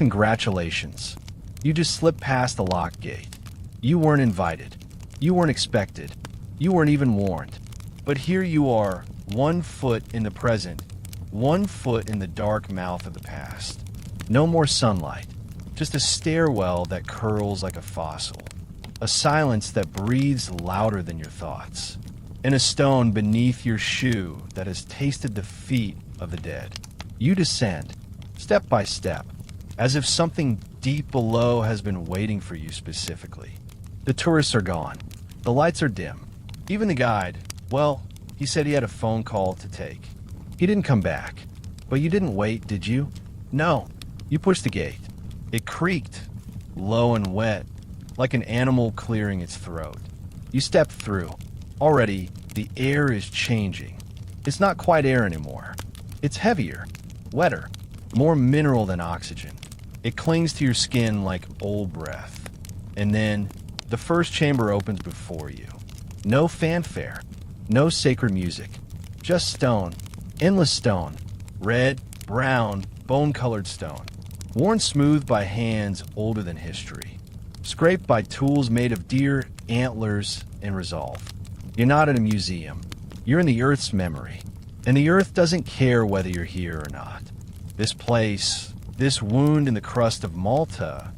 Congratulations. You just slipped past the locked gate. You weren't invited. You weren't expected. You weren't even warned. But here you are, 1 foot in the present, 1 foot in the dark mouth of the past. No more sunlight, just a stairwell that curls like a fossil, a silence that breathes louder than your thoughts, and a stone beneath your shoe that has tasted the feet of the dead. You descend, step by step, as if something deep below has been waiting for you specifically. The tourists are gone. The lights are dim. Even the guide, well, he said he had a phone call to take. He didn't come back. But you didn't wait, did you? No. You pushed the gate. It creaked, low and wet, like an animal clearing its throat. You stepped through. Already, the air is changing. It's not quite air anymore. It's heavier, wetter, more mineral than oxygen. It clings to your skin like old breath. And then, the first chamber opens before you. No fanfare, no sacred music, just stone, endless stone, red, brown, bone-colored stone, worn smooth by hands older than history, scraped by tools made of deer, antlers, and resolve. You're not in a museum. You're in the Earth's memory, and the Earth doesn't care whether you're here or not. This place, this wound in the crust of Malta,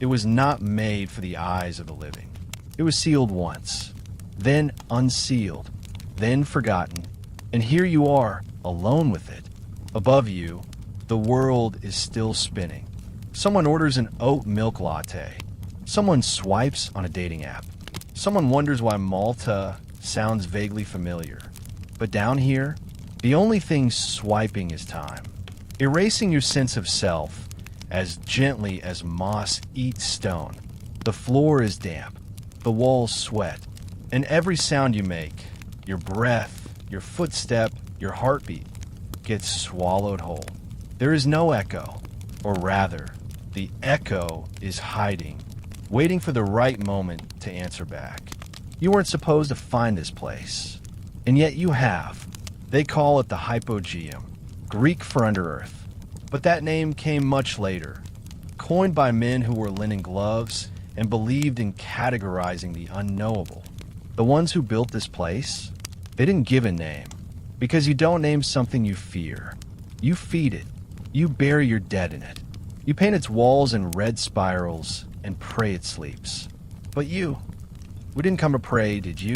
it was not made for the eyes of the living. It was sealed once, then unsealed, then forgotten, and here you are, alone with it. Above you, the world is still spinning. Someone orders an oat milk latte. Someone swipes on a dating app. Someone wonders why Malta sounds vaguely familiar. But down here, the only thing swiping is time, erasing your sense of self as gently as moss eats stone. The floor is damp, the walls sweat, and every sound you make, your breath, your footstep, your heartbeat, gets swallowed whole. There is no echo, or rather, the echo is hiding, waiting for the right moment to answer back. You weren't supposed to find this place, and yet you have. They call it the Hypogeum, Greek for under earth. But that name came much later, coined by men who wore linen gloves and believed in categorizing the unknowable. The ones who built this place, they didn't give a name, because you don't name something you fear. You feed it. You bury your dead in it. You paint its walls in red spirals and pray it sleeps. But you, we didn't come to pray, did you?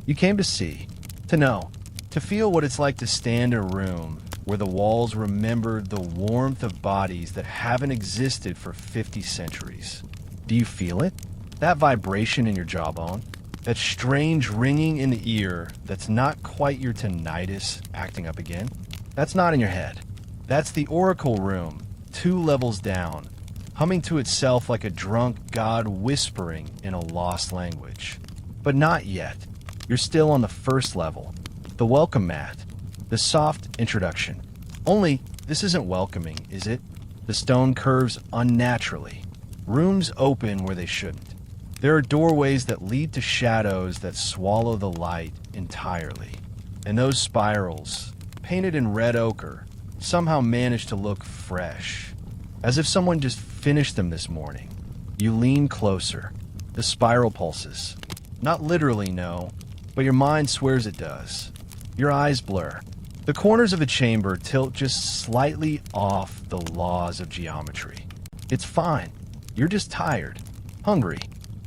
You came to see, to know, to feel what it's like to stand in a room where the walls remember the warmth of bodies that haven't existed for 50 centuries. Do you feel it? That vibration in your jawbone? That strange ringing in the ear that's not quite your tinnitus acting up again? That's not in your head. That's the oracle room, 2 levels down, humming to itself like a drunk god whispering in a lost language. But not yet. You're still on the first level, the welcome mat, the soft introduction. Only, this isn't welcoming, is it? The stone curves unnaturally. Rooms open where they shouldn't. There are doorways that lead to shadows that swallow the light entirely. And those spirals, painted in red ochre, somehow manage to look fresh, as if someone just finished them this morning. You lean closer. The spiral pulses. Not literally, no, but your mind swears it does. Your eyes blur. The corners of the chamber tilt just slightly off the laws of geometry. It's fine. You're just tired, hungry.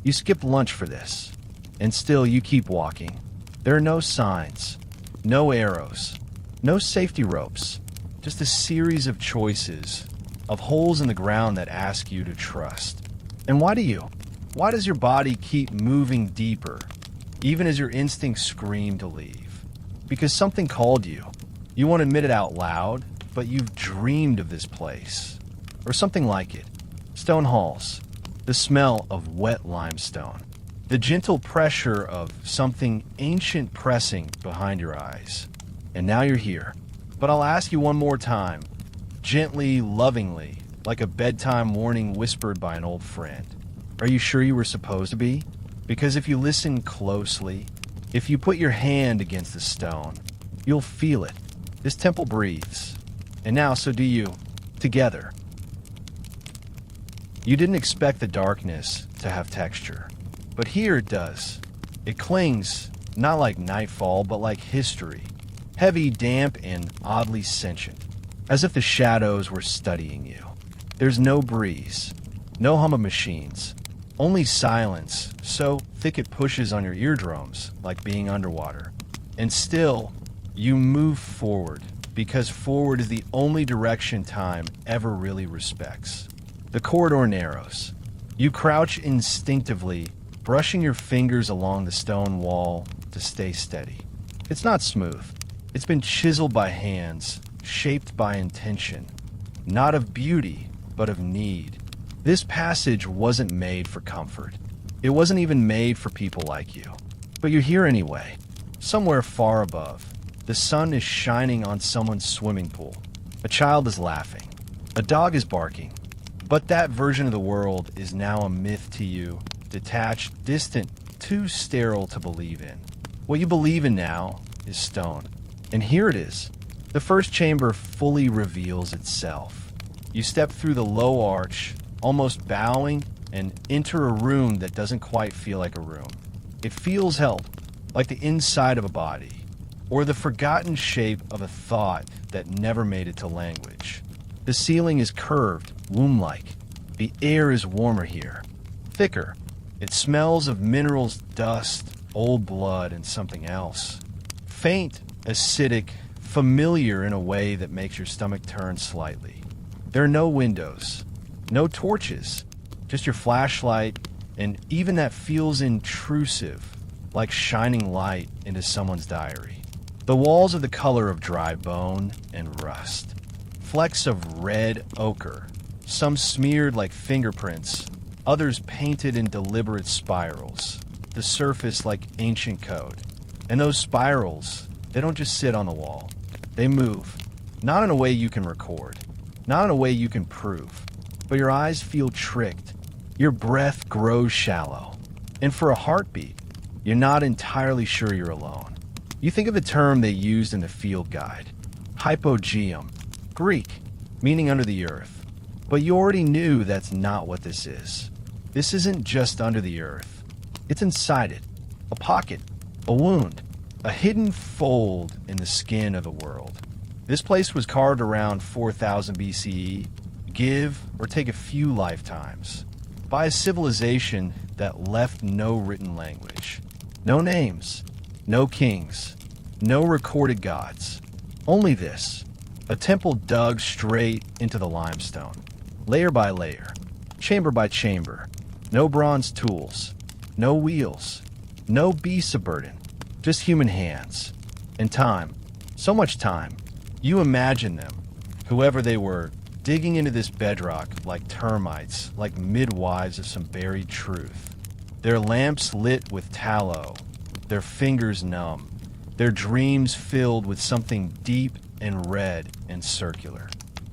You skipped lunch for this, and still you keep walking. There are no signs, no arrows, no safety ropes, just a series of choices, of holes in the ground that ask you to trust. And why do you? Why does your body keep moving deeper, even as your instincts scream to leave? Because something called you. You won't admit it out loud, but you've dreamed of this place, or something like it. Stone halls. The smell of wet limestone, the gentle pressure of something ancient pressing behind your eyes. And now you're here. But I'll ask you one more time, gently, lovingly, like a bedtime warning whispered by an old friend. Are you sure you were supposed to be? Because if you listen closely, if you put your hand against the stone, you'll feel it. This temple breathes. And now, so do you. Together. You didn't expect the darkness to have texture, but here it does. It clings, not like nightfall, but like history. Heavy, damp, and oddly sentient, as if the shadows were studying you. There's no breeze, no hum of machines, only silence, so thick it pushes on your eardrums like being underwater. And still, you move forward, because forward is the only direction time ever really respects. The corridor narrows. You crouch instinctively, brushing your fingers along the stone wall to stay steady. It's not smooth. It's been chiseled by hands, shaped by intention. Not of beauty, but of need. This passage wasn't made for comfort. It wasn't even made for people like you. But you're here anyway. Somewhere far above, the sun is shining on someone's swimming pool. A child is laughing. A dog is barking. But that version of the world is now a myth to you, detached, distant, too sterile to believe in. What you believe in now is stone. And here it is. The first chamber fully reveals itself. You step through the low arch, almost bowing, and enter a room that doesn't quite feel like a room. It feels held, like the inside of a body, or the forgotten shape of a thought that never made it to language. The ceiling is curved, womb-like. The air is warmer here, thicker. It smells of minerals, dust, old blood, and something else. Faint, acidic, familiar in a way that makes your stomach turn slightly. There are no windows, no torches, just your flashlight, and even that feels intrusive, like shining light into someone's diary. The walls are the color of dry bone and rust. Flecks of red ochre, some smeared like fingerprints, others painted in deliberate spirals, the surface like ancient code. And those spirals, they don't just sit on the wall. They move, not in a way you can record, not in a way you can prove, but your eyes feel tricked. Your breath grows shallow. And for a heartbeat, you're not entirely sure you're alone. You think of the term they used in the field guide, Hypogeum, Greek, meaning under the earth. But you already knew that's not what this is. This isn't just under the earth. It's inside it, a pocket, a wound, a hidden fold in the skin of the world. This place was carved around 4000 BCE, give or take a few lifetimes, by a civilization that left no written language. No names, no kings, no recorded gods. Only this, a temple dug straight into the limestone, layer by layer, chamber by chamber. No bronze tools, no wheels, no beasts of burden, just human hands. And time, so much time. You imagine them, whoever they were, digging into this bedrock like termites, like midwives of some buried truth. Their lamps lit with tallow, their fingers numb, their dreams filled with something deep and red and circular.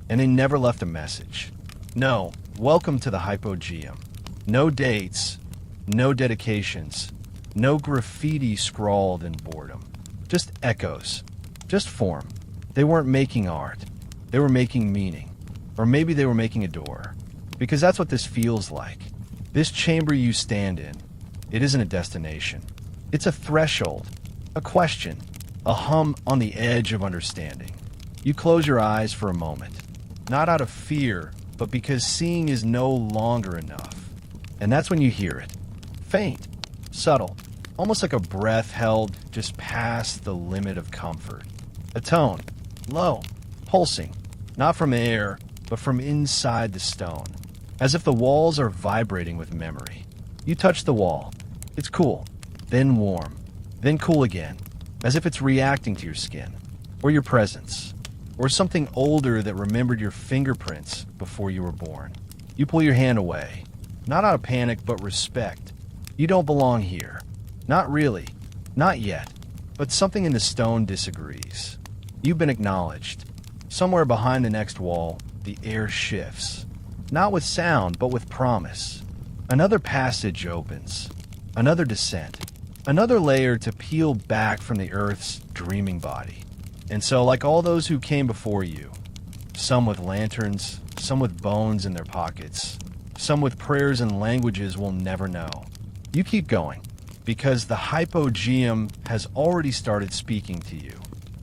And they never left a message. No, welcome to the Hypogeum. No dates, no dedications, no graffiti scrawled in boredom. Just echoes, just form. They weren't making art. They were making meaning. Or maybe they were making a door. Because that's what this feels like. This chamber you stand in, it isn't a destination. It's a threshold, a question, a hum on the edge of understanding. You close your eyes for a moment, not out of fear, but because seeing is no longer enough. And that's when you hear it. Faint, subtle, almost like a breath held just past the limit of comfort. A tone, low, pulsing, not from air, but from inside the stone, as if the walls are vibrating with memory. You touch the wall. It's cool, then warm, then cool again, as if it's reacting to your skin, or your presence, or something older that remembered your fingerprints before you were born. You pull your hand away, not out of panic, but respect. You don't belong here. Not really. Not yet. But something in the stone disagrees. You've been acknowledged. Somewhere behind the next wall, the air shifts. Not with sound, but with promise. Another passage opens. Another descent. Another layer to peel back from the earth's dreaming body. And so, like all those who came before you, some with lanterns, some with bones in their pockets, some with prayers and languages we'll never know. You keep going, because the Hypogeum has already started speaking to you,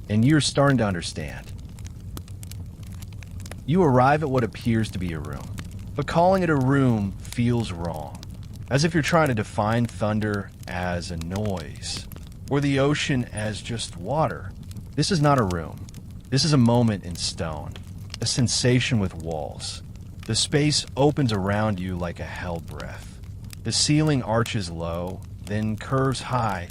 and you're starting to understand. You arrive at what appears to be a room, but calling it a room feels wrong, as if you're trying to define thunder as a noise, or the ocean as just water. This is not a room. This is a moment in stone, a sensation with walls. The space opens around you like a hell breath. The ceiling arches low, then curves high,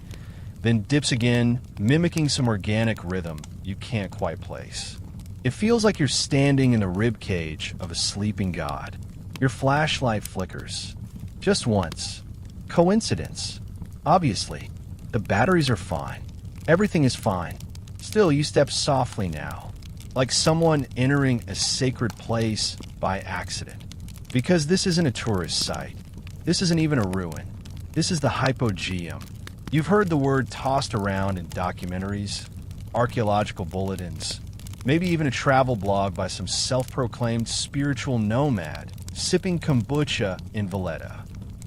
then dips again, mimicking some organic rhythm you can't quite place. It feels like you're standing in the ribcage of a sleeping god. Your flashlight flickers. Just once. Coincidence. Obviously. The batteries are fine. Everything is fine. Still, you step softly now, like someone entering a sacred place by accident. Because this isn't a tourist site. This isn't even a ruin. This is the Hypogeum. You've heard the word tossed around in documentaries, archaeological bulletins, maybe even a travel blog by some self-proclaimed spiritual nomad sipping kombucha in Valletta.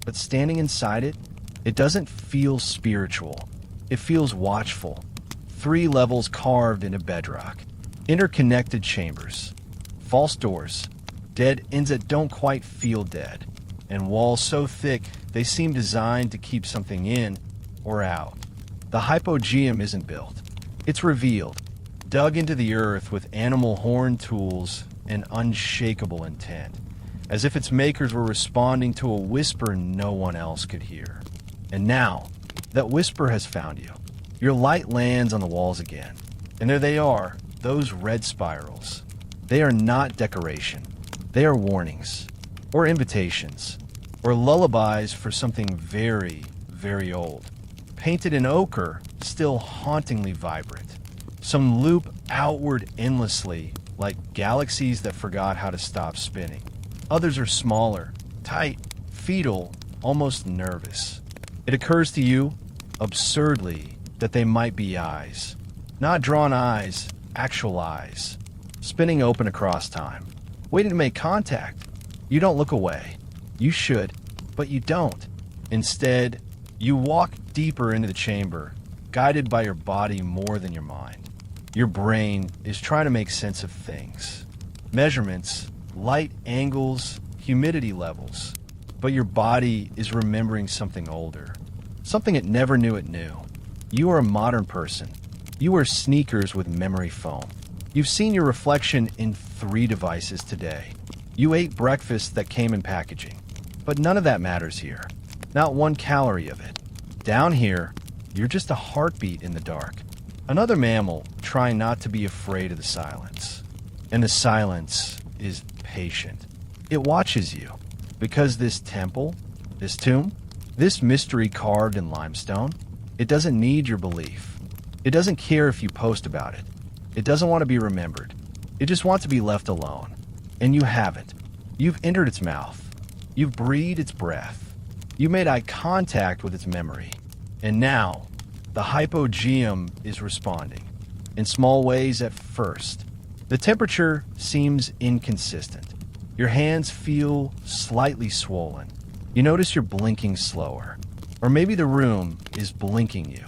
But standing inside it, it doesn't feel spiritual. It feels watchful. 3 levels carved into bedrock. Interconnected chambers. False doors. Dead ends that don't quite feel dead. And walls so thick they seem designed to keep something in or out. The Hypogeum isn't built. It's revealed. Dug into the earth with animal horn tools and unshakable intent, as if its makers were responding to a whisper no one else could hear. And now, that whisper has found you. Your light lands on the walls again, and there they are, those red spirals. They are not decoration. They are warnings, or invitations, or lullabies for something very, very old. Painted in ochre, still hauntingly vibrant. Some loop outward endlessly, like galaxies that forgot how to stop spinning. Others are smaller, tight, fetal, almost nervous. It occurs to you, absurdly, that they might be eyes. Not drawn eyes, actual eyes. Spinning open across time. Waiting to make contact. You don't look away. You should, but you don't. Instead, you walk deeper into the chamber, guided by your body more than your mind. Your brain is trying to make sense of things. Measurements, light angles, humidity levels. But your body is remembering something older. Something it never knew it knew. You are a modern person. You wear sneakers with memory foam. You've seen your reflection in 3 devices today. You ate breakfast that came in packaging. But none of that matters here. Not 1 calorie of it. Down here, you're just a heartbeat in the dark. Another mammal trying not to be afraid of the silence. And the silence is patient. It watches you. Because this temple, this tomb, this mystery carved in limestone, it doesn't need your belief. It doesn't care if you post about it. It doesn't want to be remembered. It just wants to be left alone. And you haven't. You've entered its mouth. You've breathed its breath. You made eye contact with its memory. And now, the Hypogeum is responding. In small ways at first. The temperature seems inconsistent. Your hands feel slightly swollen. You notice you're blinking slower. Or maybe the room is blinking you.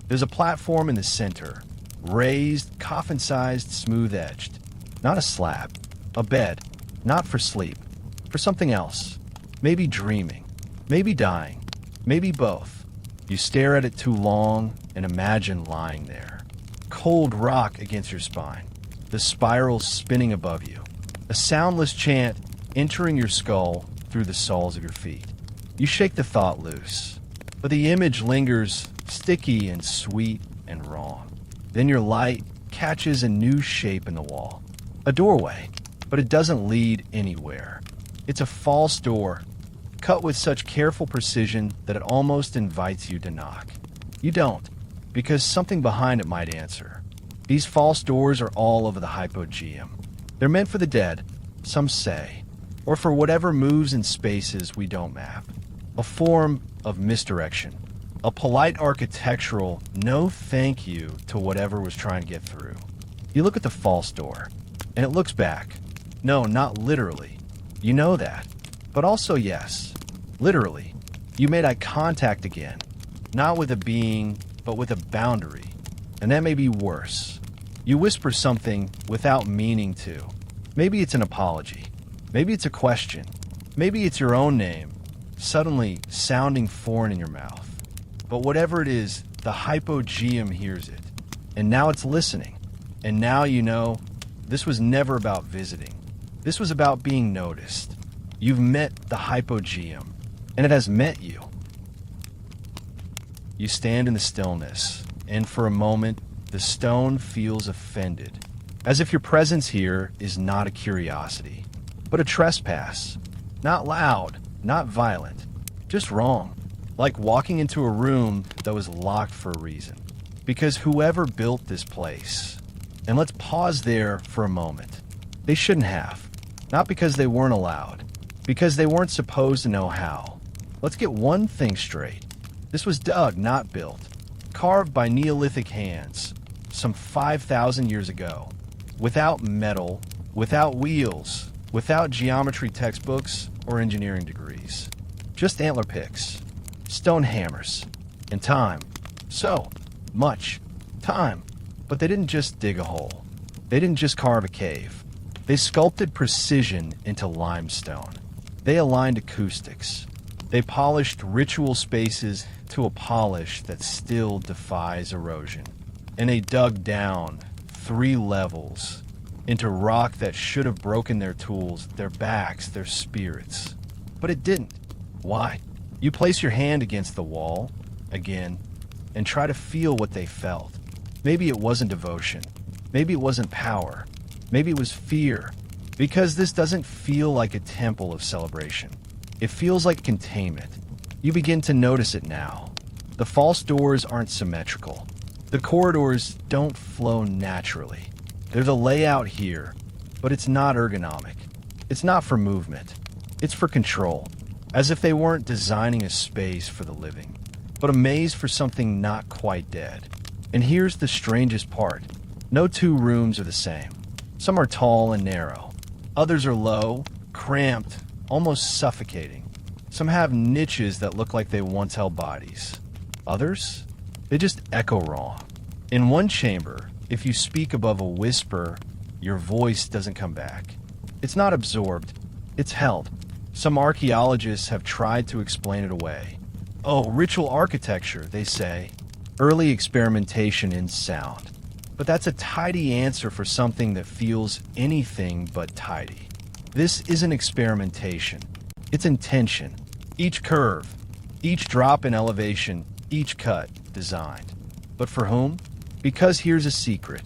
There's a platform in the center. Raised, coffin-sized, smooth-edged. Not a slab. A bed. Not for sleep. For something else. Maybe dreaming. Maybe dying. Maybe both. You stare at it too long and imagine lying there. Cold rock against your spine. The spirals spinning above you. A soundless chant entering your skull through the soles of your feet. You shake the thought loose. But the image lingers, sticky and sweet and wrong. Then your light catches a new shape in the wall. A doorway, but it doesn't lead anywhere. It's a false door, cut with such careful precision that it almost invites you to knock. You don't, because something behind it might answer. These false doors are all over the Hypogeum. They're meant for the dead, some say, or for whatever moves in spaces we don't map. A form of misdirection. A polite architectural no thank you to whatever was trying to get through. You look at the false door, and it looks back. No, not literally. You know that. But also, yes, literally, you made eye contact again, not with a being, but with a boundary. And that may be worse. You whisper something without meaning to. Maybe it's an apology. Maybe it's a question. Maybe it's your own name, suddenly sounding foreign in your mouth. But whatever it is, the Hypogeum hears it. And now it's listening. And now you know this was never about visiting. This was about being noticed. You've met the Hypogeum, and it has met you. You stand in the stillness, and for a moment, the stone feels offended, as if your presence here is not a curiosity, but a trespass. Not loud, not violent, just wrong. Like walking into a room that was locked for a reason. Because whoever built this place, and let's pause there for a moment, they shouldn't have. Not because they weren't allowed, because they weren't supposed to know how. Let's get one thing straight. This was dug, not built. Carved by Neolithic hands, some 5,000 years ago. Without metal, without wheels, without geometry textbooks or engineering degrees. Just antler picks, stone hammers, and time. So much time. But they didn't just dig a hole. They didn't just carve a cave. They sculpted precision into limestone. They aligned acoustics. They polished ritual spaces to a polish that still defies erosion. And they dug down 3 levels into rock that should have broken their tools, their backs, their spirits. But it didn't. Why? You place your hand against the wall, again, and try to feel what they felt. Maybe it wasn't devotion. Maybe it wasn't power. Maybe it was fear. Because this doesn't feel like a temple of celebration. It feels like containment. You begin to notice it now. The false doors aren't symmetrical. The corridors don't flow naturally. They're the layout here, but it's not ergonomic. It's not for movement. It's for control. As if they weren't designing a space for the living, but a maze for something not quite dead. And here's the strangest part. No 2 rooms are the same. Some are tall and narrow. Others are low, cramped, almost suffocating. Some have niches that look like they once held bodies. Others? They just echo wrong. In one chamber, if you speak above a whisper, your voice doesn't come back. It's not absorbed. It's held. Some archaeologists have tried to explain it away. Oh, ritual architecture, they say. Early experimentation in sound. But that's a tidy answer for something that feels anything but tidy. This isn't experimentation. It's intention. Each curve, each drop in elevation, each cut designed. But for whom? Because here's a secret.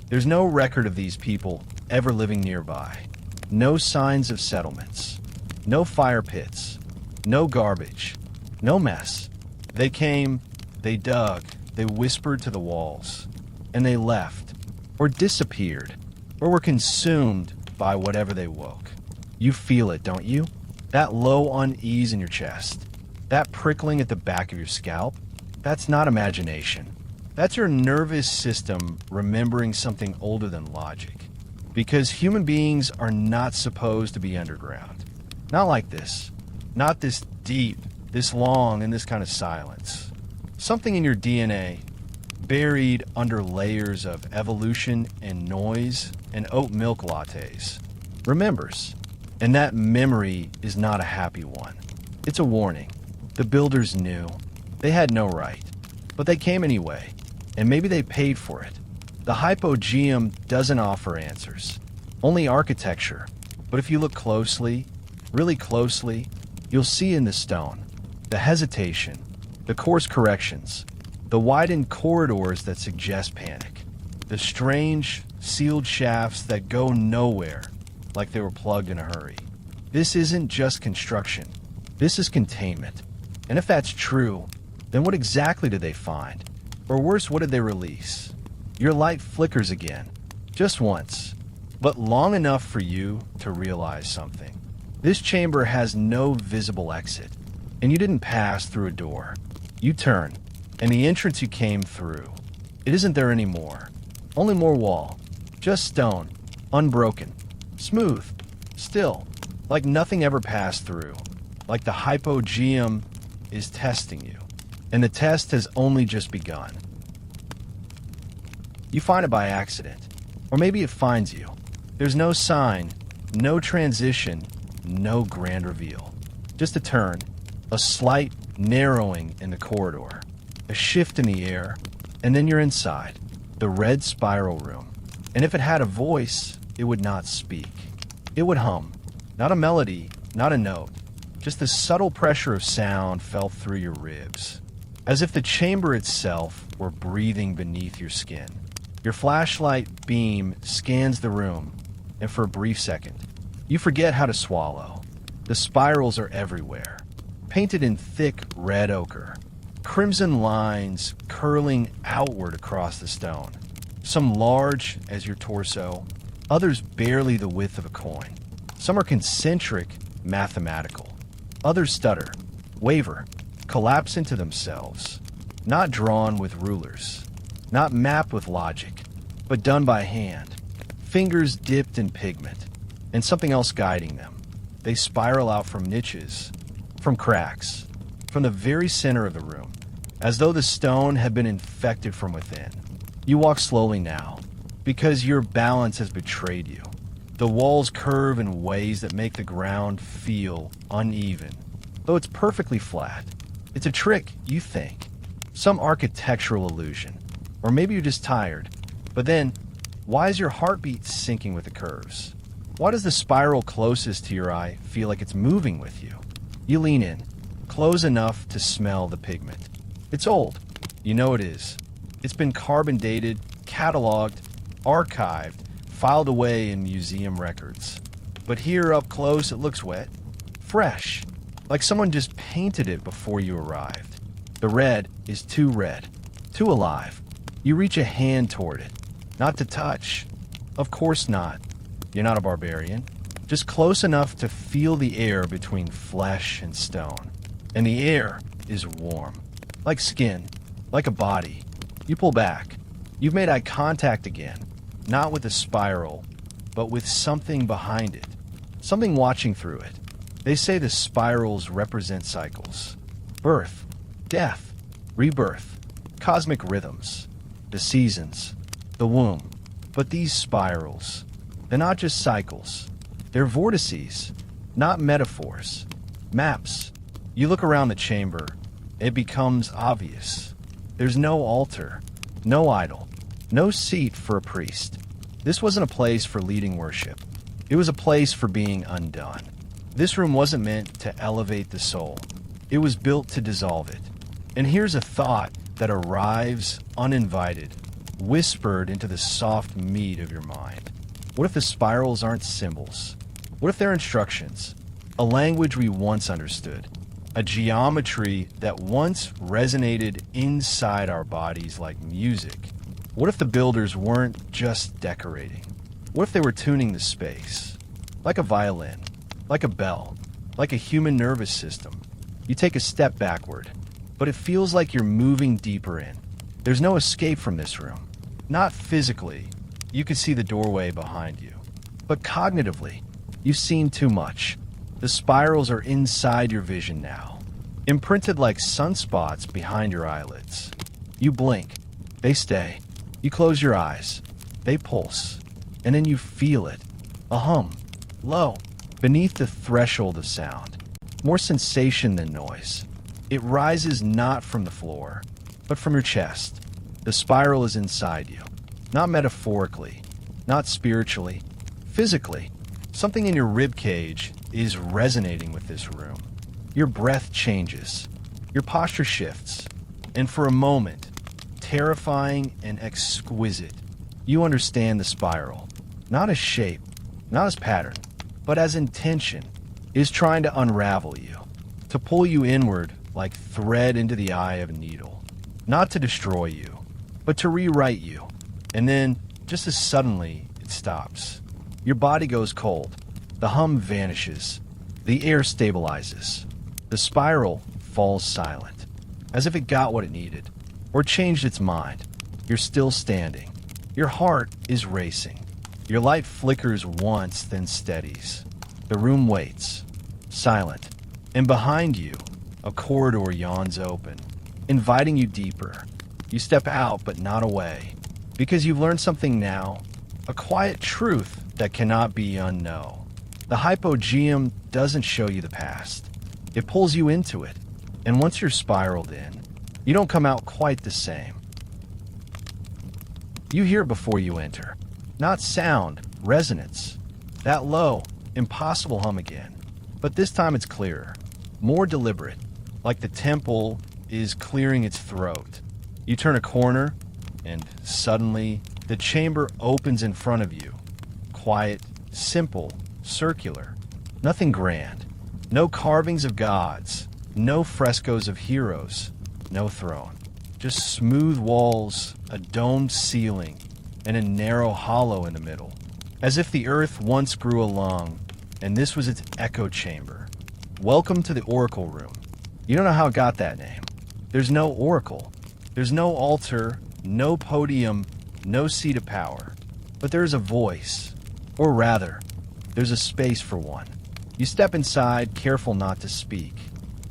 There's no record of these people ever living nearby. No signs of settlements. No fire pits. No garbage. No mess. They came, they dug, they whispered to the walls. And they left, or disappeared, or were consumed by whatever they woke. You feel it, don't you? That low unease in your chest. That prickling at the back of your scalp. That's not imagination. That's your nervous system remembering something older than logic. Because human beings are not supposed to be underground. Not like this. Not this deep, this long, and this kind of silence. Something in your DNA, buried under layers of evolution and noise and oat milk lattes, remembers. And that memory is not a happy one. It's a warning. The builders knew. They had no right. But they came anyway. And maybe they paid for it. The Hypogeum doesn't offer answers. Only architecture. But if you look closely, really closely, you'll see in the stone the hesitation, the course corrections, the widened corridors that suggest panic, the strange, sealed shafts that go nowhere like they were plugged in a hurry. This isn't just construction. This is containment. And if that's true, then what exactly did they find? Or worse, what did they release? Your light flickers again, just once, but long enough for you to realize something. This chamber has no visible exit, and you didn't pass through a door. You turn, and the entrance you came through, it isn't there anymore. Only more wall, just stone, unbroken, smooth, still, like nothing ever passed through, like the Hypogeum is testing you, and the test has only just begun. You find it by accident, or maybe it finds you. There's no sign, no transition, no grand reveal. Just a turn, a slight narrowing in the corridor, a shift in the air, and then you're inside, the red spiral room. And if it had a voice, it would not speak. It would hum, not a melody, not a note. Just the subtle pressure of sound felt through your ribs, as if the chamber itself were breathing beneath your skin. Your flashlight beam scans the room, and for a brief second, you forget how to swallow. The spirals are everywhere, painted in thick red ochre, crimson lines curling outward across the stone, some large as your torso, others barely the width of a coin. Some are concentric, mathematical. Others stutter, waver, collapse into themselves, not drawn with rulers, not mapped with logic, but done by hand, fingers dipped in pigment, and something else guiding them. They spiral out from niches, from cracks, from the very center of the room, as though the stone had been infected from within. You walk slowly now, because your balance has betrayed you. The walls curve in ways that make the ground feel uneven, though it's perfectly flat. It's a trick, you think. Some architectural illusion. Or maybe you're just tired. But then, why is your heartbeat syncing with the curves? Why does the spiral closest to your eye feel like it's moving with you? You lean in, close enough to smell the pigment. It's old. You know it is. It's been carbon dated, cataloged, archived, filed away in museum records. But here up close it looks wet, fresh, like someone just painted it before you arrived. The red is too red, too alive. You reach a hand toward it, not to touch. Of course not. You're not a barbarian. Just close enough to feel the air between flesh and stone. And the air is warm, like skin, like a body. You pull back. You've made eye contact again, not with the spiral, but with something behind it, something watching through it. They say the spirals represent cycles. Birth, death, rebirth, cosmic rhythms, the seasons, the womb. But these spirals, they're not just cycles. They're vortices, not metaphors, maps. You look around the chamber, it becomes obvious. There's no altar, no idol, no seat for a priest. This wasn't a place for leading worship. It was a place for being undone. This room wasn't meant to elevate the soul. It was built to dissolve it. And here's a thought that arrives uninvited, whispered into the soft meat of your mind. What if the spirals aren't symbols? What if they're instructions? A language we once understood. A geometry that once resonated inside our bodies like music. What if the builders weren't just decorating? What if they were tuning the space? Like a violin, like a bell, like a human nervous system. You take a step backward, but it feels like you're moving deeper in. There's no escape from this room. Not physically. You can see the doorway behind you. But cognitively, you've seen too much. The spirals are inside your vision now, imprinted like sunspots behind your eyelids. You blink. They stay. You close your eyes. They pulse. And then you feel it. A hum. Low. Beneath the threshold of sound. More sensation than noise. It rises not from the floor, but from your chest. The spiral is inside you. Not metaphorically. Not spiritually. Physically. Something in your rib cage is resonating with this room. Your breath changes. Your posture shifts. And for a moment, terrifying and exquisite, you understand the spiral. Not as shape, not as pattern, but as intention, is trying to unravel you, to pull you inward like thread into the eye of a needle. Not to destroy you, but to rewrite you. And then, just as suddenly, it stops. Your body goes cold. The hum vanishes. The air stabilizes. The spiral falls silent, as if it got what it needed, or changed its mind. You're still standing. Your heart is racing. Your light flickers once, then steadies. The room waits, silent, and behind you, a corridor yawns open, inviting you deeper. You step out, but not away, because you've learned something now, a quiet truth that cannot be unknown. The Hypogeum doesn't show you the past. It pulls you into it, and once you're spiraled in, you don't come out quite the same. You hear it before you enter. Not sound, resonance. That low, impossible hum again. But this time it's clearer, more deliberate, like the temple is clearing its throat. You turn a corner, and suddenly the chamber opens in front of you. Quiet, simple, circular. Nothing grand. No carvings of gods. No frescoes of heroes. No throne. Just smooth walls, a domed ceiling, and a narrow hollow in the middle. As if the earth once grew a lung, and this was its echo chamber. Welcome to the Oracle Room. You don't know how it got that name. There's no oracle. There's no altar, no podium, no seat of power. But there's a voice. Or rather, there's a space for one. You step inside, careful not to speak.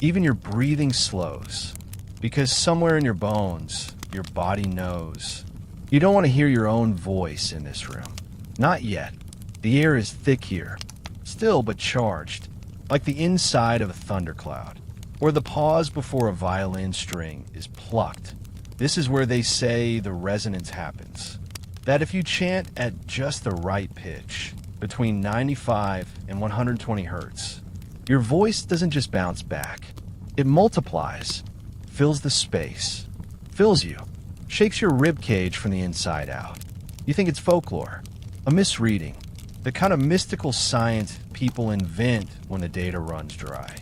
Even your breathing slows. Because somewhere in your bones, your body knows. You don't want to hear your own voice in this room. Not yet. The air is thick here. Still but charged. Like the inside of a thundercloud. Or the pause before a violin string is plucked. This is where they say the resonance happens. That if you chant at just the right pitch, between 95 and 120 hertz, your voice doesn't just bounce back. It multiplies, fills the space, fills you, shakes your rib cage from the inside out. You think it's folklore, a misreading, the kind of mystical science people invent when the data runs dry.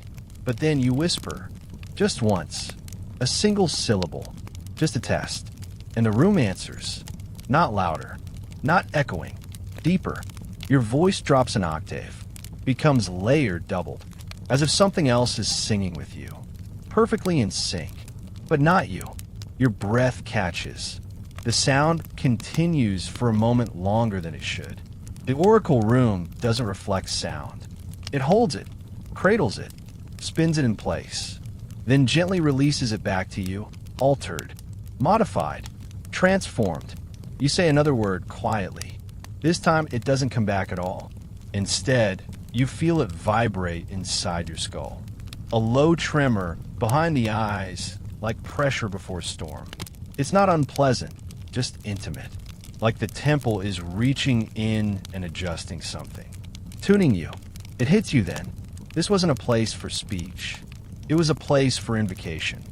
But then you whisper, just once, a single syllable, just a test, and the room answers, not louder, not echoing, deeper. Your voice drops an octave, becomes layered doubled, as if something else is singing with you, perfectly in sync, but not you. Your breath catches. The sound continues for a moment longer than it should. The Oracle Room doesn't reflect sound. It holds it, cradles it, spins it in place, then gently releases it back to you, altered, modified, transformed. You say another word quietly. This time it doesn't come back at all. Instead, you feel it vibrate inside your skull. A low tremor behind the eyes, like pressure before storm. It's not unpleasant, just intimate. Like the temple is reaching in and adjusting something. Tuning you. It hits you then. This wasn't a place for speech. It was a place for invocation.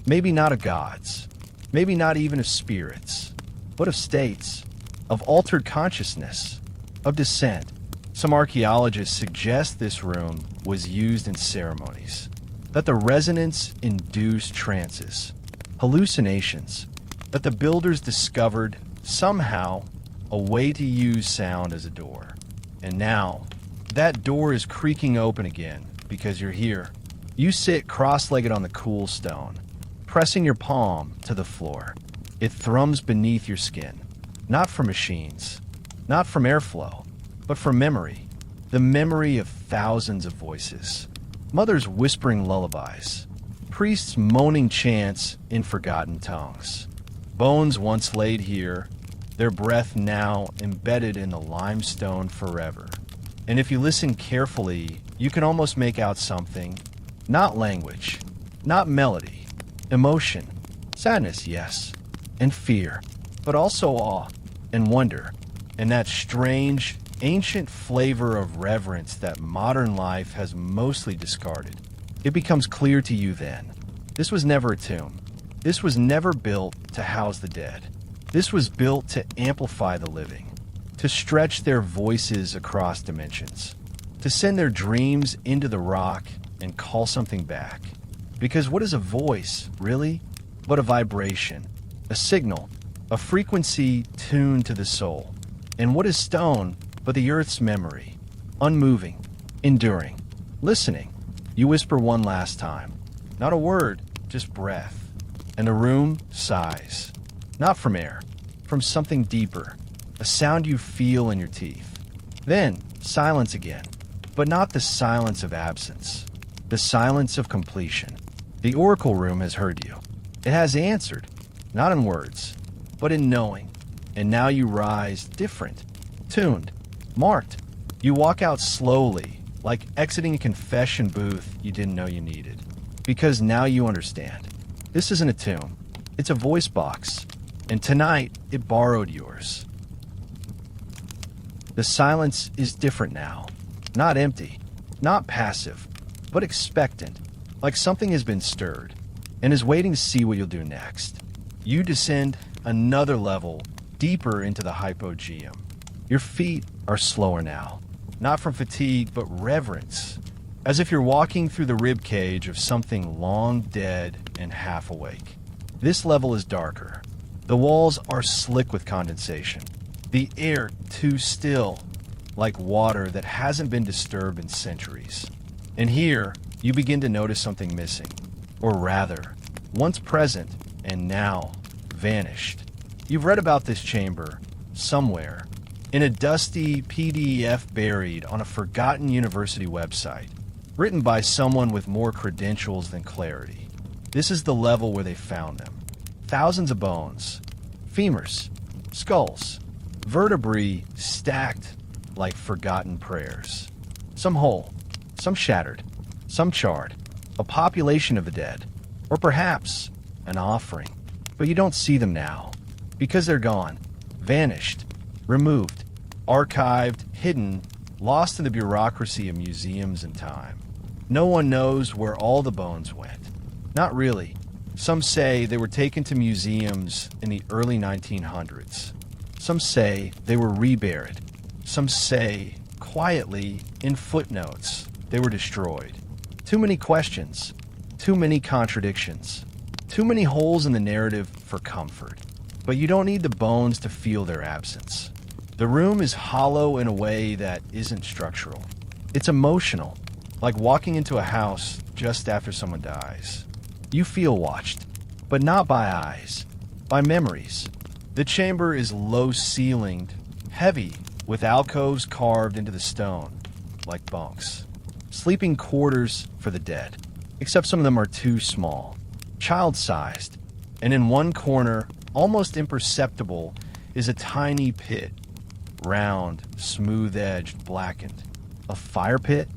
Maybe not of gods. Maybe not even of spirits. But of states. Of altered consciousness. Of descent. Some archaeologists suggest this room was used in ceremonies. That the resonance induced trances. Hallucinations. That the builders discovered, somehow, a way to use sound as a door. And now, that door is creaking open again because you're here. You sit cross-legged on the cool stone, pressing your palm to the floor. It thrums beneath your skin. Not from machines, not from airflow, but from memory. The memory of thousands of voices. Mothers whispering lullabies. Priests moaning chants in forgotten tongues. Bones once laid here, their breath now embedded in the limestone forever. And if you listen carefully, you can almost make out something. Not language, not melody, emotion, sadness, yes, and fear, but also awe and wonder, and that strange, ancient flavor of reverence that modern life has mostly discarded. It becomes clear to you then. This was never a tomb. This was never built to house the dead. This was built to amplify the living, to stretch their voices across dimensions, to send their dreams into the rock and call something back. Because what is a voice, really? But a vibration, a signal, a frequency tuned to the soul. And what is stone but the earth's memory, unmoving, enduring, listening? You whisper one last time. Not a word, just breath. And the room sighs. Not from air, from something deeper, a sound you feel in your teeth. Then, silence again. but not the silence of absence, the silence of completion. The oracle room has heard you. It has answered, not in words, but in knowing. And now you rise different, tuned, marked. You walk out slowly, like exiting a confession booth you didn't know you needed. Because now you understand. This isn't a tomb. It's a voice box. And tonight, it borrowed yours. The silence is different now. Not empty, not passive, but expectant, like something has been stirred and is waiting to see what you'll do next. You descend another level deeper into the Hypogeum. Your feet are slower now, not from fatigue, but reverence, as if you're walking through the rib cage of something long dead and half awake. This level is darker. The walls are slick with condensation. The air too still, like water that hasn't been disturbed in centuries. And here, you begin to notice something missing, or rather, once present and now vanished. You've read about this chamber somewhere, in a dusty PDF buried on a forgotten university website, written by someone with more credentials than clarity. This is the level where they found them. Thousands of bones, femurs, skulls, vertebrae stacked like forgotten prayers. Some whole, some shattered, some charred, a population of the dead, or perhaps an offering. But you don't see them now, because they're gone, vanished, removed, archived, hidden, lost in the bureaucracy of museums and time. No one knows where all the bones went. Not really. Some say they were taken to museums in the early 1900s. Some say they were reburied. Some say, quietly, in footnotes, they were destroyed. Too many questions, too many contradictions, too many holes in the narrative for comfort. But you don't need the bones to feel their absence. The room is hollow in a way that isn't structural. It's emotional, like walking into a house just after someone dies. You feel watched, but not by eyes, by memories. The chamber is low-ceilinged, heavy, with alcoves carved into the stone, like bunks. Sleeping quarters for the dead, except some of them are too small, child-sized. And in one corner, almost imperceptible, is a tiny pit, round, smooth-edged, blackened. A fire pit?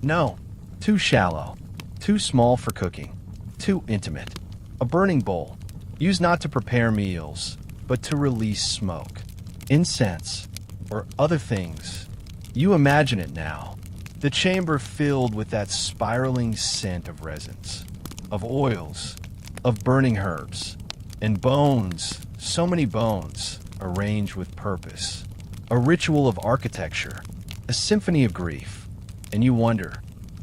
No, too shallow, too small for cooking, too intimate. A burning bowl, used not to prepare meals, but to release smoke, incense, or other things. You imagine it now. The chamber filled with that spiraling scent of resins, of oils, of burning herbs, and bones, so many bones, arranged with purpose. A ritual of architecture, a symphony of grief. And you wonder,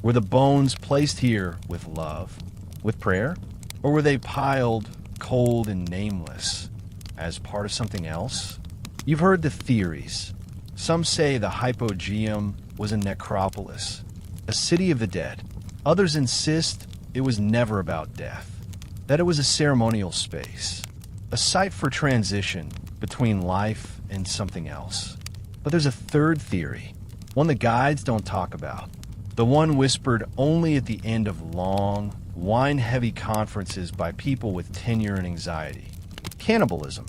were the bones placed here with love, with prayer? Or were they piled, cold and nameless, as part of something else? You've heard the theories. Some say the Hypogeum was a necropolis, a city of the dead. Others insist it was never about death, that it was a ceremonial space, a site for transition between life and something else. But there's a third theory, one the guides don't talk about, the one whispered only at the end of long, wine-heavy conferences by people with tenure and anxiety. Cannibalism,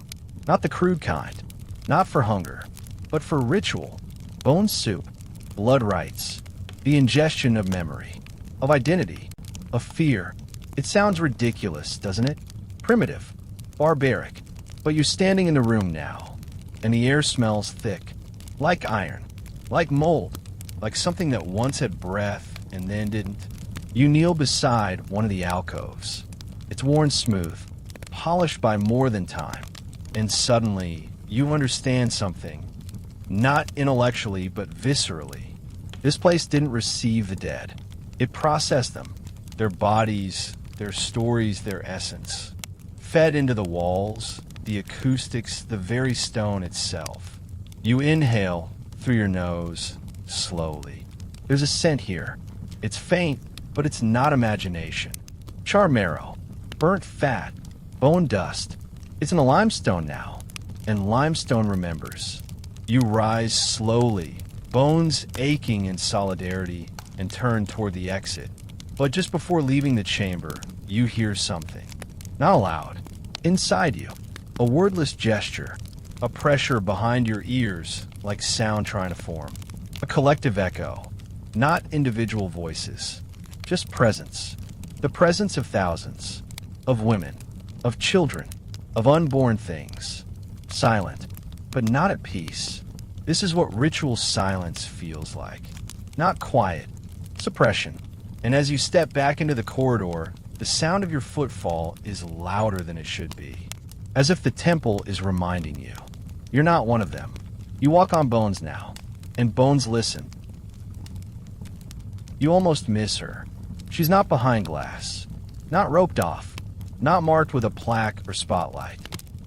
not the crude kind, not for hunger, but for ritual, bone soup, blood rites, the ingestion of memory, of identity, of fear. It sounds ridiculous, doesn't it? Primitive, barbaric. But you're standing in the room now, and the air smells thick, like iron, like mold, like something that once had breath and then didn't. You kneel beside one of the alcoves. It's worn smooth, polished by more than time, and suddenly you understand something, not intellectually but viscerally. This place didn't receive the dead. It processed them, their bodies, their stories, their essence, fed into the walls, the acoustics, the very stone itself. You inhale through your nose, slowly. There's a scent here. It's faint, but it's not imagination. Char marrow, burnt fat, bone dust. It's in a limestone now, and limestone remembers. You rise slowly bones aching in solidarity, and turn toward the exit. But just before leaving the chamber, you hear something. Not loud. Inside you. A wordless gesture. A pressure behind your ears, like sound trying to form. A collective echo. Not individual voices. Just presence. The presence of thousands. Of women. Of children. Of unborn things. Silent. But not at peace. This is what ritual silence feels like. Not quiet. Suppression. And as you step back into the corridor, the sound of your footfall is louder than it should be. As if the temple is reminding you. You're not one of them. You walk on bones now. And bones listen. You almost miss her. She's not behind glass. Not roped off. Not marked with a plaque or spotlight.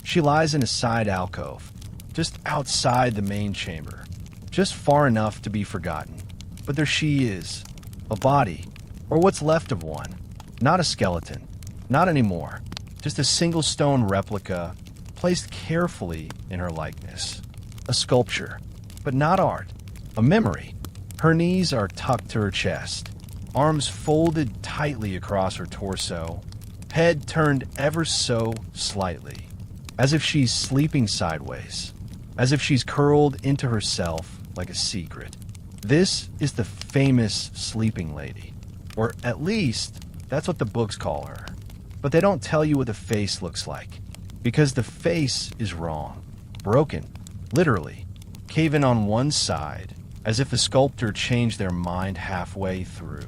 She lies in a side alcove. Just outside the main chamber. Just far enough to be forgotten. But there she is. A body. Or what's left of one. Not a skeleton. Not anymore. Just a single stone replica placed carefully in her likeness. A sculpture. But not art. A memory. Her knees are tucked to her chest. Arms folded tightly across her torso. Head turned ever so slightly. As if she's sleeping sideways. As if she's curled into herself like a secret. This is the famous sleeping lady. Or at least, that's what the books call her. But they don't tell you what the face looks like. Because the face is wrong. Broken. Literally. Cave-in on one side. As if the sculptor changed their mind halfway through.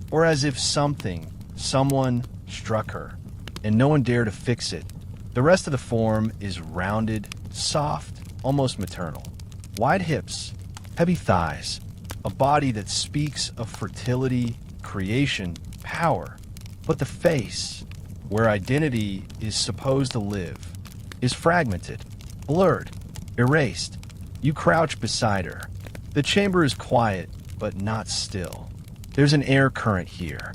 Or as if someone struck her. And no one dared to fix it. The rest of the form is rounded, soft, almost maternal. Wide hips. Heavy thighs. A body that speaks of fertility, creation, power. But the face, where identity is supposed to live, is fragmented, blurred, erased. You crouch beside her. The chamber is quiet, but not still. There's an air current here,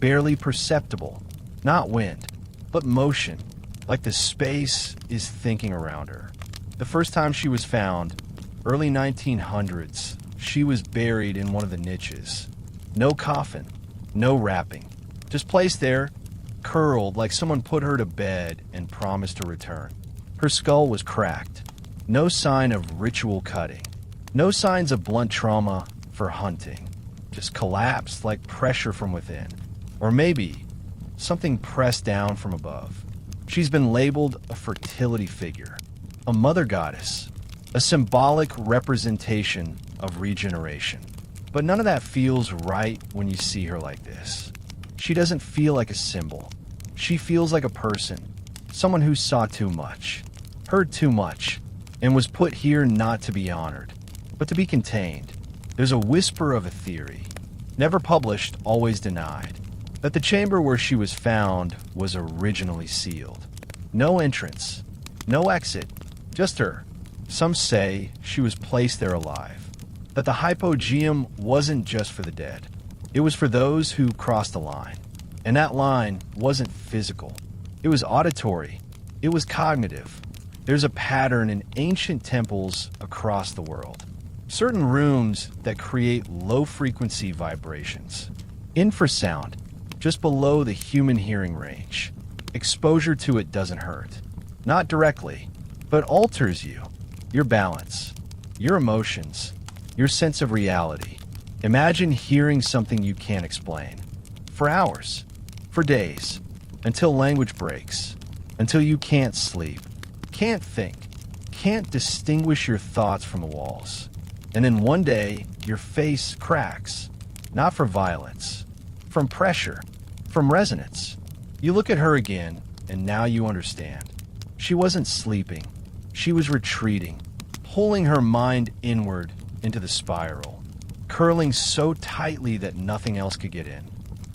barely perceptible. Not wind, but motion, like the space is thinking around her. The first time she was found, early 1900s, she was buried in one of the niches. No coffin, no wrapping. Just placed there, curled like someone put her to bed and promised to return. Her skull was cracked. No sign of ritual cutting. No signs of blunt trauma for hunting. Just collapsed like pressure from within. Or maybe something pressed down from above. She's been labeled a fertility figure, a mother goddess, a symbolic representation of regeneration. But none of that feels right when you see her like this. She doesn't feel like a symbol. She feels like a person, someone who saw too much, heard too much, and was put here not to be honored, but to be contained. There's a whisper of a theory, never published, always denied, that the chamber where she was found was originally sealed. No entrance, no exit, just her. Some say she was placed there alive, that the Hypogeum wasn't just for the dead. It was for those who crossed the line. And that line wasn't physical. It was auditory. It was cognitive. There's a pattern in ancient temples across the world. Certain rooms that create low-frequency vibrations. Infrasound, just below the human hearing range. Exposure to it doesn't hurt. Not directly, but alters you. Your balance, your emotions, your sense of reality. Imagine hearing something you can't explain. For hours, for days, until language breaks, until you can't sleep, can't think, can't distinguish your thoughts from the walls. And then one day, your face cracks, not for violence, from pressure, from resonance. You look at her again, and now you understand. She wasn't sleeping. She was retreating, pulling her mind inward into the spiral, curling so tightly that nothing else could get in.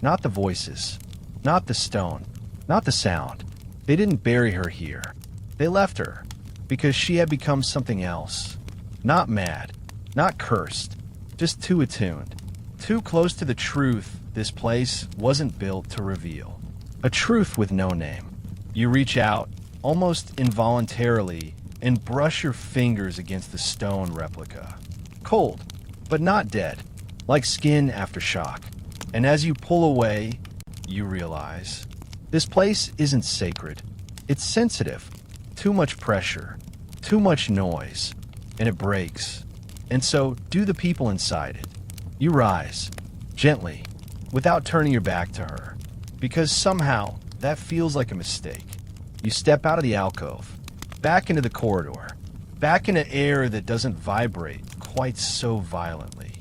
Not the voices, not the stone, not the sound. They didn't bury her here. They left her because she had become something else. Not mad, not cursed, just too attuned, too close to the truth this place wasn't built to reveal. A truth with no name. You reach out, almost involuntarily, and brush your fingers against the stone replica. Cold, but not dead, like skin after shock. And as you pull away, you realize this place isn't sacred. It's sensitive. Too much pressure, too much noise, and it breaks. And so do the people inside it. You rise, gently, without turning your back to her, because somehow that feels like a mistake. You step out of the alcove, back into the corridor, back into air that doesn't vibrate quite so violently.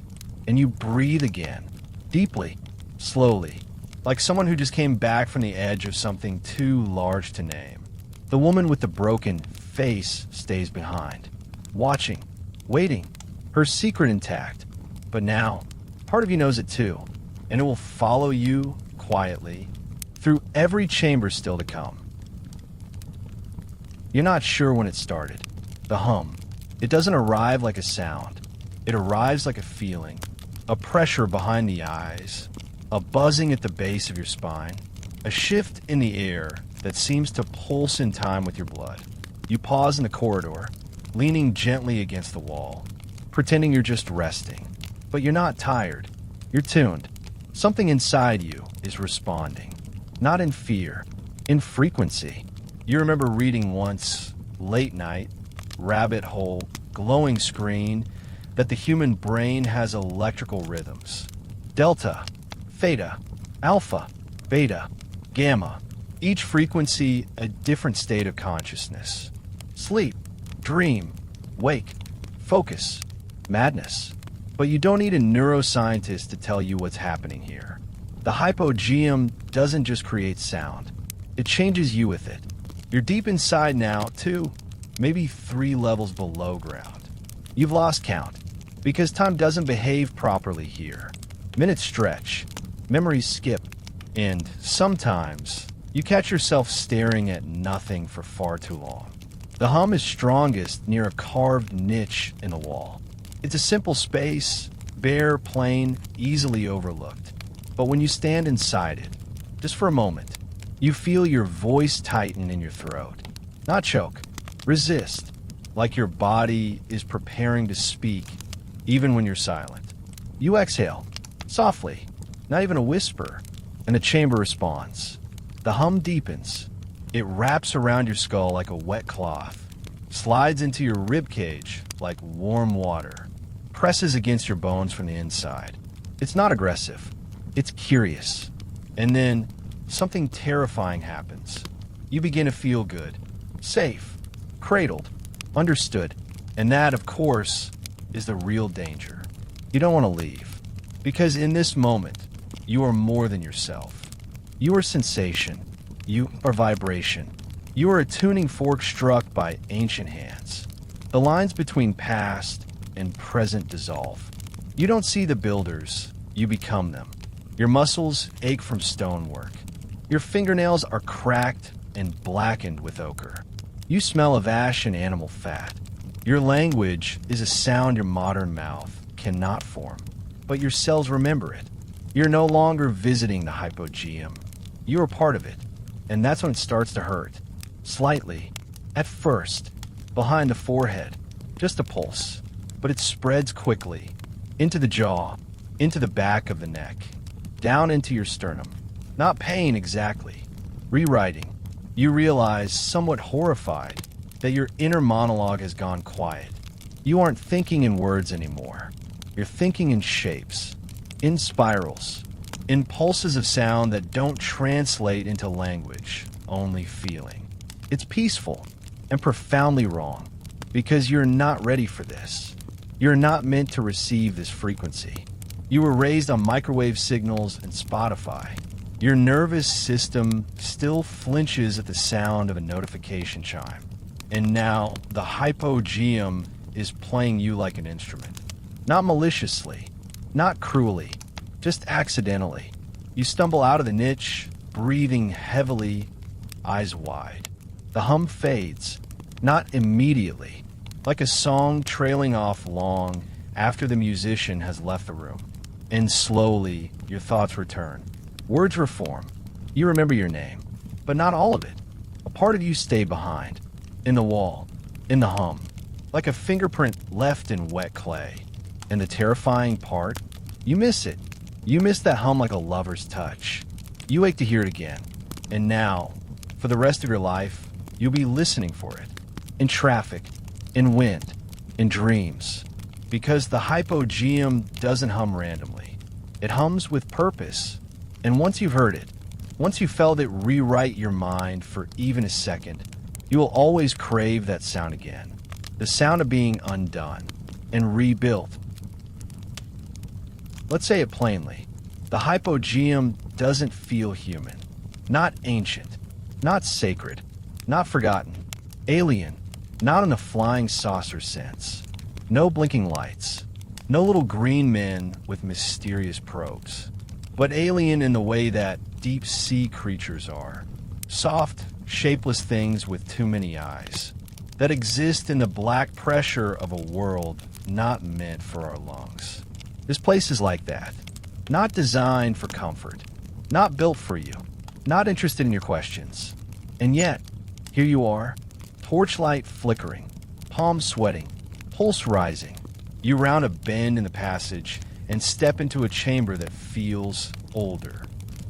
And you breathe again, deeply, slowly, like someone who just came back from the edge of something too large to name. The woman with the broken face stays behind, watching, waiting, her secret intact. But now, part of you knows it too, and it will follow you quietly through every chamber still to come. You're not sure when it started. The hum. It doesn't arrive like a sound. It arrives like a feeling, a pressure behind the eyes, a buzzing at the base of your spine, a shift in the air that seems to pulse in time with your blood. You pause in the corridor, leaning gently against the wall, pretending you're just resting. But you're not tired. You're tuned. Something inside you is responding. Not in fear, in frequency. You remember reading once, late night, rabbit hole, glowing screen, that the human brain has electrical rhythms. Delta, theta, alpha, beta, gamma. Each frequency a different state of consciousness. Sleep, dream, wake, focus, madness. But you don't need a neuroscientist to tell you what's happening here. The hypogeum doesn't just create sound. It changes you with it. You're deep inside now, 2, maybe 3 levels below ground. You've lost count, because time doesn't behave properly here. Minutes stretch, memories skip, and sometimes you catch yourself staring at nothing for far too long. The hum is strongest near a carved niche in the wall. It's a simple space, bare, plain, easily overlooked. But when you stand inside it, just for a moment, you feel your voice tighten in your throat. Not choke, resist, like your body is preparing to speak, even when you're silent. You exhale, softly, not even a whisper, and the chamber responds. The hum deepens. It wraps around your skull like a wet cloth, slides into your rib cage like warm water, presses against your bones from the inside. It's not aggressive. It's curious. And then something terrifying happens. You begin to feel good, safe, cradled, understood. And that, of course, is the real danger. You don't want to leave, because in this moment, you are more than yourself. You are sensation. You are vibration. You are a tuning fork struck by ancient hands. The lines between past and present dissolve. You don't see the builders, you become them. Your muscles ache from stonework. Your fingernails are cracked and blackened with ochre. You smell of ash and animal fat. Your language is a sound your modern mouth cannot form, but your cells remember it. You're no longer visiting the hypogeum. You are part of it, and that's when it starts to hurt. Slightly, at first, behind the forehead, just a pulse, but it spreads quickly, into the jaw, into the back of the neck, down into your sternum. Not pain exactly. Rewriting. You realize, somewhat horrified, that your inner monologue has gone quiet. You aren't thinking in words anymore. You're thinking in shapes, in spirals, in pulses of sound that don't translate into language, only feeling. It's peaceful and profoundly wrong, because you're not ready for this. You're not meant to receive this frequency. You were raised on microwave signals and Spotify. Your nervous system still flinches at the sound of a notification chime. And now the hypogeum is playing you like an instrument. Not maliciously, not cruelly, just accidentally. You stumble out of the niche, breathing heavily, eyes wide. The hum fades, not immediately, like a song trailing off long after the musician has left the room. And slowly, your thoughts return. Words reform. You remember your name, but not all of it. A part of you stay behind, in the wall, in the hum, like a fingerprint left in wet clay. And the terrifying part? You miss it. You miss that hum like a lover's touch. You wait to hear it again. And now, for the rest of your life, you'll be listening for it. In traffic, in wind, in dreams. Because the Hypogeum doesn't hum randomly. It hums with purpose. And once you've heard it, once you felt it rewrite your mind for even a second, you will always crave that sound again. The sound of being undone and rebuilt. Let's say it plainly. The Hypogeum doesn't feel human. Not ancient. Not sacred. Not forgotten. Alien. Not in a flying saucer sense. No blinking lights. No little green men with mysterious probes. But alien in the way that deep sea creatures are. Soft, shapeless things with too many eyes. That exist in the black pressure of a world not meant for our lungs. This place is like that. Not designed for comfort. Not built for you. Not interested in your questions. And yet, here you are, torchlight flickering, palms sweating, pulse rising. You round a bend in the passage and step into a chamber that feels older.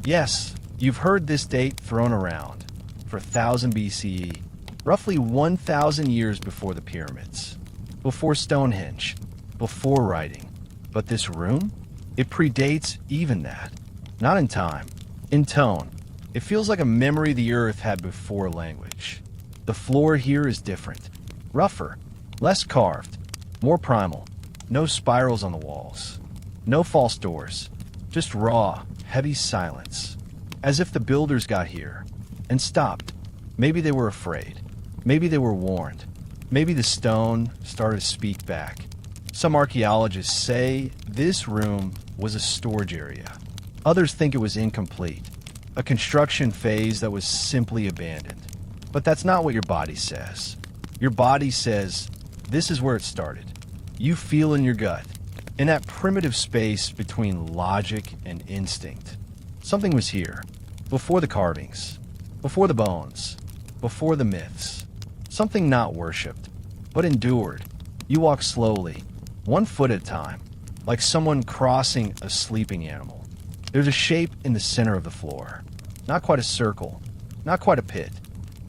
Yes, you've heard this date thrown around. For 1000 BCE, roughly 1,000 years before the pyramids, before Stonehenge, before writing. But this room? It predates even that. Not in time, in tone. It feels like a memory the earth had before language. The floor here is different. Rougher, less carved, more primal. No spirals on the walls. No false doors. Just raw, heavy silence. As if the builders got here and stopped. Maybe they were afraid. Maybe they were warned. Maybe the stone started to speak back. Some archaeologists say this room was a storage area. Others think it was incomplete, a construction phase that was simply abandoned. But that's not what your body says. Your body says, this is where it started. You feel in your gut, in that primitive space between logic and instinct. Something was here, before the carvings, before the bones, before the myths. Something not worshipped, but endured. You walk slowly, 1 foot at a time, like someone crossing a sleeping animal. There's a shape in the center of the floor. Not quite a circle, not quite a pit,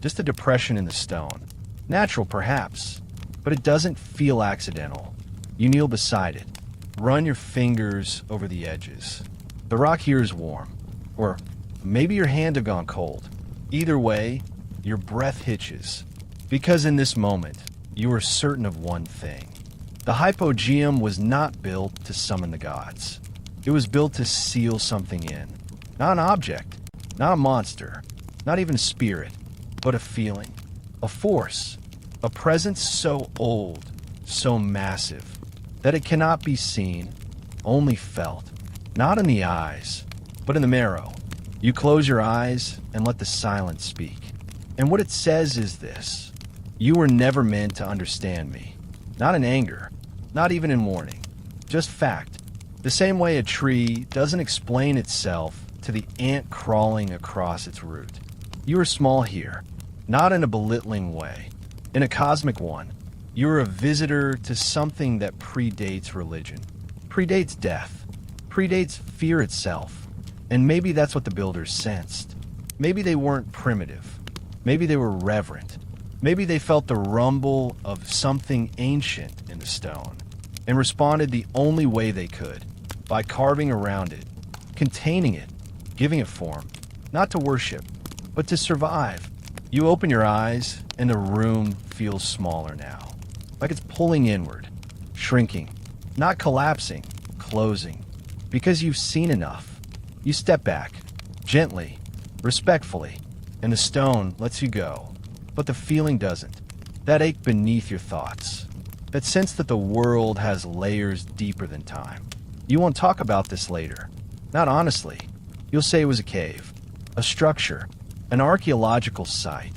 just a depression in the stone. Natural, perhaps, but it doesn't feel accidental. You kneel beside it, run your fingers over the edges. The rock here is warm, or maybe your hand have gone cold. Either way, your breath hitches, because in this moment, you are certain of one thing. The Hypogeum was not built to summon the gods. It was built to seal something in. Not an object, not a monster, not even a spirit, but a feeling, a force, a presence so old, so massive, that it cannot be seen, only felt, not in the eyes, but in the marrow. You close your eyes and let the silence speak. And what it says is this: you were never meant to understand me. Not in anger, not even in warning, just fact. The same way a tree doesn't explain itself to the ant crawling across its root. You are small here, not in a belittling way, in a cosmic one. You are a visitor to something that predates religion, predates death, predates fear itself. And maybe that's what the builders sensed. Maybe they weren't primitive. Maybe they were reverent. Maybe they felt the rumble of something ancient in the stone and responded the only way they could, by carving around it, containing it, giving it form, not to worship, but to survive. You open your eyes and the room feels smaller now, like it's pulling inward, shrinking, not collapsing, closing, because you've seen enough. You step back, gently, respectfully, and the stone lets you go. But the feeling doesn't. That ache beneath your thoughts. That sense that the world has layers deeper than time. You won't talk about this later. Not honestly. You'll say it was a cave, a structure, an archaeological site.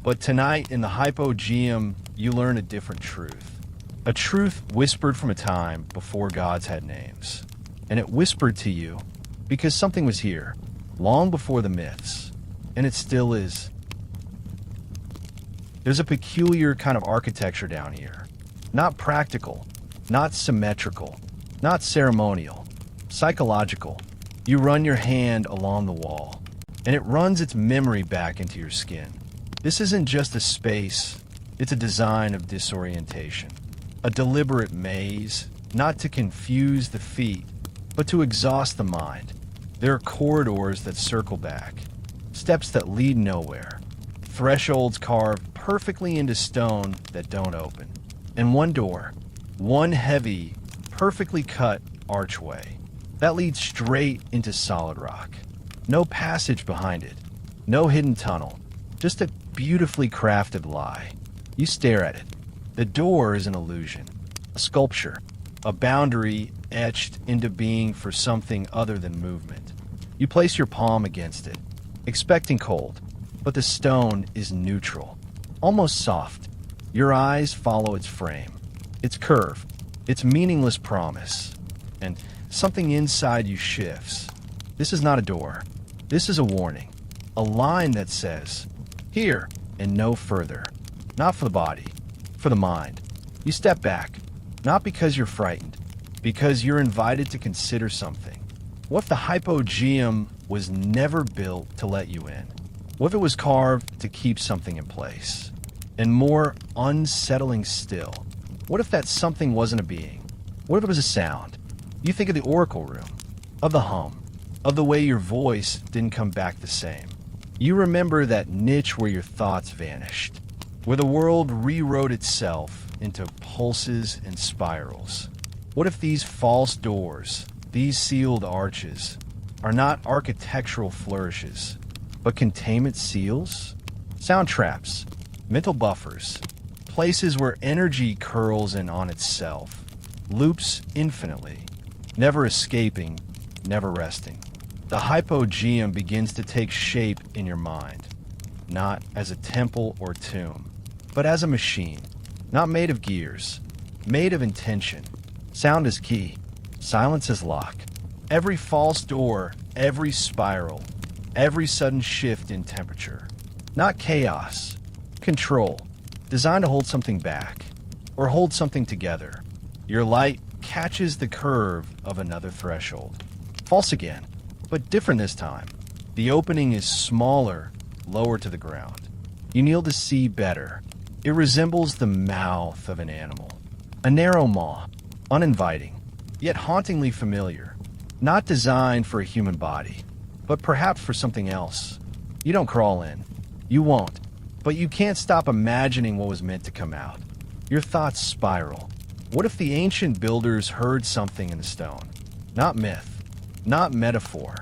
But tonight in the Hypogeum, you learn a different truth. A truth whispered from a time before gods had names. And it whispered to you because something was here, long before the myths. And it still is. There's a peculiar kind of architecture down here. Not practical, not symmetrical, Not ceremonial, psychological. You run your hand along the wall, and it runs its memory back into your skin. This isn't just a space, it's a design of disorientation. A deliberate maze, not to confuse the feet, but to exhaust the mind. There are corridors that circle back, steps that lead nowhere, thresholds carved perfectly into stone that don't open, and one door, one heavy, perfectly cut archway that leads straight into solid rock. No passage behind it, no hidden tunnel, just a beautifully crafted lie. You stare at it. The door is an illusion, a sculpture, a boundary etched into being for something other than movement. You place your palm against it, expecting cold, but the stone is neutral, almost soft. Your eyes follow its frame, its curve, its meaningless promise, and something inside you shifts. This is not a door. This is a warning, a line that says, here and no further. Not for the body, for the mind. You step back, not because you're frightened, because you're invited to consider something. What if the Hypogeum was never built to let you in? What if it was carved to keep something in place? And more unsettling still, what if that something wasn't a being? What if it was a sound? You think of the oracle room, of the hum, of the way your voice didn't come back the same. You remember that niche where your thoughts vanished, where the world rewrote itself into pulses and spirals. What if these false doors, these sealed arches, are not architectural flourishes, but containment seals? Sound traps, mental buffers, places where energy curls in on itself, loops infinitely, never escaping, never resting. The Hypogeum begins to take shape in your mind, not as a temple or tomb, but as a machine, not made of gears, made of intention. Sound is key, silence is lock. Every false door, every spiral, every sudden shift in temperature. Not chaos, control, designed to hold something back, or hold something together. Your light catches the curve of another threshold. False again, but different this time. The opening is smaller, lower to the ground. You kneel to see better. It resembles the mouth of an animal. A narrow maw, uninviting, yet hauntingly familiar. Not designed for a human body, but perhaps for something else. You don't crawl in. You won't. But you can't stop imagining what was meant to come out. Your thoughts spiral. What if the ancient builders heard something in the stone? Not myth, not metaphor,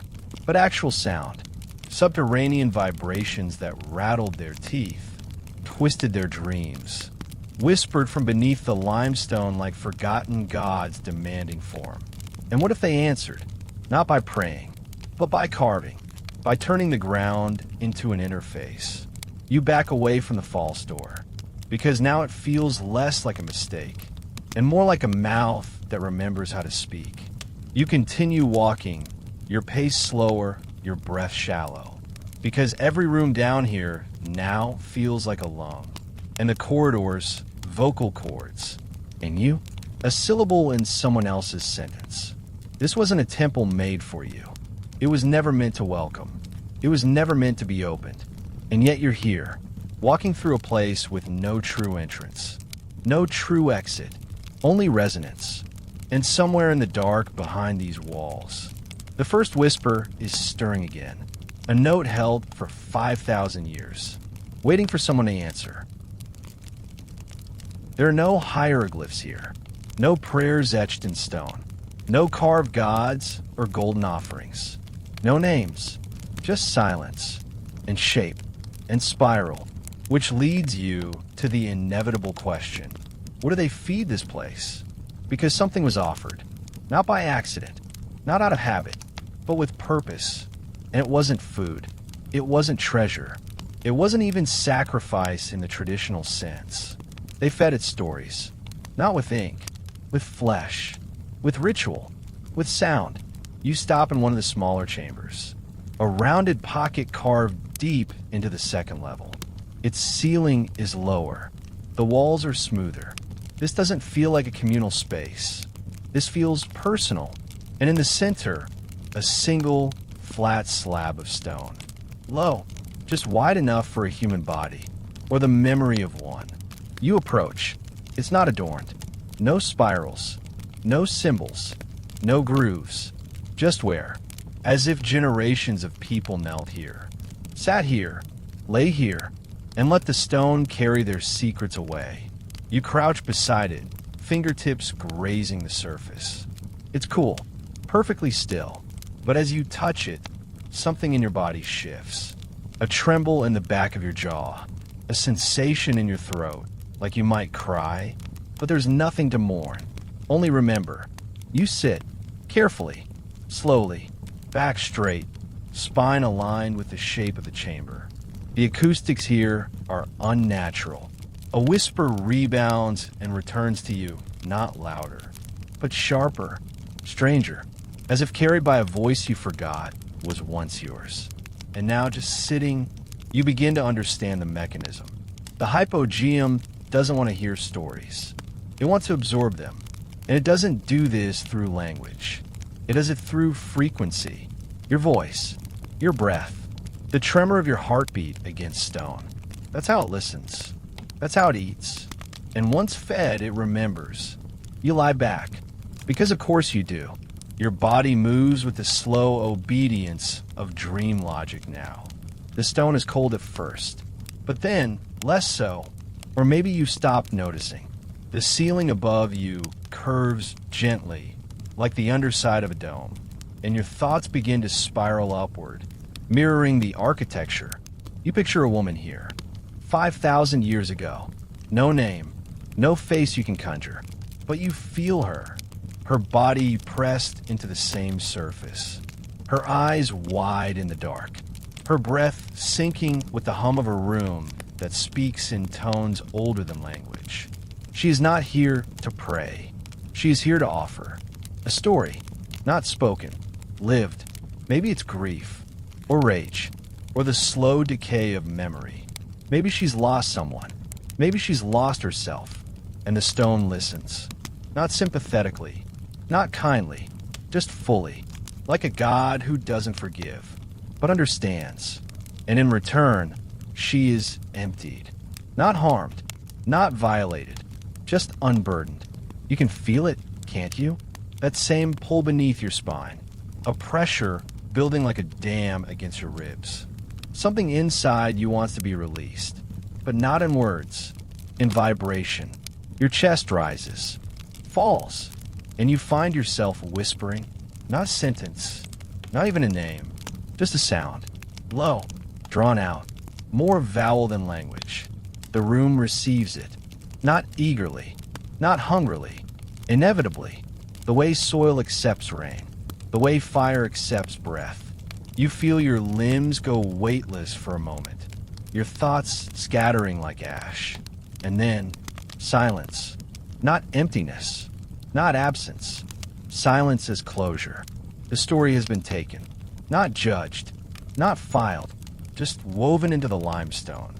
but actual sound. Subterranean vibrations that rattled their teeth, twisted their dreams, whispered from beneath the limestone like forgotten gods demanding form. And what if they answered? Not by praying, but by carving, by turning the ground into an interface. You back away from the false door, because now it feels less like a mistake, and more like a mouth that remembers how to speak. You continue walking, your pace slower, your breath shallow, because every room down here now feels like a lung, and the corridors, vocal cords, and you, a syllable in someone else's sentence. This wasn't a temple made for you. It was never meant to welcome. It was never meant to be opened. And yet you're here, walking through a place with no true entrance, no true exit, only resonance. And somewhere in the dark behind these walls, the first whisper is stirring again, a note held for 5,000 years, waiting for someone to answer. There are no hieroglyphs here, no prayers etched in stone, no carved gods or golden offerings, no names, just silence and shape and spiral, which leads you to the inevitable question. What do they feed this place? Because something was offered, not by accident, not out of habit, but with purpose. And it wasn't food. It wasn't treasure. It wasn't even sacrifice in the traditional sense. They fed it stories, not with ink, with flesh, with ritual, with sound. You stop in one of the smaller chambers, a rounded pocket carved deep into the second level. Its ceiling is lower. The walls are smoother. This doesn't feel like a communal space. This feels personal. And in the center, a single, flat slab of stone. Low, just wide enough for a human body, or the memory of one. You approach. It's not adorned. No spirals, no symbols, no grooves. Just where, as if generations of people knelt here, sat here, lay here, and let the stone carry their secrets away. You crouch beside it, fingertips grazing the surface. It's cool, perfectly still, but as you touch it, something in your body shifts. A tremble in the back of your jaw, a sensation in your throat, like you might cry, but there's nothing to mourn. Only remember, you sit, carefully, slowly, back straight, spine aligned with the shape of the chamber. The acoustics here are unnatural. A whisper rebounds and returns to you, not louder, but sharper, stranger, as if carried by a voice you forgot was once yours. And now, just sitting, you begin to understand the mechanism. The Hypogeum doesn't want to hear stories. It wants to absorb them. And it doesn't do this through language. It does it through frequency. Your voice, your breath, the tremor of your heartbeat against stone. That's how it listens. That's how it eats. And once fed, it remembers. You lie back. Because of course you do. Your body moves with the slow obedience of dream logic now. The stone is cold at first, but then less so, or maybe you stopped noticing. The ceiling above you curves gently, like the underside of a dome, and your thoughts begin to spiral upward, mirroring the architecture. You picture a woman here, 5,000 years ago. No name, no face you can conjure, but you feel her. Her body pressed into the same surface. Her eyes wide in the dark. Her breath syncing with the hum of a room that speaks in tones older than language. She is not here to pray. She is here to offer. A story, not spoken, lived. Maybe it's grief, or rage, or the slow decay of memory. Maybe she's lost someone. Maybe she's lost herself. And the stone listens. Not sympathetically. Not kindly, just fully, like a God who doesn't forgive, but understands. And in return, she is emptied. Not harmed, not violated, just unburdened. You can feel it, can't you? That same pull beneath your spine. A pressure building like a dam against your ribs. Something inside you wants to be released, but not in words, in vibration. Your chest rises, falls, and you find yourself whispering, not a sentence, not even a name, just a sound, low, drawn out, more vowel than language. The room receives it, not eagerly, not hungrily, inevitably, the way soil accepts rain, the way fire accepts breath. You feel your limbs go weightless for a moment, your thoughts scattering like ash, and then silence, not emptiness. Not absence. Silence as closure. The story has been taken. Not judged. Not filed. Just woven into the limestone.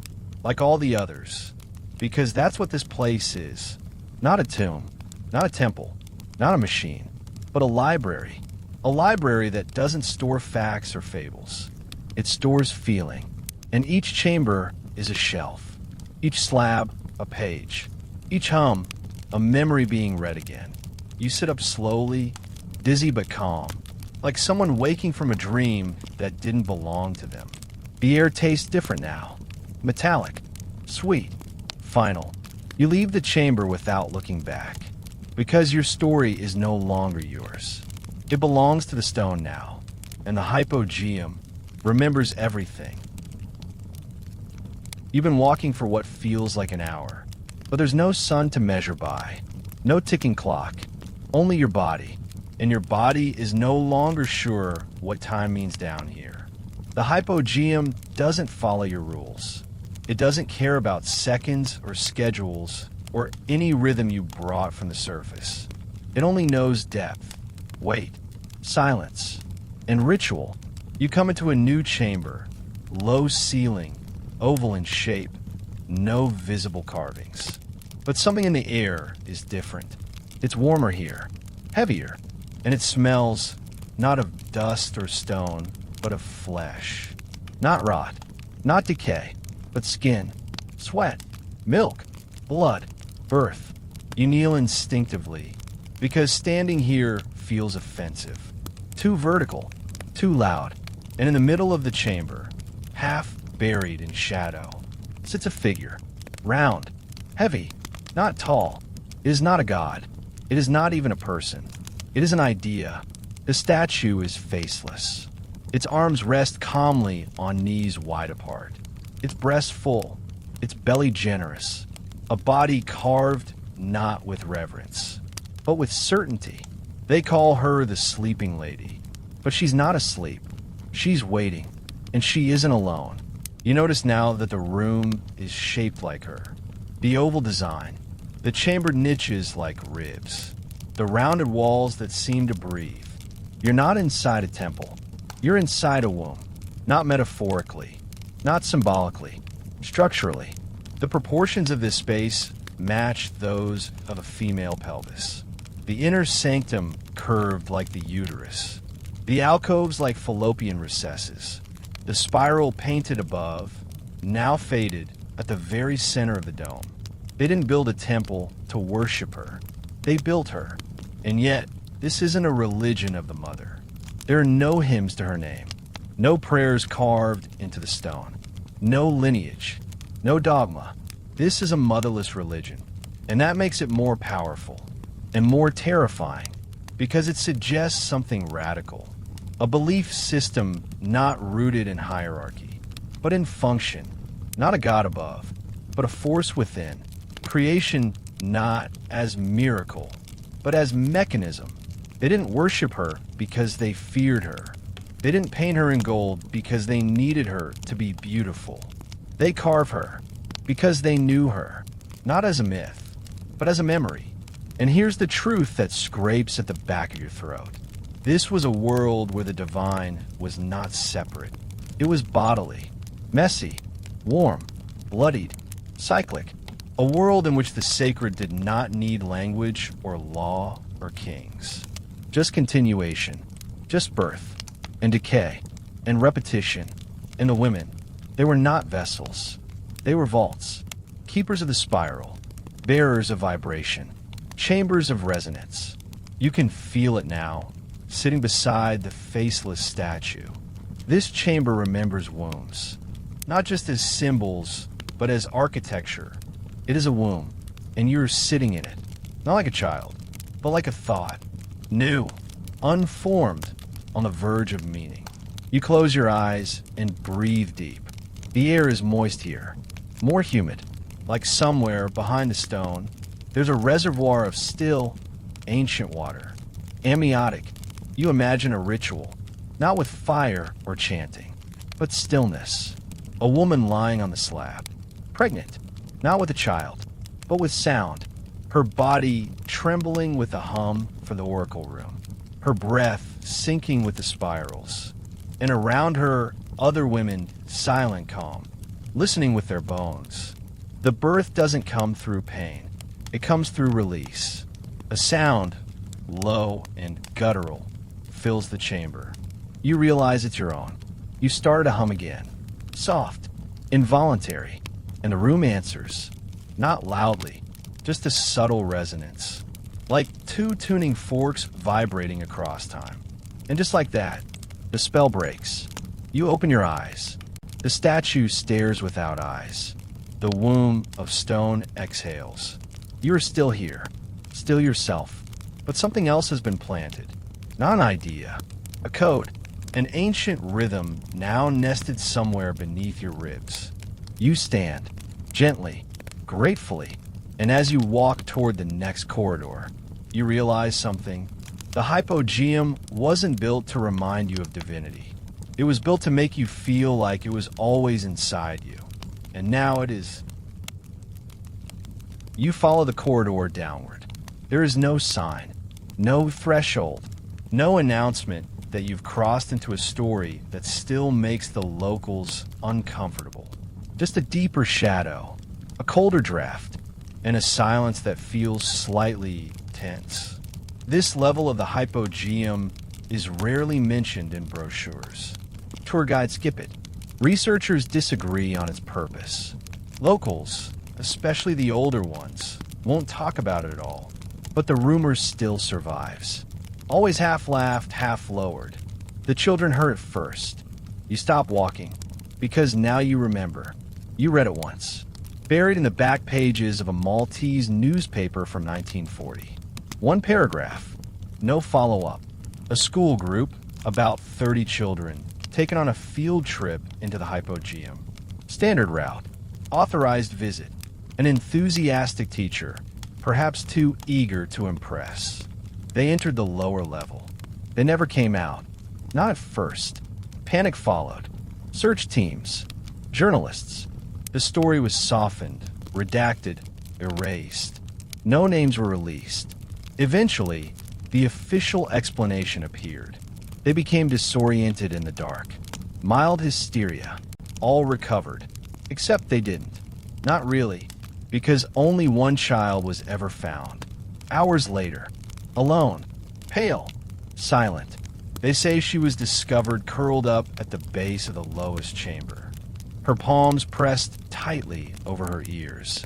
Like all the others. Because that's what this place is. Not a tomb. Not a temple. Not a machine. But a library. A library that doesn't store facts or fables. It stores feeling. And each chamber is a shelf. Each slab, a page. Each hum, a memory being read again. You sit up slowly, dizzy but calm, like someone waking from a dream that didn't belong to them. The air tastes different now. Metallic, sweet, final. You leave the chamber without looking back, because your story is no longer yours. It belongs to the stone now, and the Hypogeum remembers everything. You've been walking for what feels like an hour, but there's no sun to measure by, no ticking clock. Only your body, and your body is no longer sure what time means down here. The Hypogeum doesn't follow your rules. It doesn't care about seconds or schedules or any rhythm you brought from the surface. It only knows depth, weight, silence, and ritual. You come into a new chamber, low ceiling, oval in shape, no visible carvings. But something in the air is different. It's warmer here, heavier, and it smells not of dust or stone, but of flesh. Not rot, not decay, but skin, sweat, milk, blood, birth. You kneel instinctively, because standing here feels offensive. Too vertical, too loud, and in the middle of the chamber, half buried in shadow, sits a figure, round, heavy, not tall. It is not a god. It is not even a person. It is an idea. The statue is faceless. Its arms rest calmly on knees wide apart. Its breast full. Its belly generous. A body carved not with reverence, but with certainty. They call her the sleeping lady. But she's not asleep. She's waiting. And she isn't alone. You notice now that the room is shaped like her. The oval design. The chambered niches like ribs. The rounded walls that seem to breathe. You're not inside a temple. You're inside a womb. Not metaphorically. Not symbolically. Structurally. The proportions of this space match those of a female pelvis. The inner sanctum curved like the uterus. The alcoves like fallopian recesses. The spiral painted above, now faded, at the very center of the dome. They didn't build a temple to worship her. They built her. And yet, this isn't a religion of the mother. There are no hymns to her name. No prayers carved into the stone. No lineage. No dogma. This is a motherless religion. And that makes it more powerful and more terrifying because it suggests something radical. A belief system not rooted in hierarchy, but in function. Not a god above, but a force within. Creation not as miracle, but as mechanism. They didn't worship her because they feared her. They didn't paint her in gold because they needed her to be beautiful. They carve her because they knew her, not as a myth, but as a memory. And here's the truth that scrapes at the back of your throat. This was a world where the divine was not separate. It was bodily, messy, warm, bloodied, cyclic. A world in which the sacred did not need language or law or kings. Just continuation, just birth, and decay, and repetition. And the women, they were not vessels. They were vaults, keepers of the spiral, bearers of vibration, chambers of resonance. You can feel it now, sitting beside the faceless statue. This chamber remembers wombs, not just as symbols, but as architecture. It is a womb, and you're sitting in it, not like a child, but like a thought, new, unformed, on the verge of meaning. You close your eyes and breathe deep. The air is moist here, more humid, like somewhere behind the stone. There's a reservoir of still, ancient water, amniotic. You imagine a ritual, not with fire or chanting, but stillness. A woman lying on the slab, pregnant, not with a child, but with sound. Her body trembling with a hum for the oracle room. Her breath sinking with the spirals. And around her, other women, silent calm, listening with their bones. The birth doesn't come through pain. It comes through release. A sound, low and guttural, fills the chamber. You realize it's your own. You start to hum again. Soft, involuntary. And the room answers. Not loudly, just a subtle resonance. Like two tuning forks vibrating across time. And just like that, the spell breaks. You open your eyes. The statue stares without eyes. The womb of stone exhales. You are still here, still yourself. But something else has been planted. Not an idea, a code, an ancient rhythm now nested somewhere beneath your ribs. You stand, gently, gratefully, and as you walk toward the next corridor, you realize something. The Hypogeum wasn't built to remind you of divinity. It was built to make you feel like it was always inside you. And now it is. You follow the corridor downward. There is no sign, no threshold, no announcement that you've crossed into a story that still makes the locals uncomfortable. Just a deeper shadow, a colder draft, and a silence that feels slightly tense. This level of the hypogeum is rarely mentioned in brochures. Tour guides skip it. Researchers disagree on its purpose. Locals, especially the older ones, won't talk about it at all. But the rumor still survives. Always half laughed, half lowered. The children heard it first. You stop walking, because now you remember. You read it once. Buried in the back pages of a Maltese newspaper from 1940. One paragraph. No follow-up. A school group, about 30 children, taken on a field trip into the Hypogeum. Standard route. Authorized visit. An enthusiastic teacher, perhaps too eager to impress. They entered the lower level. They never came out. Not at first. Panic followed. Search teams. Journalists. The story was softened, redacted, erased. No names were released. Eventually, the official explanation appeared. They became disoriented in the dark. Mild hysteria. All recovered. Except they didn't. Not really, because only one child was ever found. Hours later. Alone. Pale. Silent. They say she was discovered curled up at the base of the lowest chamber. Her palms pressed tightly over her ears.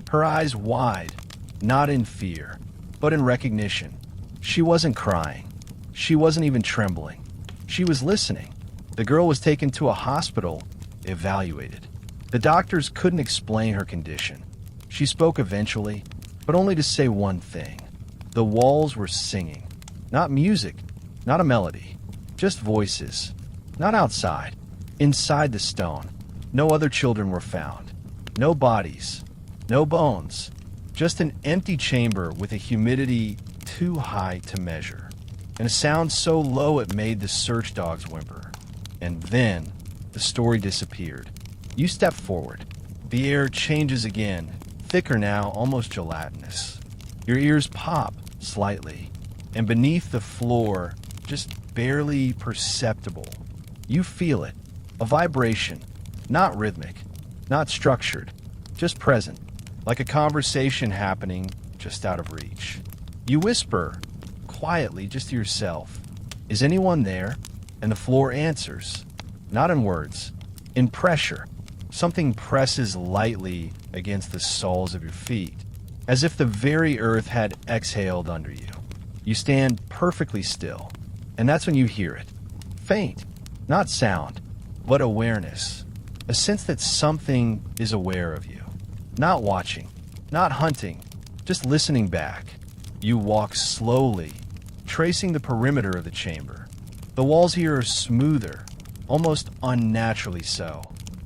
Her eyes wide, not in fear, but in recognition. She wasn't crying. She wasn't even trembling. She was listening. The girl was taken to a hospital, evaluated. The doctors couldn't explain her condition. She spoke eventually, but only to say one thing. The walls were singing. Not music, not a melody, just voices. Not outside, inside the stone. No other children were found. No bodies, no bones. Just an empty chamber with a humidity too high to measure. And a sound so low it made the search dogs whimper. And then the story disappeared. You step forward. The air changes again, thicker now, almost gelatinous. Your ears pop slightly, and beneath the floor, just barely perceptible, you feel it, a vibration, not rhythmic, not structured, just present, like a conversation happening just out of reach. You whisper, quietly, just to yourself, "Is anyone there?" And the floor answers, not in words, in pressure. Something presses lightly against the soles of your feet, as if the very earth had exhaled under you. You stand perfectly still, and that's when you hear it. Faint, not sound, but awareness. A sense that something is aware of you. Not watching, not hunting, just listening back. You walk slowly, tracing the perimeter of the chamber. The walls here are smoother, almost unnaturally so.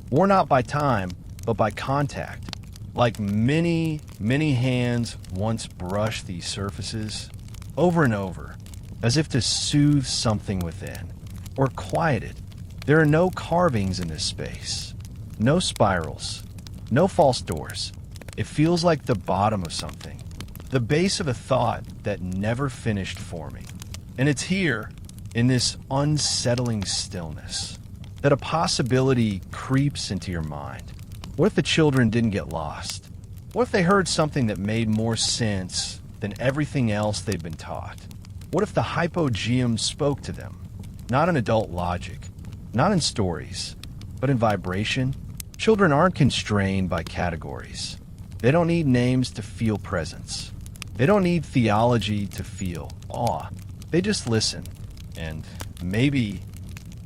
Worn out by time, but by contact. Like many, many hands once brushed these surfaces, over and over, as if to soothe something within, or quiet it. There are no carvings in this space, no spirals, no false doors. It feels like the bottom of something, the base of a thought that never finished forming. And it's here, in this unsettling stillness, that a possibility creeps into your mind. What if the children didn't get lost? What if they heard something that made more sense than everything else they'd been taught? What if the Hypogeum spoke to them? Not in adult logic, not in stories, but in vibration. Children aren't constrained by categories. They don't need names to feel presence. They don't need theology to feel awe. They just listen. And maybe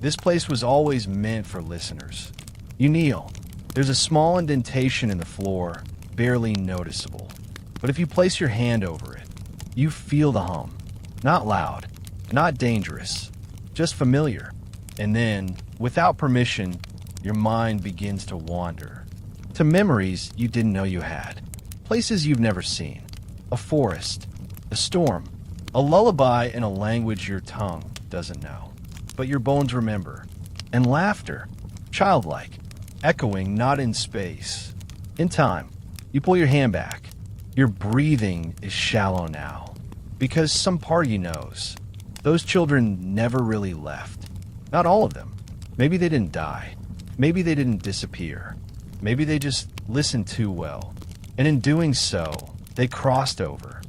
this place was always meant for listeners. You kneel. There's a small indentation in the floor, barely noticeable. But if you place your hand over it, you feel the hum. Not loud, not dangerous, just familiar. And then, without permission, your mind begins to wander. To memories you didn't know you had. Places you've never seen. A forest, a storm, a lullaby in a language your tongue doesn't know. But your bones remember. And laughter, childlike, echoing not in space. In time, you pull your hand back. Your breathing is shallow now. Because some part of you knows. Those children never really left. Not all of them. Maybe they didn't die. Maybe they didn't disappear. Maybe they just listened too well. And in doing so, they crossed over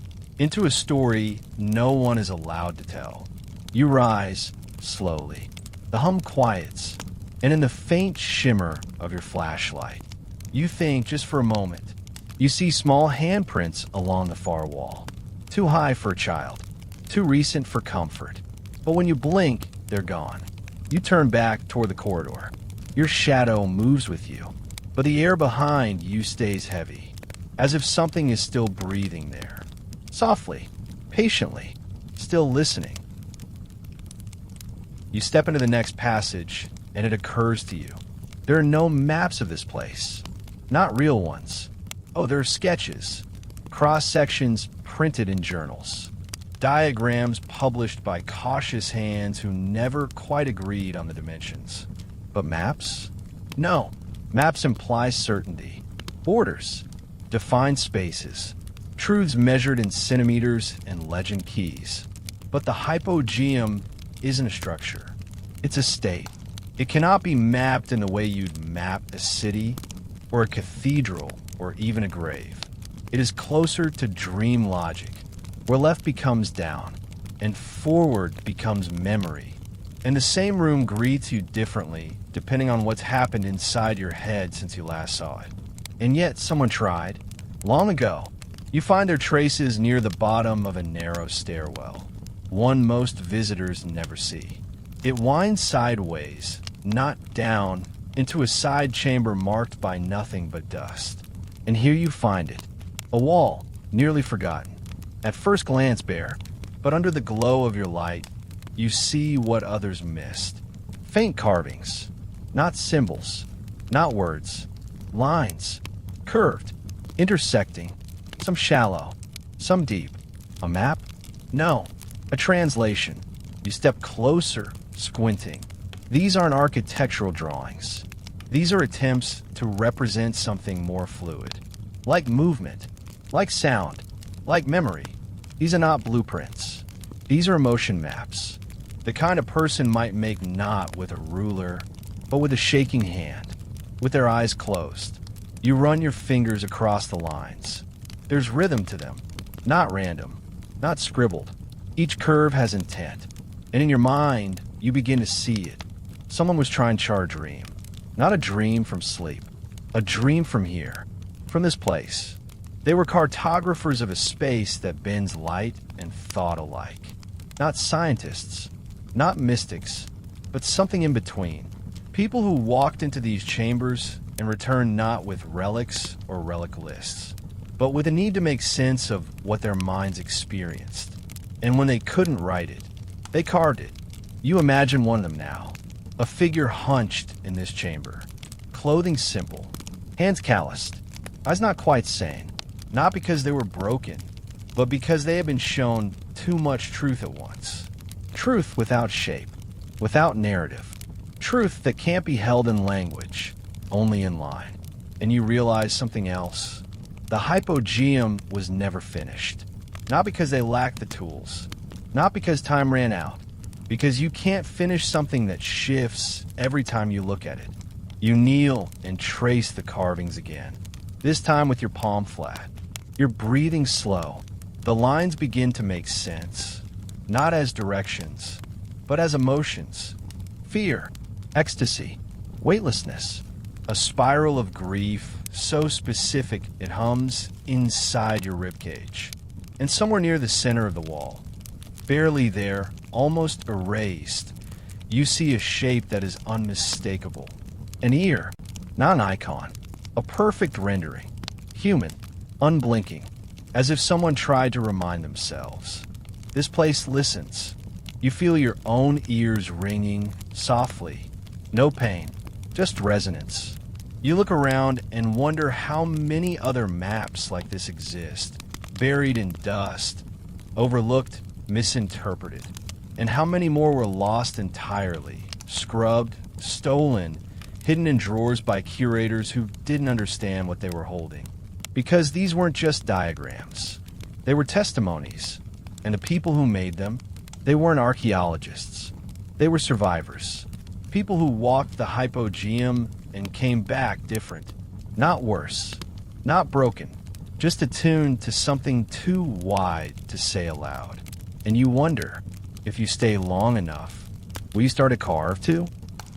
into a story no one is allowed to tell. You rise slowly. The hum quiets, and in the faint shimmer of your flashlight, you think just for a moment. You see small handprints along the far wall. Too high for a child, too recent for comfort. But when you blink, they're gone. You turn back toward the corridor. Your shadow moves with you, but the air behind you stays heavy, as if something is still breathing there. Softly, patiently, still listening. You step into the next passage, and it occurs to you. There are no maps of this place. Not real ones. Oh, there are sketches. Cross-sections printed in journals. Diagrams published by cautious hands who never quite agreed on the dimensions. But maps? No. Maps imply certainty. Borders. Defined spaces. Truths measured in centimeters and legend keys. But the hypogeum isn't a structure. It's a state. It cannot be mapped in the way you'd map a city, or a cathedral, or even a grave. It is closer to dream logic, where left becomes down, and forward becomes memory. And the same room greets you differently, depending on what's happened inside your head since you last saw it. And yet someone tried. Long ago, you find their traces near the bottom of a narrow stairwell, one most visitors never see. It winds sideways, not down, into a side chamber marked by nothing but dust. And here you find it, a wall, nearly forgotten. At first glance bare, but under the glow of your light, you see what others missed. Faint carvings, not symbols, not words, lines, curved, intersecting, some shallow, some deep. A map? No, a translation. You step closer, squinting. These aren't architectural drawings. These are attempts to represent something more fluid. Like movement, like sound, like memory. These are not blueprints. These are emotion maps. The kind a person might make not with a ruler, but with a shaking hand, with their eyes closed. You run your fingers across the lines. There's rhythm to them, not random, not scribbled. Each curve has intent, and in your mind, you begin to see it. Someone was trying to chart a dream. Not a dream from sleep. A dream from here. From this place. They were cartographers of a space that bends light and thought alike. Not scientists. Not mystics. But something in between. People who walked into these chambers and returned not with relics or relic lists, but with a need to make sense of what their minds experienced. And when they couldn't write it, they carved it. You imagine one of them now. A figure hunched in this chamber. Clothing simple. Hands calloused. Eyes not quite sane. Not because they were broken, but because they had been shown too much truth at once. Truth without shape. Without narrative. Truth that can't be held in language. Only in line. And you realize something else. The hypogeum was never finished. Not because they lacked the tools. Not because time ran out. Because you can't finish something that shifts every time you look at it. You kneel and trace the carvings again. This time with your palm flat. You're breathing slow. The lines begin to make sense. Not as directions, but as emotions. Fear, ecstasy, weightlessness. A spiral of grief so specific it hums inside your ribcage. And somewhere near the center of the wall, barely there, almost erased, you see a shape that is unmistakable. An ear, not an icon. A perfect rendering. Human, unblinking, as if someone tried to remind themselves. This place listens. You feel your own ears ringing softly. No pain, just resonance. You look around and wonder how many other maps like this exist, buried in dust, overlooked, misinterpreted, and how many more were lost entirely, scrubbed, stolen, hidden in drawers by curators who didn't understand what they were holding. Because these weren't just diagrams. They were testimonies. And the people who made them, they weren't archaeologists. They were survivors. People who walked the hypogeum and came back different. Not worse. Not broken. just attuned to something too wide to say aloud. And you wonder, if you stay long enough, will you start a carve too?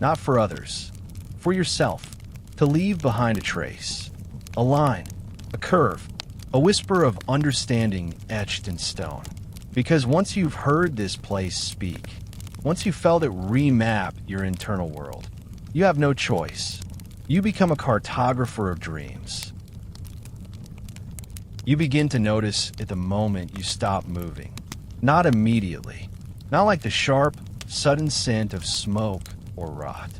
Not for others, for yourself, to leave behind a trace, a line, a curve, a whisper of understanding etched in stone. Because once you've heard this place speak, once you felt it remap your internal world, you have no choice. You become a cartographer of dreams. You begin to notice at the moment you stop moving. Not immediately. Not like the sharp, sudden scent of smoke or rot,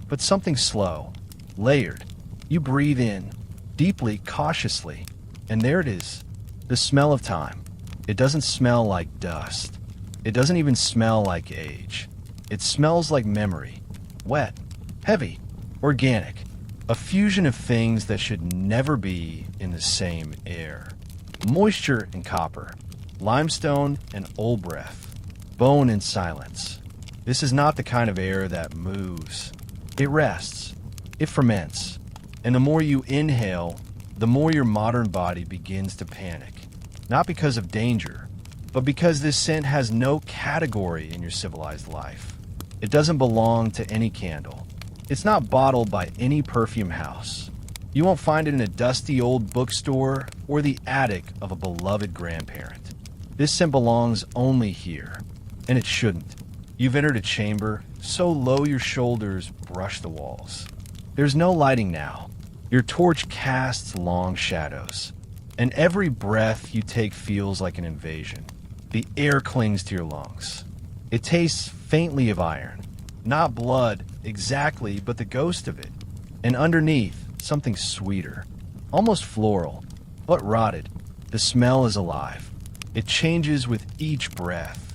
but something slow, layered. You breathe in, deeply, cautiously, and there it is, the smell of time. It doesn't smell like dust. It doesn't even smell like age. It smells like memory, wet, heavy, organic, a fusion of things that should never be in the same air. Moisture and copper, limestone and old breath, bone and silence. This is not the kind of air that moves. It rests. It ferments. And the more you inhale, the more your modern body begins to panic. Not because of danger, but because this scent has no category in your civilized life. It doesn't belong to any candle. It's not bottled by any perfume house. You won't find it in a dusty old bookstore or the attic of a beloved grandparent. This scent belongs only here, and it shouldn't. You've entered a chamber so low your shoulders brush the walls. There's no lighting now. Your torch casts long shadows, and every breath you take feels like an invasion. The air clings to your lungs. It tastes faintly of iron, not blood exactly, but the ghost of it. And underneath, something sweeter, almost floral, but rotted. The smell is alive. It changes with each breath,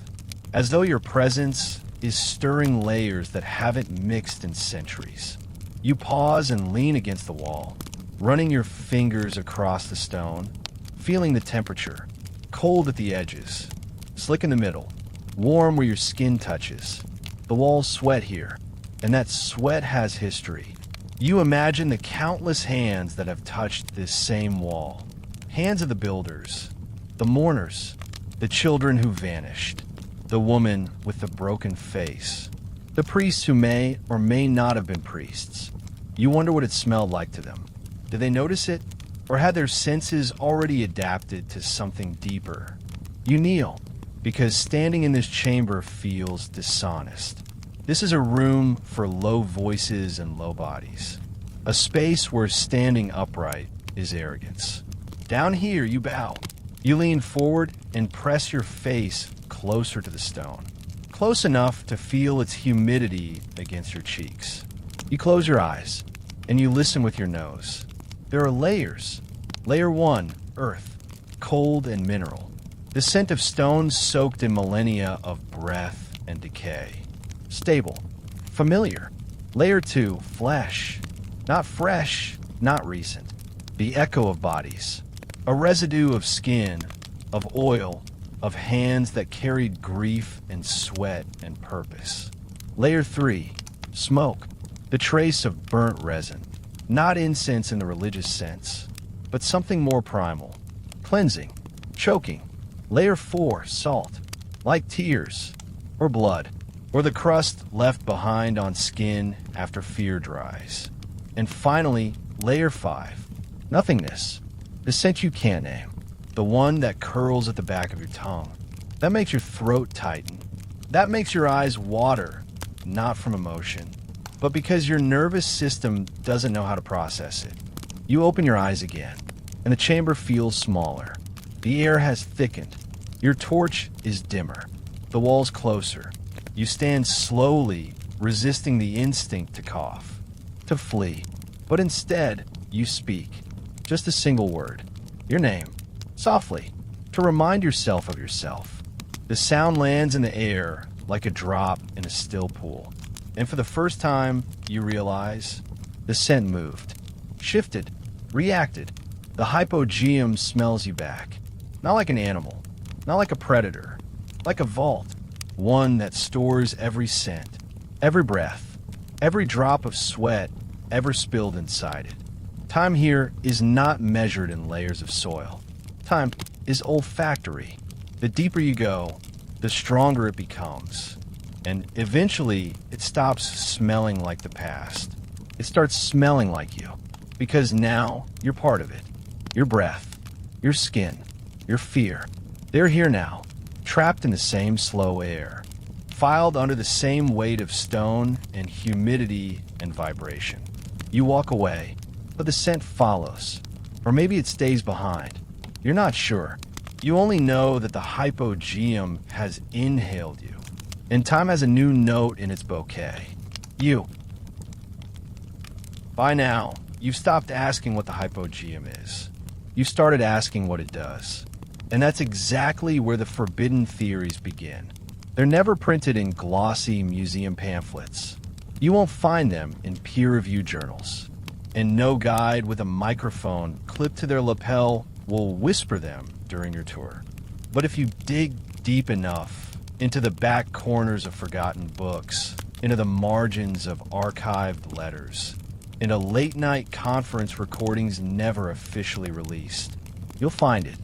as though your presence is stirring layers that haven't mixed in centuries. You pause and lean against the wall, running your fingers across the stone, feeling the temperature, cold at the edges, slick in the middle, warm where your skin touches. The walls sweat here, and that sweat has history. You imagine the countless hands that have touched this same wall. Hands of the builders, the mourners, the children who vanished, the woman with the broken face, the priests who may or may not have been priests. You wonder what it smelled like to them. Did they notice it, or had their senses already adapted to something deeper? You kneel, because standing in this chamber feels dishonest. This is a room for low voices and low bodies, a space where standing upright is arrogance. Down here, you bow. You lean forward and press your face closer to the stone, close enough to feel its humidity against your cheeks. You close your eyes, and you listen with your nose. There are layers. Layer 1, earth, cold and mineral. The scent of stone soaked in millennia of breath and decay. Stable, familiar. Layer 2, flesh. Not fresh, not recent. The echo of bodies. A residue of skin, of oil, of hands that carried grief and sweat and purpose. Layer 3, smoke. The trace of burnt resin. Not incense in the religious sense, but something more primal. Cleansing, choking. Layer 4, salt. Like tears, or blood, or the crust left behind on skin after fear dries. And finally, layer 5, nothingness. The scent you can't name. The one that curls at the back of your tongue. That makes your throat tighten. That makes your eyes water, not from emotion, but because your nervous system doesn't know how to process it. You open your eyes again, and the chamber feels smaller. The air has thickened. Your torch is dimmer. The walls closer. You stand slowly, resisting the instinct to cough, to flee. But instead, you speak. Just a single word. Your name. Softly. To remind yourself of yourself. The sound lands in the air like a drop in a still pool. And for the first time, you realize the scent moved, shifted, reacted. The hypogeum smells you back. Not like an animal, not like a predator, like a vault. One that stores every scent, every breath, every drop of sweat ever spilled inside it. Time here is not measured in layers of soil. Time is olfactory. The deeper you go, the stronger it becomes. And eventually, it stops smelling like the past. It starts smelling like you. Because now, you're part of it. Your breath, your skin, your fear. They're here now, trapped in the same slow air, filed under the same weight of stone and humidity and vibration. You walk away, but the scent follows. Or maybe it stays behind. You're not sure. You only know that the Hypogeum has inhaled you. And time has a new note in its bouquet. You. By now, you've stopped asking what the Hypogeum is. You started asking what it does. And that's exactly where the forbidden theories begin. They're never printed in glossy museum pamphlets. You won't find them in peer-reviewed journals. And no guide with a microphone clipped to their lapel will whisper them during your tour. But if you dig deep enough into the back corners of forgotten books, into the margins of archived letters, into late-night conference recordings never officially released, you'll find it.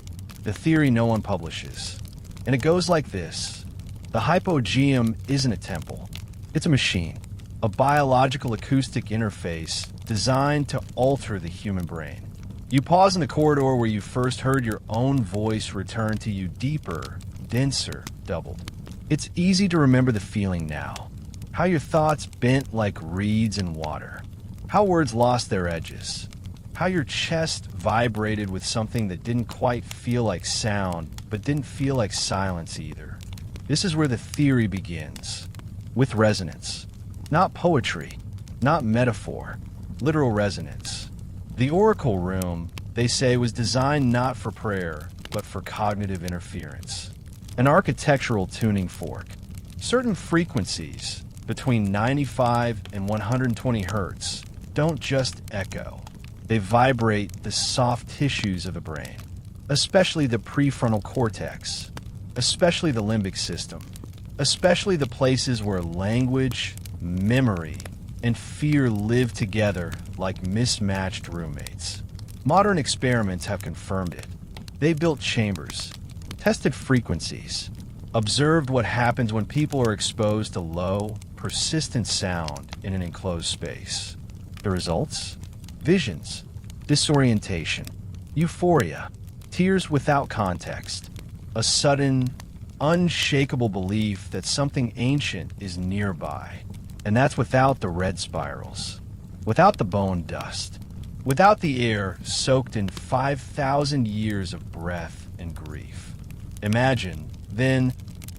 The theory no one publishes. And it goes like this. The Hypogeum isn't a temple. It's a machine. A biological acoustic interface designed to alter the human brain. You pause in the corridor where you first heard your own voice return to you deeper, denser, doubled. It's easy to remember the feeling now. How your thoughts bent like reeds in water. How words lost their edges. How your chest vibrated with something that didn't quite feel like sound, but didn't feel like silence either. This is where the theory begins. With resonance. Not poetry. Not metaphor. Literal resonance. The oracle room, they say, was designed not for prayer, but for cognitive interference. An architectural tuning fork. Certain frequencies, between 95 and 120 hertz, don't just echo. They vibrate the soft tissues of the brain, especially the prefrontal cortex, especially the limbic system, especially the places where language, memory, and fear live together like mismatched roommates. Modern experiments have confirmed it. They built chambers, tested frequencies, observed what happens when people are exposed to low, persistent sound in an enclosed space. The results? Visions, disorientation, euphoria, tears without context, a sudden, unshakable belief that something ancient is nearby. And that's without the red spirals, without the bone dust, without the air soaked in 5,000 years of breath and grief. Imagine, then,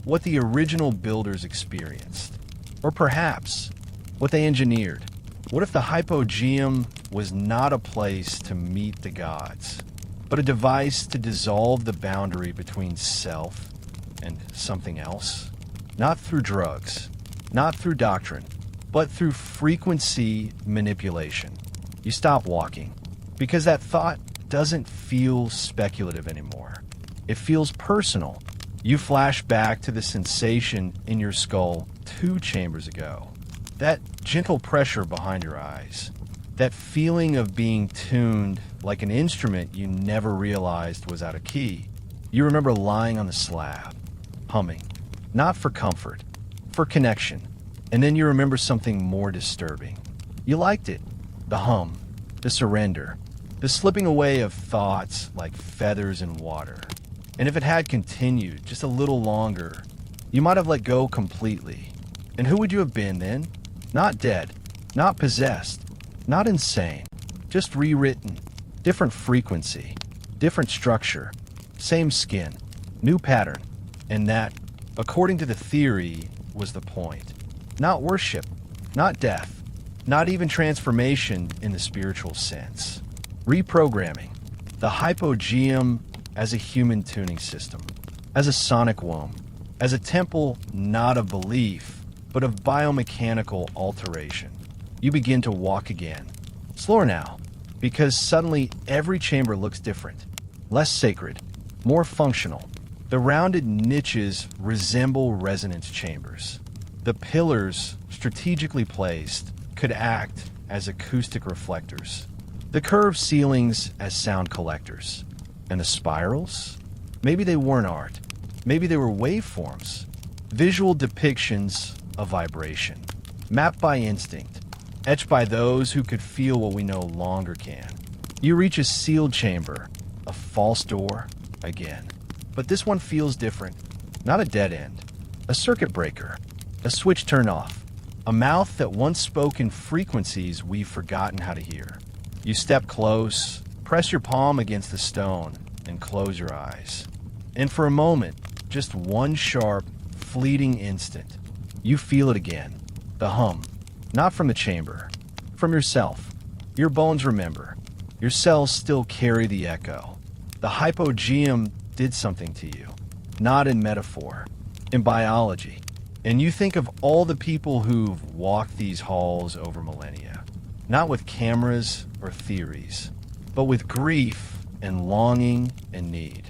what the original builders experienced. Or perhaps, what they engineered. What if the Hypogeum was not a place to meet the gods, but a device to dissolve the boundary between self and something else? Not through drugs, not through doctrine, but through frequency manipulation. You stop walking, because that thought doesn't feel speculative anymore. It feels personal. You flash back to the sensation in your skull 2 chambers ago. That gentle pressure behind your eyes. That feeling of being tuned like an instrument you never realized was out of key. You remember lying on the slab, humming, not for comfort, for connection. And then you remember something more disturbing. You liked it. The hum, the surrender, the slipping away of thoughts like feathers in water. And if it had continued just a little longer, you might have let go completely. And who would you have been then? Not dead, not possessed, not insane, just rewritten. Different frequency, different structure, same skin, new pattern. And that, according to the theory, was the point. Not worship, not death, not even transformation in the spiritual sense. Reprogramming, the Hypogeum as a human tuning system, as a sonic womb, as a temple not of belief, but of biomechanical alteration. You begin to walk again. Slower now, because suddenly every chamber looks different, less sacred, more functional. The rounded niches resemble resonance chambers. The pillars, strategically placed, could act as acoustic reflectors. The curved ceilings as sound collectors. And the spirals? Maybe they weren't art. Maybe they were waveforms, visual depictions of vibration, mapped by instinct, etched by those who could feel what we no longer can. You reach a sealed chamber, a false door, again. But this one feels different. Not a dead end, a circuit breaker, a switch turned off, a mouth that once spoke in frequencies we've forgotten how to hear. You step close, press your palm against the stone, and close your eyes. And for a moment, just one sharp, fleeting instant, you feel it again. The hum, not from the chamber, from yourself. Your bones remember. Your cells still carry the echo. The hypogeum did something to you, not in metaphor, in biology. And you think of all the people who've walked these halls over millennia, not with cameras or theories, but with grief and longing and need.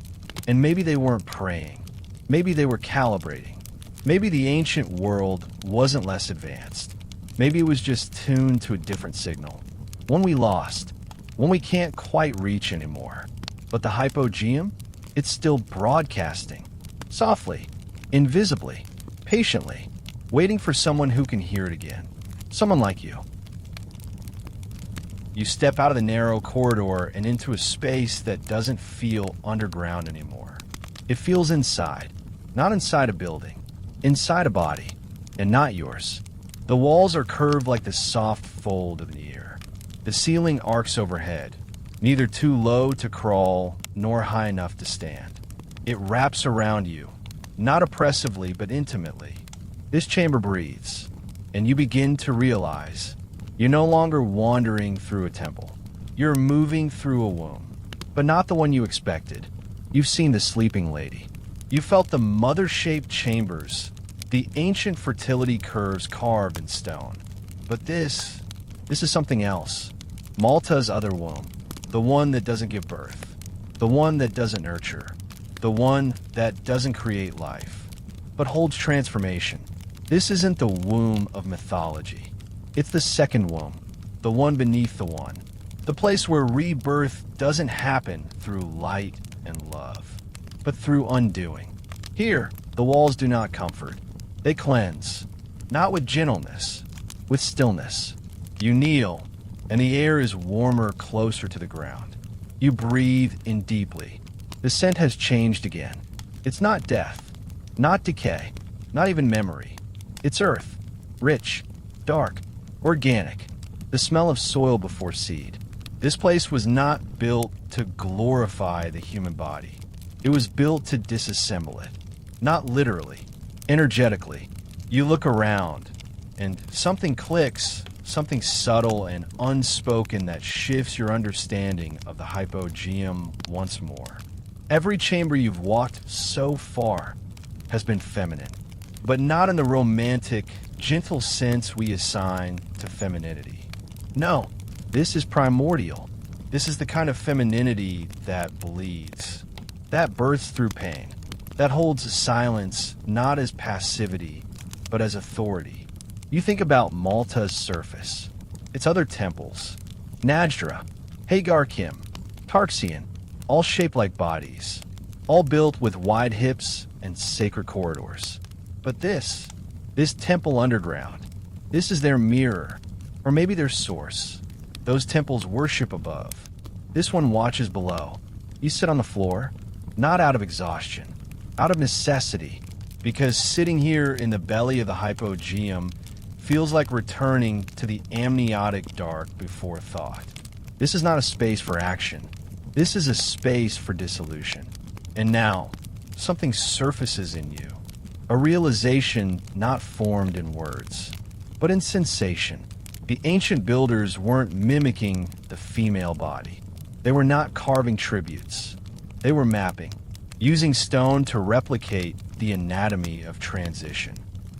And maybe they weren't praying. Maybe they were calibrating. Maybe the ancient world wasn't less advanced. Maybe it was just tuned to a different signal, one we lost, one we can't quite reach anymore. But the hypogeum? It's still broadcasting, softly, invisibly, patiently, waiting for someone who can hear it again. Someone like you. You step out of the narrow corridor and into a space that doesn't feel underground anymore. It feels inside, not inside a building, inside a body, and not yours. The walls are curved like the soft fold of an ear. The ceiling arcs overhead, neither too low to crawl nor high enough to stand. It wraps around you, not oppressively but intimately. This chamber breathes, and you begin to realize you're no longer wandering through a temple. You're moving through a womb, but not the one you expected. You've seen the sleeping lady. You felt the mother-shaped chambers, the ancient fertility curves carved in stone. But this is something else. Malta's other womb, the one that doesn't give birth, the one that doesn't nurture, the one that doesn't create life, but holds transformation. This isn't the womb of mythology. It's the second womb, the one beneath the one, the place where rebirth doesn't happen through light and love, but through undoing. Here, the walls do not comfort. They cleanse, not with gentleness, with stillness. You kneel, and the air is warmer closer to the ground. You breathe in deeply. The scent has changed again. It's not death, not decay, not even memory. It's earth, rich, dark, organic, the smell of soil before seed. This place was not built to glorify the human body. It was built to disassemble it, not literally, energetically. You look around, and something clicks, something subtle and unspoken that shifts your understanding of the hypogeum once more. Every chamber you've walked so far has been feminine, but not in the romantic, gentle sense we assign to femininity. No, this is primordial. This is the kind of femininity that bleeds, that births through pain, that holds silence not as passivity, but as authority. You think about Malta's surface, its other temples, Najdra, Hagar-Kim, Tarxian, all shaped like bodies, all built with wide hips and sacred corridors. But this temple underground, this is their mirror, or maybe their source. Those temples worship above. This one watches below. You sit on the floor, not out of exhaustion, out of necessity, because sitting here in the belly of the hypogeum feels like returning to the amniotic dark before thought. This is not a space for action. This is a space for dissolution. And now, something surfaces in you. A realization not formed in words, but in sensation. The ancient builders weren't mimicking the female body. They were not carving tributes. They were mapping, using stone to replicate the anatomy of transition.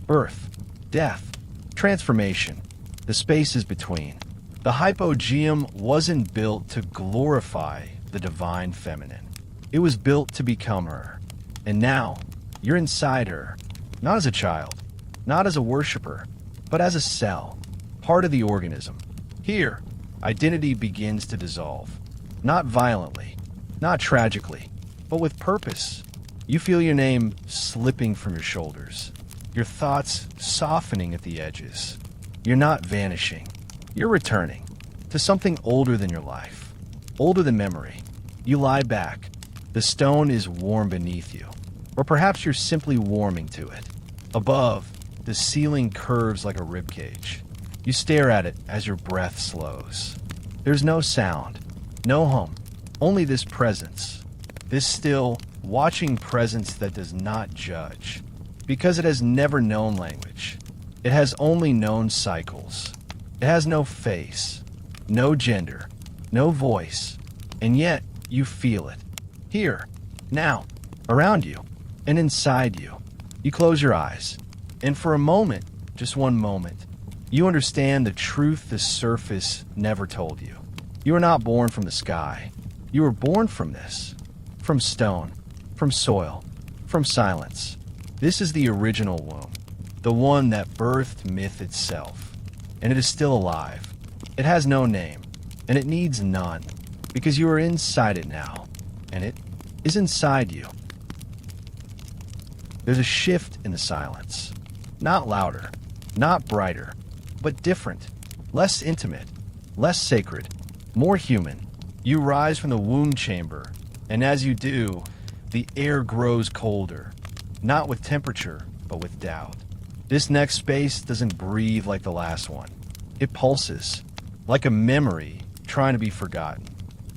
Birth, death, transformation, the spaces between. The hypogeum wasn't built to glorify the divine feminine. It was built to become her. And now, you're inside her, not as a child, not as a worshiper, but as a cell, part of the organism. Here, identity begins to dissolve, not violently, Not tragically, but with purpose. You feel your name slipping from your shoulders, your thoughts softening at the edges. You're not vanishing. You're returning to something older than your life, older than memory. You lie back. The stone is warm beneath you, or perhaps you're simply warming to it. Above, the ceiling curves like a ribcage. You stare at it as your breath slows. There's no sound, no hum, only this presence. This still, watching presence that does not judge, because it has never known language. It has only known cycles. It has no face, no gender, no voice, and yet you feel it. Here, now, around you, and inside you. You close your eyes, and for a moment, just one moment, you understand the truth the surface never told you. You are not born from the sky. You were born from this. From stone, from soil, from silence. This is the original womb, the one that birthed myth itself. And it is still alive. It has no name, and it needs none, because you are inside it now, and it is inside you. There's a shift in the silence. Not louder, not brighter, but different, less intimate, less sacred, more human. You rise from the womb chamber, and as you do, the air grows colder, not with temperature, but with doubt. This next space doesn't breathe like the last one. It pulses, like a memory trying to be forgotten.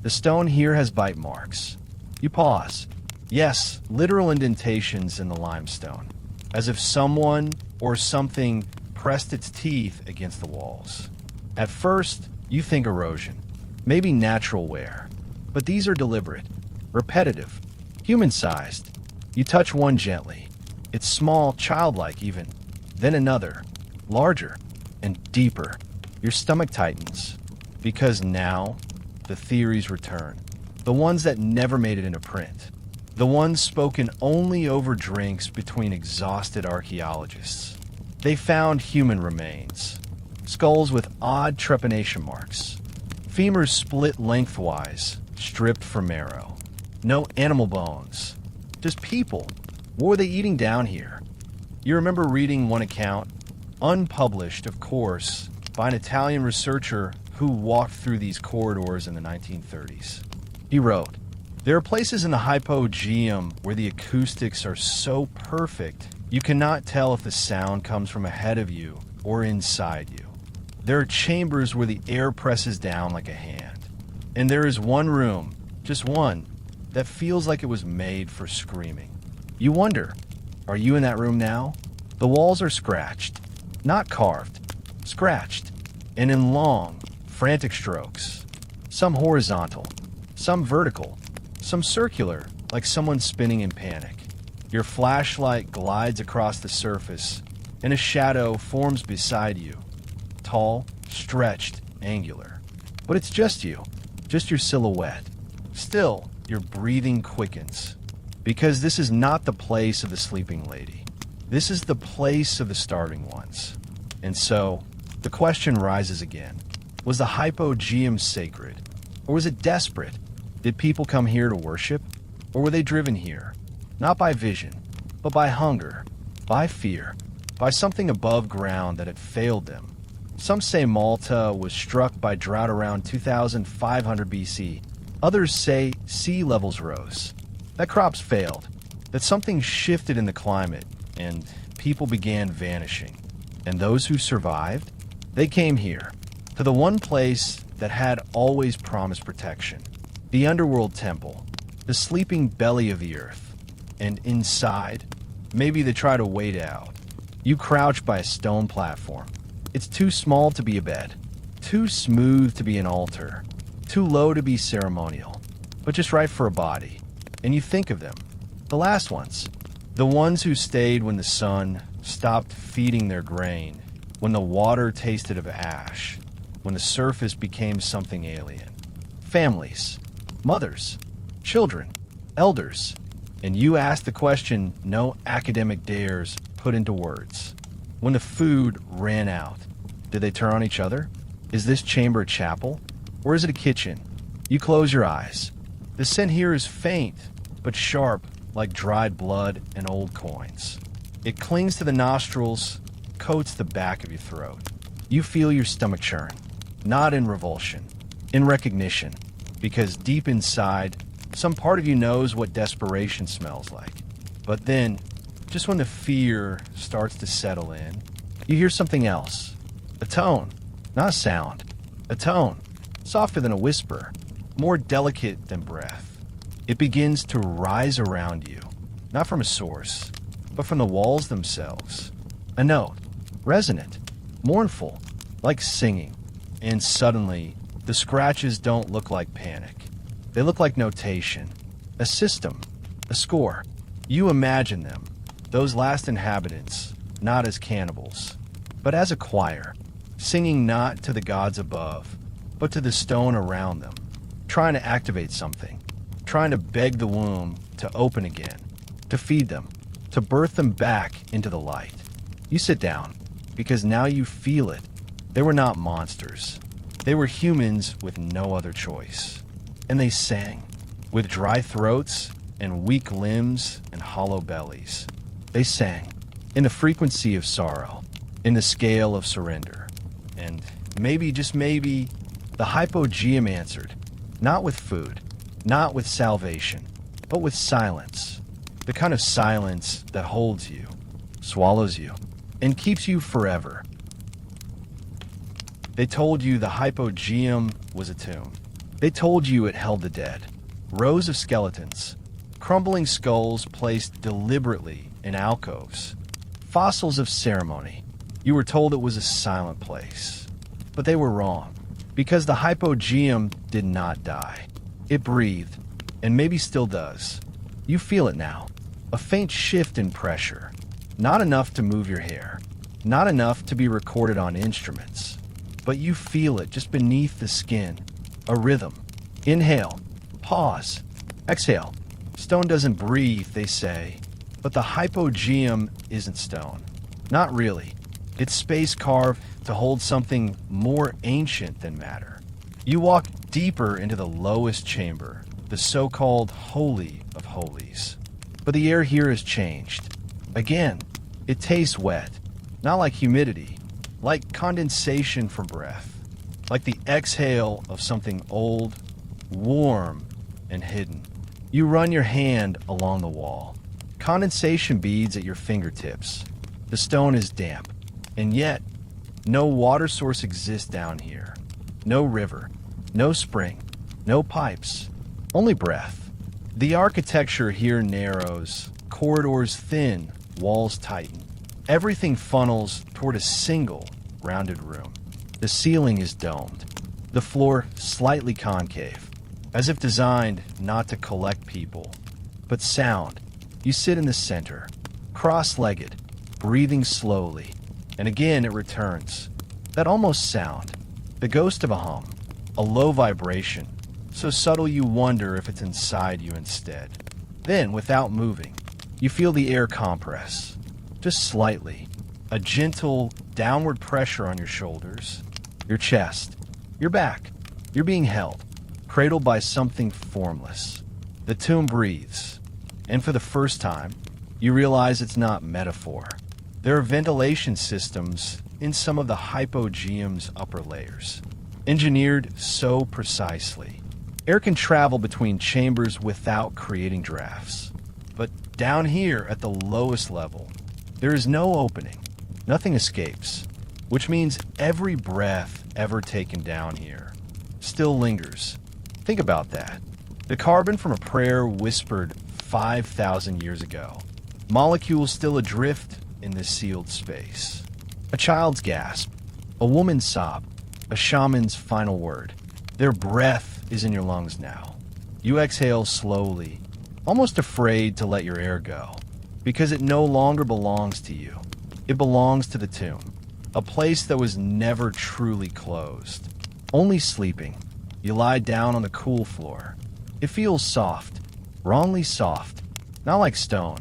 The stone here has bite marks. You pause. Yes, literal indentations in the limestone, as if someone or something pressed its teeth against the walls. At first, you think erosion, maybe natural wear, but these are deliberate, repetitive, human-sized. You touch one gently. It's small, childlike even. Then another, larger and deeper. Your stomach tightens, because now the theories return. The ones that never made it into print. The ones spoken only over drinks between exhausted archaeologists. They found human remains, skulls with odd trepanation marks, femurs split lengthwise, stripped for marrow. No animal bones, just people. What were they eating down here? You remember reading one account, unpublished of course, by an Italian researcher who walked through these corridors in the 1930s. He wrote, "There are places in the Hypogeum where the acoustics are so perfect you cannot tell if the sound comes from ahead of you or inside you. There are chambers where the air presses down like a hand. And there is one room, just one, that feels like it was made for screaming. You wonder, are you in that room now? The walls are scratched, not carved, scratched, and in long, frantic strokes. Some horizontal, some vertical, some circular, like someone spinning in panic. Your flashlight glides across the surface, and a shadow forms beside you. Tall, stretched, angular. But it's just you, just your silhouette. Still, your breathing quickens. Because this is not the place of the sleeping lady. This is the place of the starving ones. And so, the question rises again. Was the Hypogeum sacred? Or was it desperate? Did people come here to worship? Or were they driven here? Not by vision, but by hunger, by fear, by something above ground that had failed them. Some say Malta was struck by drought around 2500 BC. Others say sea levels rose, that crops failed, that something shifted in the climate, and people began vanishing. And those who survived, they came here, to the one place that had always promised protection, the underworld temple, the sleeping belly of the earth. And inside, maybe they try to wait out. You crouch by a stone platform. It's too small to be a bed, too smooth to be an altar, too low to be ceremonial, but just right for a body. And you think of them, the last ones, the ones who stayed when the sun stopped feeding their grain, when the water tasted of ash, when the surface became something alien. Families, mothers, children, elders. And you ask the question no academic dares put into words. When the food ran out, did they turn on each other? Is this chamber a chapel? Or is it a kitchen? You close your eyes. The scent here is faint, but sharp like dried blood and old coins. It clings to the nostrils, coats the back of your throat. You feel your stomach churn, not in revulsion, in recognition, because deep inside, some part of you knows what desperation smells like. But then, just when the fear starts to settle in, you hear something else. A tone, not a sound. A tone, softer than a whisper, more delicate than breath. It begins to rise around you, not from a source, but from the walls themselves. A note, resonant, mournful, like singing. And suddenly, the scratches don't look like panic. They look like notation, a system, a score. You imagine them, those last inhabitants, not as cannibals, but as a choir, singing not to the gods above, but to the stone around them, trying to activate something, trying to beg the womb to open again, to feed them, to birth them back into the light. You sit down, because now you feel it. They were not monsters. They were humans with no other choice. And they sang, with dry throats and weak limbs and hollow bellies. They sang, in the frequency of sorrow, in the scale of surrender. And maybe, just maybe, the Hypogeum answered, not with food, not with salvation, but with silence. The kind of silence that holds you, swallows you, and keeps you forever. They told you the Hypogeum was a tomb. They told you it held the dead, rows of skeletons, crumbling skulls placed deliberately in alcoves, fossils of ceremony. You were told it was a silent place. But they were wrong, because the Hypogeum did not die. It breathed, and maybe still does. You feel it now, a faint shift in pressure. Not enough to move your hair, not enough to be recorded on instruments, but you feel it just beneath the skin. A rhythm. Inhale. Pause. Exhale. Stone doesn't breathe, they say. But the Hypogeum isn't stone. Not really. It's space carved to hold something more ancient than matter. You walk deeper into the lowest chamber, the so-called Holy of Holies. But the air here has changed. Again, it tastes wet. Not like humidity. Like condensation from breath. Like the exhale of something old, warm, and hidden. You run your hand along the wall. Condensation beads at your fingertips. The stone is damp. And yet, no water source exists down here. No river. No spring. No pipes. Only breath. The architecture here narrows. Corridors thin. Walls tighten. Everything funnels toward a single, rounded room. The ceiling is domed, the floor slightly concave, as if designed not to collect people, but sound. You sit in the center, cross-legged, breathing slowly, and again it returns. That almost sound, the ghost of a hum, a low vibration, so subtle you wonder if it's inside you instead. Then, without moving, you feel the air compress, just slightly, a gentle downward pressure on your shoulders, your chest, your back. You're being held, cradled by something formless. The tomb breathes, and for the first time, you realize it's not metaphor. There are ventilation systems in some of the Hypogeum's upper layers, engineered so precisely. Air can travel between chambers without creating drafts. But down here at the lowest level, there is no opening. Nothing escapes, which means every breath ever taken down here still lingers. Think about that. The carbon from a prayer whispered 5,000 years ago. Molecules still adrift in this sealed space. A child's gasp, a woman's sob, a shaman's final word. Their breath is in your lungs now. You exhale slowly, almost afraid to let your air go, because it no longer belongs to you. It belongs to the tomb, a place that was never truly closed. Only sleeping. You lie down on the cool floor. It feels soft, wrongly soft, not like stone,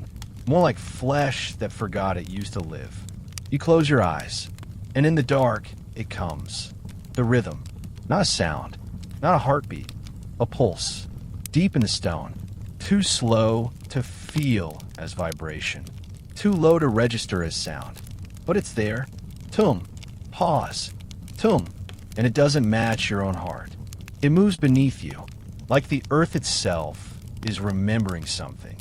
more like flesh that forgot it used to live. You close your eyes, and in the dark, it comes. The rhythm, not a sound, not a heartbeat, a pulse. deep in the stone, too slow to feel as vibration, too low to register as sound. But it's there. Tum. Pause. Tum. And it doesn't match your own heart. It moves beneath you, like the earth itself is remembering something,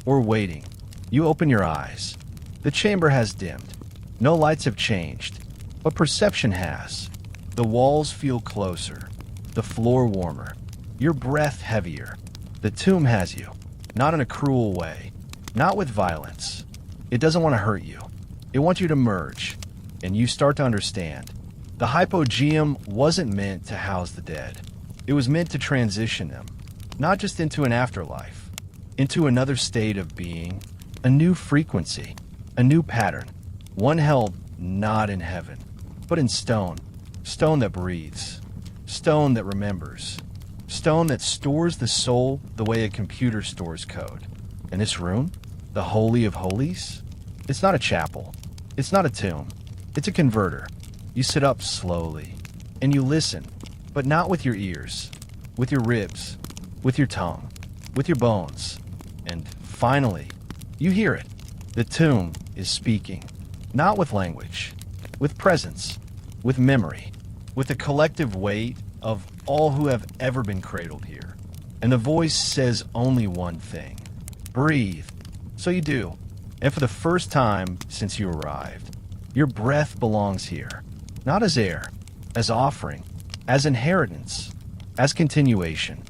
or waiting. You open your eyes. The chamber has dimmed. No lights have changed, but perception has. The walls feel closer, the floor warmer, your breath heavier. The tomb has you, not in a cruel way, not with violence. It doesn't want to hurt you. It wants you to merge, and you start to understand. The Hypogeum wasn't meant to house the dead. It was meant to transition them, not just into an afterlife, into another state of being, a new frequency, a new pattern, one held not in heaven, but in stone, stone that breathes, stone that remembers, stone that stores the soul the way a computer stores code. And this room, the Holy of Holies, it's not a chapel, it's not a tomb, it's a converter. You sit up slowly, and you listen, but not with your ears, with your ribs, with your tongue, with your bones. And finally, you hear it. The tomb is speaking, not with language, with presence, with memory, with the collective weight of all who have ever been cradled here. And the voice says only one thing: breathe. So you do. And for the first time since you arrived, your breath belongs here, not as air, as offering, as inheritance, as continuation.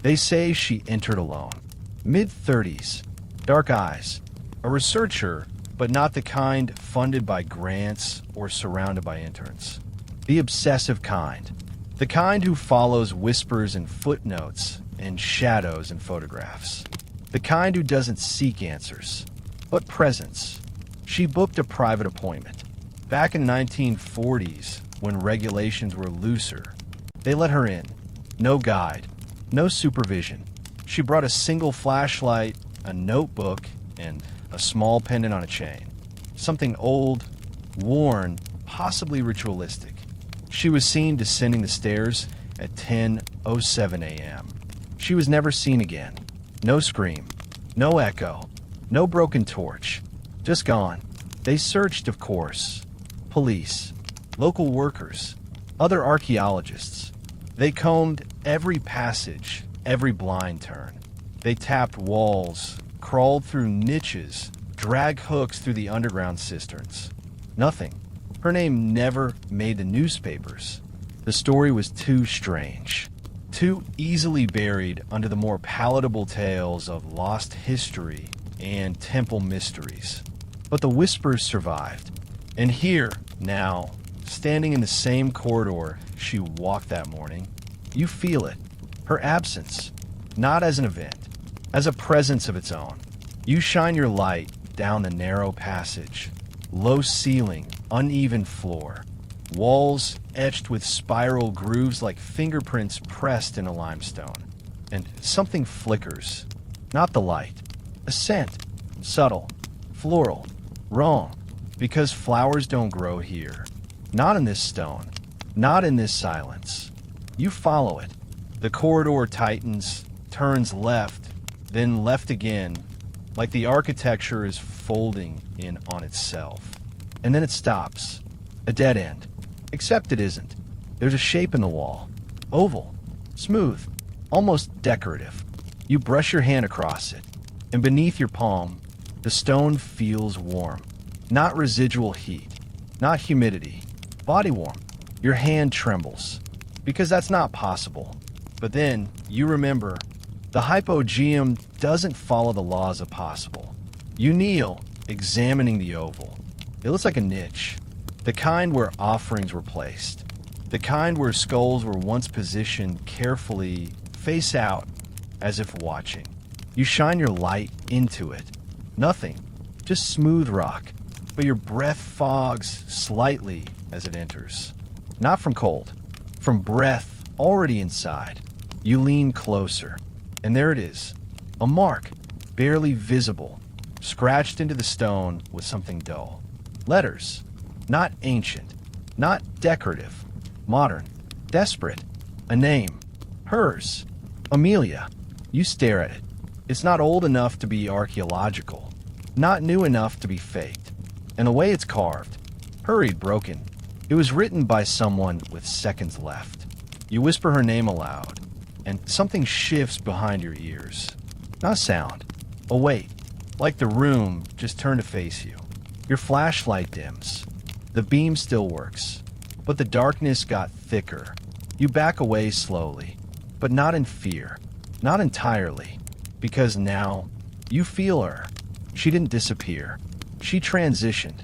They say she entered alone, mid-30s, dark eyes, a researcher, but not the kind funded by grants or surrounded by interns. The obsessive kind, the kind who follows whispers and footnotes and shadows in photographs, the kind who doesn't seek answers, but presence. She booked a private appointment. Back in 1940s, when regulations were looser, they let her in. No guide, no supervision. She brought a single flashlight, a notebook, and a small pendant on a chain. Something old, worn, possibly ritualistic. She was seen descending the stairs at 10:07 a.m. She was never seen again. No scream, no echo, no broken torch. Just gone. They searched, of course. Police, local workers, other archaeologists. They combed every passage, every blind turn. They tapped walls, crawled through niches, dragged hooks through the underground cisterns. Nothing. Her name never made the newspapers. The story was too strange, too easily buried under the more palatable tales of lost history and temple mysteries. But the whispers survived. And here, now, standing in the same corridor she walked that morning, you feel it. Her absence, not as an event, as a presence of its own. You shine your light down the narrow passage, low ceiling, uneven floor, walls etched with spiral grooves like fingerprints pressed into limestone. And something flickers, not the light, a scent, subtle, floral, wrong, because flowers don't grow here. Not in this stone, not in this silence. You follow it. The corridor tightens, turns left, then left again, like the architecture is folding in on itself. And then it stops. A dead end. Except it isn't. There's a shape in the wall. Oval. Smooth. Almost decorative. You brush your hand across it, and beneath your palm, the stone feels warm. Not residual heat. Not humidity. Body warm. Your hand trembles. Because that's not possible. But then, you remember, the Hypogeum doesn't follow the laws of possible. You kneel, examining the oval. It looks like a niche. The kind where offerings were placed. The kind where skulls were once positioned carefully, face out, as if watching. You shine your light into it. Nothing. Just smooth rock. But your breath fogs slightly as it enters. Not from cold. From breath already inside. You lean closer. And there it is. A mark. Barely visible. Scratched into the stone with something dull. Letters. Not ancient. Not decorative. Modern. Desperate. A name. Hers. Amelia. You stare at it. It's not old enough to be archaeological, not new enough to be faked. And the way it's carved, hurried, broken. It was written by someone with seconds left. You whisper her name aloud, and something shifts behind your ears. Not a sound, a weight, like the room just turned to face you. Your flashlight dims. The beam still works, but the darkness got thicker. You back away slowly, but not in fear, not entirely, because now you feel her. She didn't disappear. She transitioned.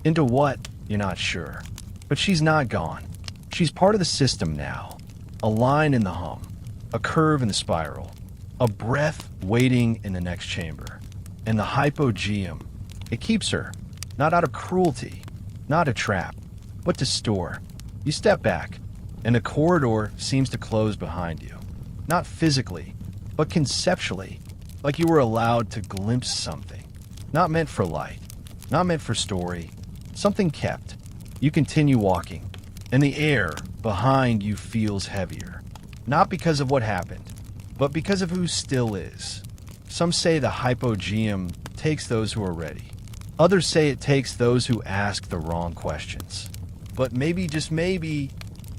Into what? You're not sure. But she's not gone. She's part of the system now. A line in the hum, a curve in the spiral, a breath waiting in the next chamber. And the hypogeum, it keeps her, not out of cruelty, not a trap, but to store. You step back, and the corridor seems to close behind you. Not physically, but conceptually, like you were allowed to glimpse something. Not meant for light, not meant for story, something kept. You continue walking, and the air behind you feels heavier. Not because of what happened, but because of who still is. Some say the hypogeum takes those who are ready. Others say it takes those who ask the wrong questions. But maybe, just maybe,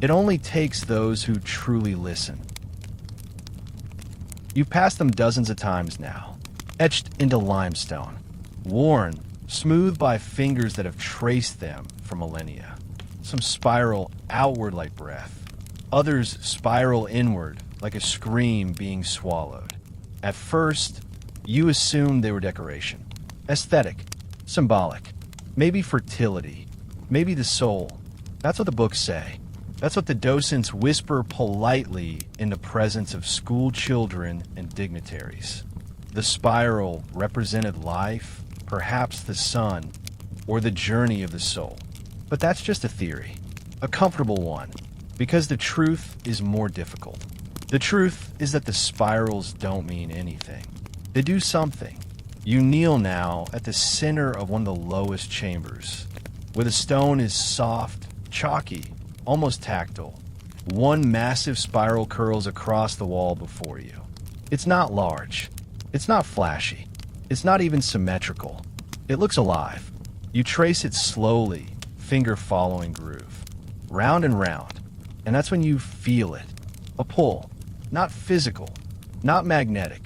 it only takes those who truly listen. You've passed them dozens of times now, etched into limestone, worn, smooth by fingers that have traced them for millennia. Some spiral outward like breath. Others spiral inward like a scream being swallowed. At first, you assumed they were decoration. Aesthetic. Symbolic. Maybe fertility. Maybe the soul. That's what the books say. That's what the docents whisper politely in the presence of school children and dignitaries. The spiral represented life, perhaps the sun, or the journey of the soul. But that's just a theory, a comfortable one, because the truth is more difficult. The truth is that the spirals don't mean anything. They do something. You kneel now at the center of one of the lowest chambers, where the stone is soft, chalky, almost tactile. One massive spiral curls across the wall before you. It's not large. It's not flashy. It's not even symmetrical. It looks alive. You trace it slowly, finger following groove. Round and round. And that's when you feel it. A pull. Not physical. Not magnetic.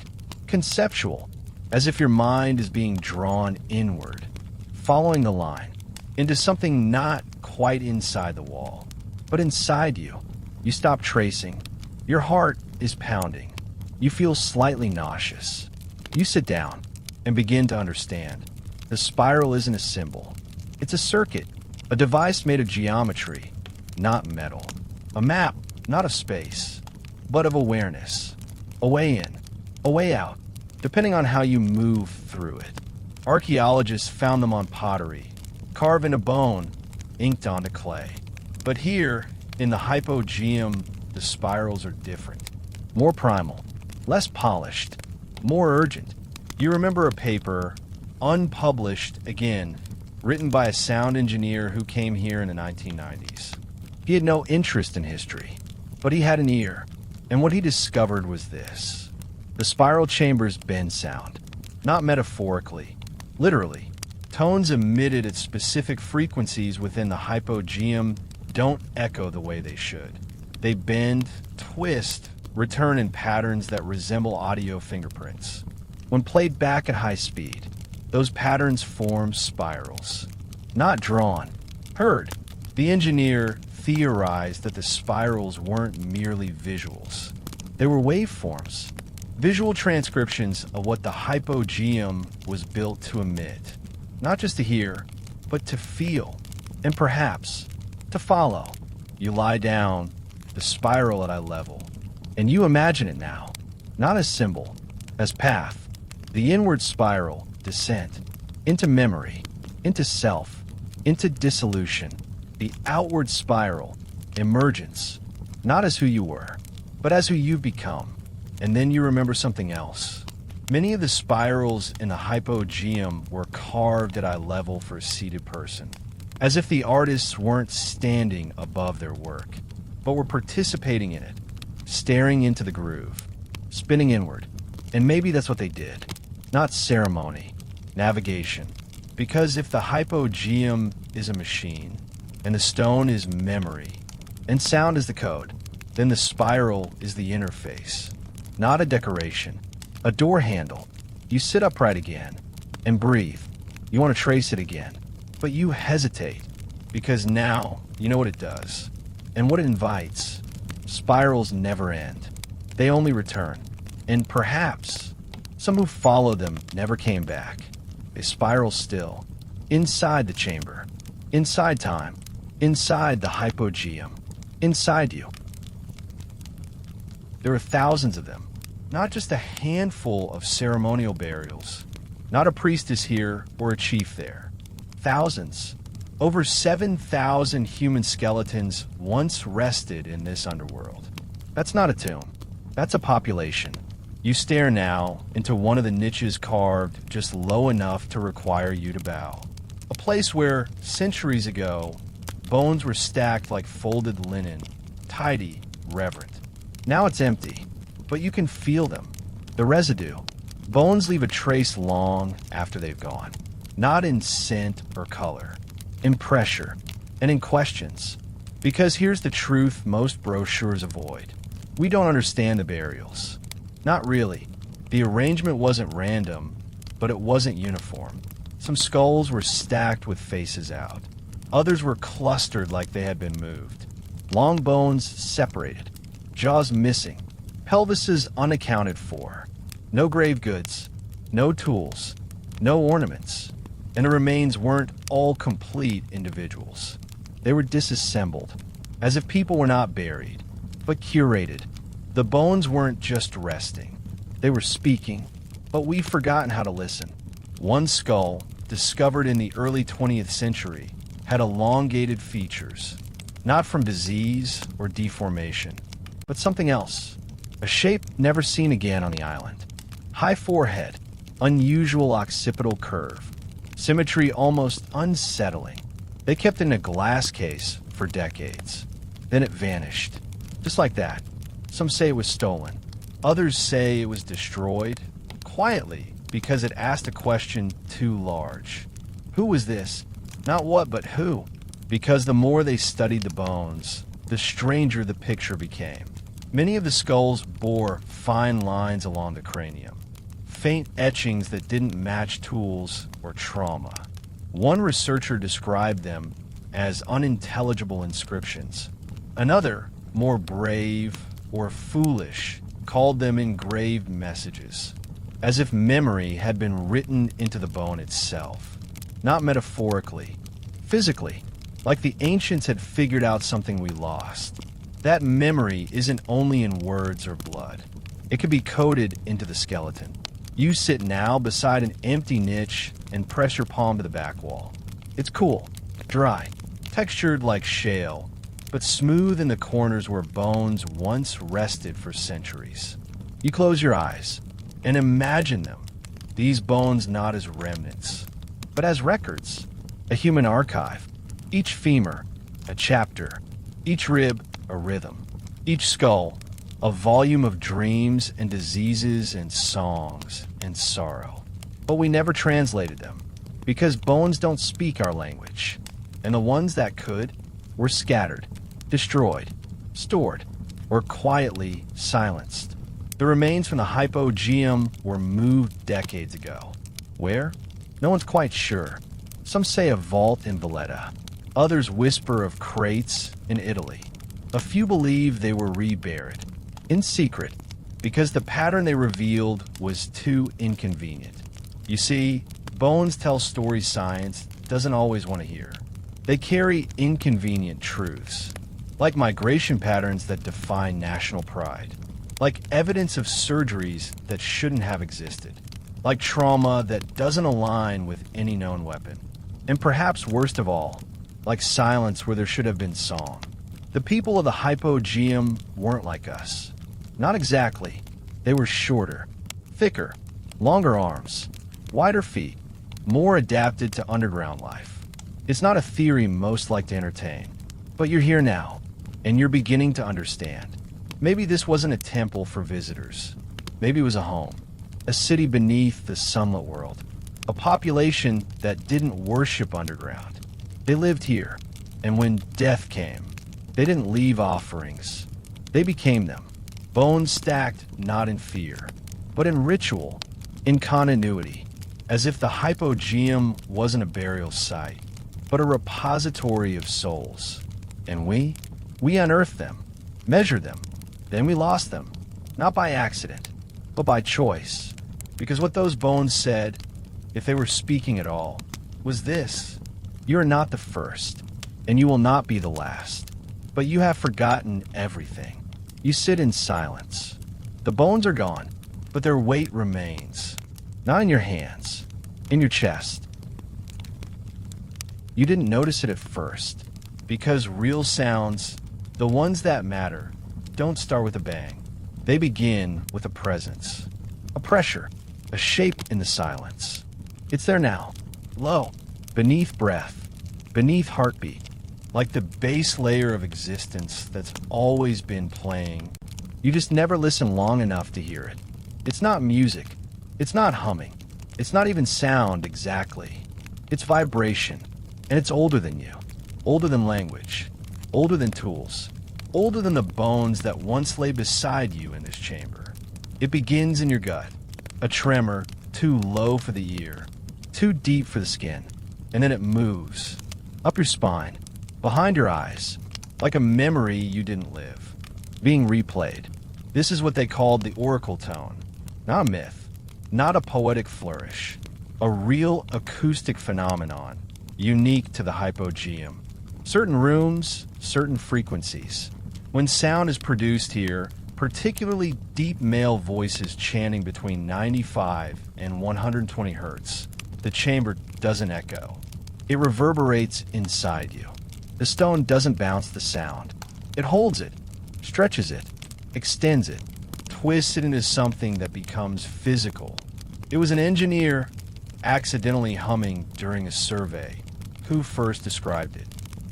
Conceptual. As if your mind is being drawn inward. Following the line. Into something not quite inside the wall. But inside you. You stop tracing. Your heart is pounding. You feel slightly nauseous. You sit down and begin to understand. The spiral isn't a symbol. It's a circuit, a device made of geometry, not metal. A map, not of space, but of awareness. A way in, a way out, depending on how you move through it. Archaeologists found them on pottery, carved into bone, inked onto clay. But here, in the Hypogeum, the spirals are different. More primal, less polished, more urgent. You remember a paper, unpublished, again, written by a sound engineer who came here in the 1990s. He had no interest in history, but he had an ear, and what he discovered was this. The spiral chambers bend sound, not metaphorically, literally. Tones emitted at specific frequencies within the Hypogeum don't echo the way they should. They bend, twist, return in patterns that resemble audio fingerprints. When played back at high speed, those patterns form spirals. Not drawn, heard. The engineer theorized that the spirals weren't merely visuals. They were waveforms, visual transcriptions of what the Hypogeum was built to emit. Not just to hear, but to feel, and perhaps to follow. You lie down, the spiral at eye level, and you imagine it now, not as symbol, as path. The inward spiral, descent, into memory, into self, into dissolution. The outward spiral, emergence, not as who you were, but as who you've become. And then you remember something else. Many of the spirals in the Hypogeum were carved at eye level for a seated person, as if the artists weren't standing above their work, but were participating in it, staring into the groove, spinning inward. And maybe that's what they did. Not ceremony, navigation. Because if the hypogeum is a machine, and the stone is memory, and sound is the code, then the spiral is the interface. Not a decoration, a door handle. You sit upright again and breathe. You want to trace it again, but you hesitate because now you know what it does and what it invites. Spirals never end. They only return. And perhaps some who follow them never came back. They spiral still, inside the chamber, inside time, inside the hypogeum, inside you. There are thousands of them, not just a handful of ceremonial burials, not a priestess here or a chief there. Thousands. Over 7,000 human skeletons once rested in this underworld. That's not a tomb. That's a population. You stare now into one of the niches carved just low enough to require you to bow. A place where, centuries ago, bones were stacked like folded linen, tidy, reverent. Now it's empty, but you can feel them. The residue. Bones leave a trace long after they've gone. Not in scent or color, in pressure, and in questions. Because here's the truth most brochures avoid. We don't understand the burials. Not really. The arrangement wasn't random, but it wasn't uniform. Some skulls were stacked with faces out. Others were clustered like they had been moved. Long bones separated. Jaws missing. Pelvises unaccounted for. No grave goods. No tools. No ornaments. And the remains weren't all complete individuals. They were disassembled, as if people were not buried, but curated. The bones weren't just resting. They were speaking, but we've forgotten how to listen. One skull, discovered in the early 20th century, had elongated features, not from disease or deformation, but something else. A shape never seen again on the island. High forehead, unusual occipital curve, symmetry almost unsettling. They kept it in a glass case for decades. Then it vanished. Just like that. Some say it was stolen. Others say it was destroyed, quietly, because it asked a question too large. Who was this? Not what, but who? Because the more they studied the bones, the stranger the picture became. Many of the skulls bore fine lines along the cranium, faint etchings that didn't match tools or trauma. One researcher described them as unintelligible inscriptions. Another, more brave or foolish, called them engraved messages, as if memory had been written into the bone itself. Not metaphorically, physically, like the ancients had figured out something we lost. That memory isn't only in words or blood. It could be coded into the skeleton. You sit now beside an empty niche and press your palm to the back wall. It's cool, dry, textured like shale, but smooth in the corners where bones once rested for centuries. You close your eyes and imagine them, these bones not as remnants, but as records, a human archive. Each femur, a chapter, each rib, a rhythm, each skull, a volume of dreams and diseases and songs and sorrow. But we never translated them, because bones don't speak our language, and the ones that could were scattered, destroyed, stored, or quietly silenced. The remains from the Hypogeum were moved decades ago. Where? No one's quite sure. Some say a vault in Valletta. Others whisper of crates in Italy. A few believe they were reburied, in secret, because the pattern they revealed was too inconvenient. You see, bones tell stories science doesn't always want to hear. They carry inconvenient truths, like migration patterns that define national pride, like evidence of surgeries that shouldn't have existed, like trauma that doesn't align with any known weapon, and perhaps worst of all, like silence where there should have been song. The people of the Hypogeum weren't like us. Not exactly. They were shorter, thicker, longer arms, wider feet, more adapted to underground life. It's not a theory most like to entertain, but you're here now, and you're beginning to understand. Maybe this wasn't a temple for visitors. Maybe it was a home, a city beneath the sunlit world, a population that didn't worship underground. They lived here, and when death came, they didn't leave offerings. They became them, bones stacked not in fear, but in ritual, in continuity, as if the Hypogeum wasn't a burial site, but a repository of souls. And we unearthed them, measured them, then we lost them, not by accident, but by choice. Because what those bones said, if they were speaking at all, was this: you are not the first, and you will not be the last, but you have forgotten everything. You sit in silence. The bones are gone, but their weight remains, not in your hands, in your chest. You didn't notice it at first, because real sounds, the ones that matter, don't start with a bang. They begin with a presence, a pressure, a shape in the silence. It's there now, low, beneath breath, beneath heartbeat, like the base layer of existence that's always been playing. You just never listen long enough to hear it. It's not music. It's not humming. It's not even sound exactly. It's vibration. And it's older than you. Older than language. Older than tools. Older than the bones that once lay beside you in this chamber. It begins in your gut. A tremor too low for the ear. Too deep for the skin. And then it moves. Up your spine. Behind your eyes. Like a memory you didn't live. Being replayed. This is what they called the oracle tone. Not a myth. Not a poetic flourish. A real acoustic phenomenon. Unique to the Hypogeum. Certain rooms, certain frequencies. When sound is produced here, particularly deep male voices chanting between 95 and 120 hertz, the chamber doesn't echo. It reverberates inside you. The stone doesn't bounce the sound. It holds it, stretches it, extends it, twists it into something that becomes physical. It was an engineer accidentally humming during a survey who first described it.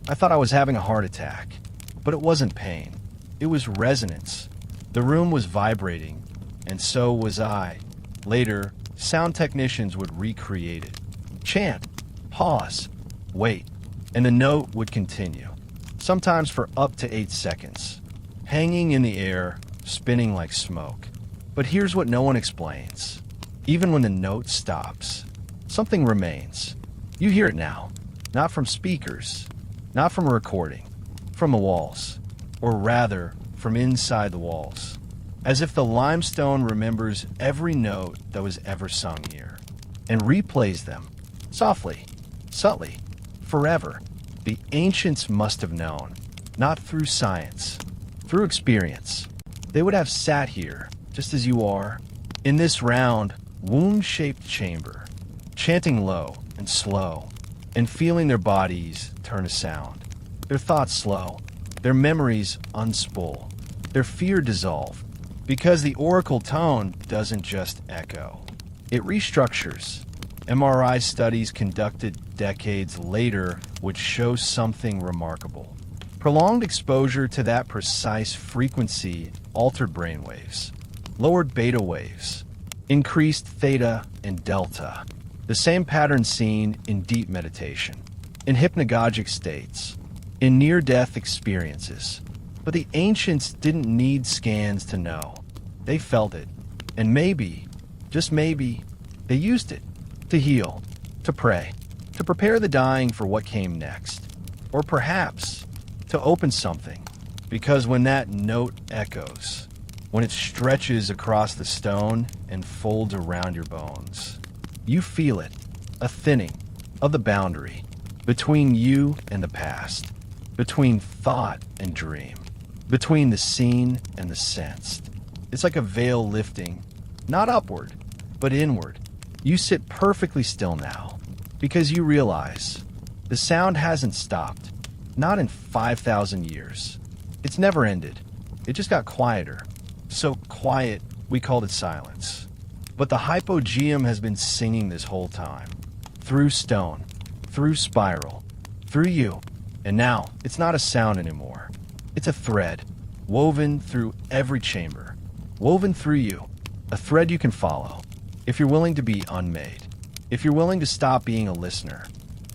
I thought I was having a heart attack, but it wasn't pain. It was resonance. The room was vibrating, and so was I. Later, sound technicians would recreate it. Chant, pause, wait, and the note would continue, sometimes for up to 8 seconds, hanging in the air, spinning like smoke. But here's what no one explains. Even when the note stops, something remains. You hear it now. Not from speakers, not from a recording, from the walls, or rather, from inside the walls, as if the limestone remembers every note that was ever sung here, and replays them, softly, subtly, forever. The ancients must have known, not through science, through experience. They would have sat here, just as you are, in this round, wound-shaped chamber, chanting low and slow, and feeling their bodies turn to sound, their thoughts slow, their memories unspool, their fear dissolve, because the oracle tone doesn't just echo. It restructures. MRI studies conducted decades later would show something remarkable. Prolonged exposure to that precise frequency altered brainwaves, lowered beta waves, increased theta and delta. The same pattern seen in deep meditation, in hypnagogic states, in near-death experiences. But the ancients didn't need scans to know. They felt it. And maybe, just maybe, they used it to heal, to pray, to prepare the dying for what came next. Or perhaps to open something. Because when that note echoes, when it stretches across the stone and folds around your bones, you feel it, a thinning of the boundary between you and the past, between thought and dream, between the seen and the sensed. It's like a veil lifting, not upward, but inward. You sit perfectly still now because you realize the sound hasn't stopped, not in 5,000 years. It's never ended. It just got quieter. So quiet, we called it silence. But the Hypogeum has been singing this whole time. Through stone, through spiral, through you. And now, it's not a sound anymore. It's a thread. woven through every chamber, woven through you, a thread you can follow, if you're willing to be unmade, if you're willing to stop being a listener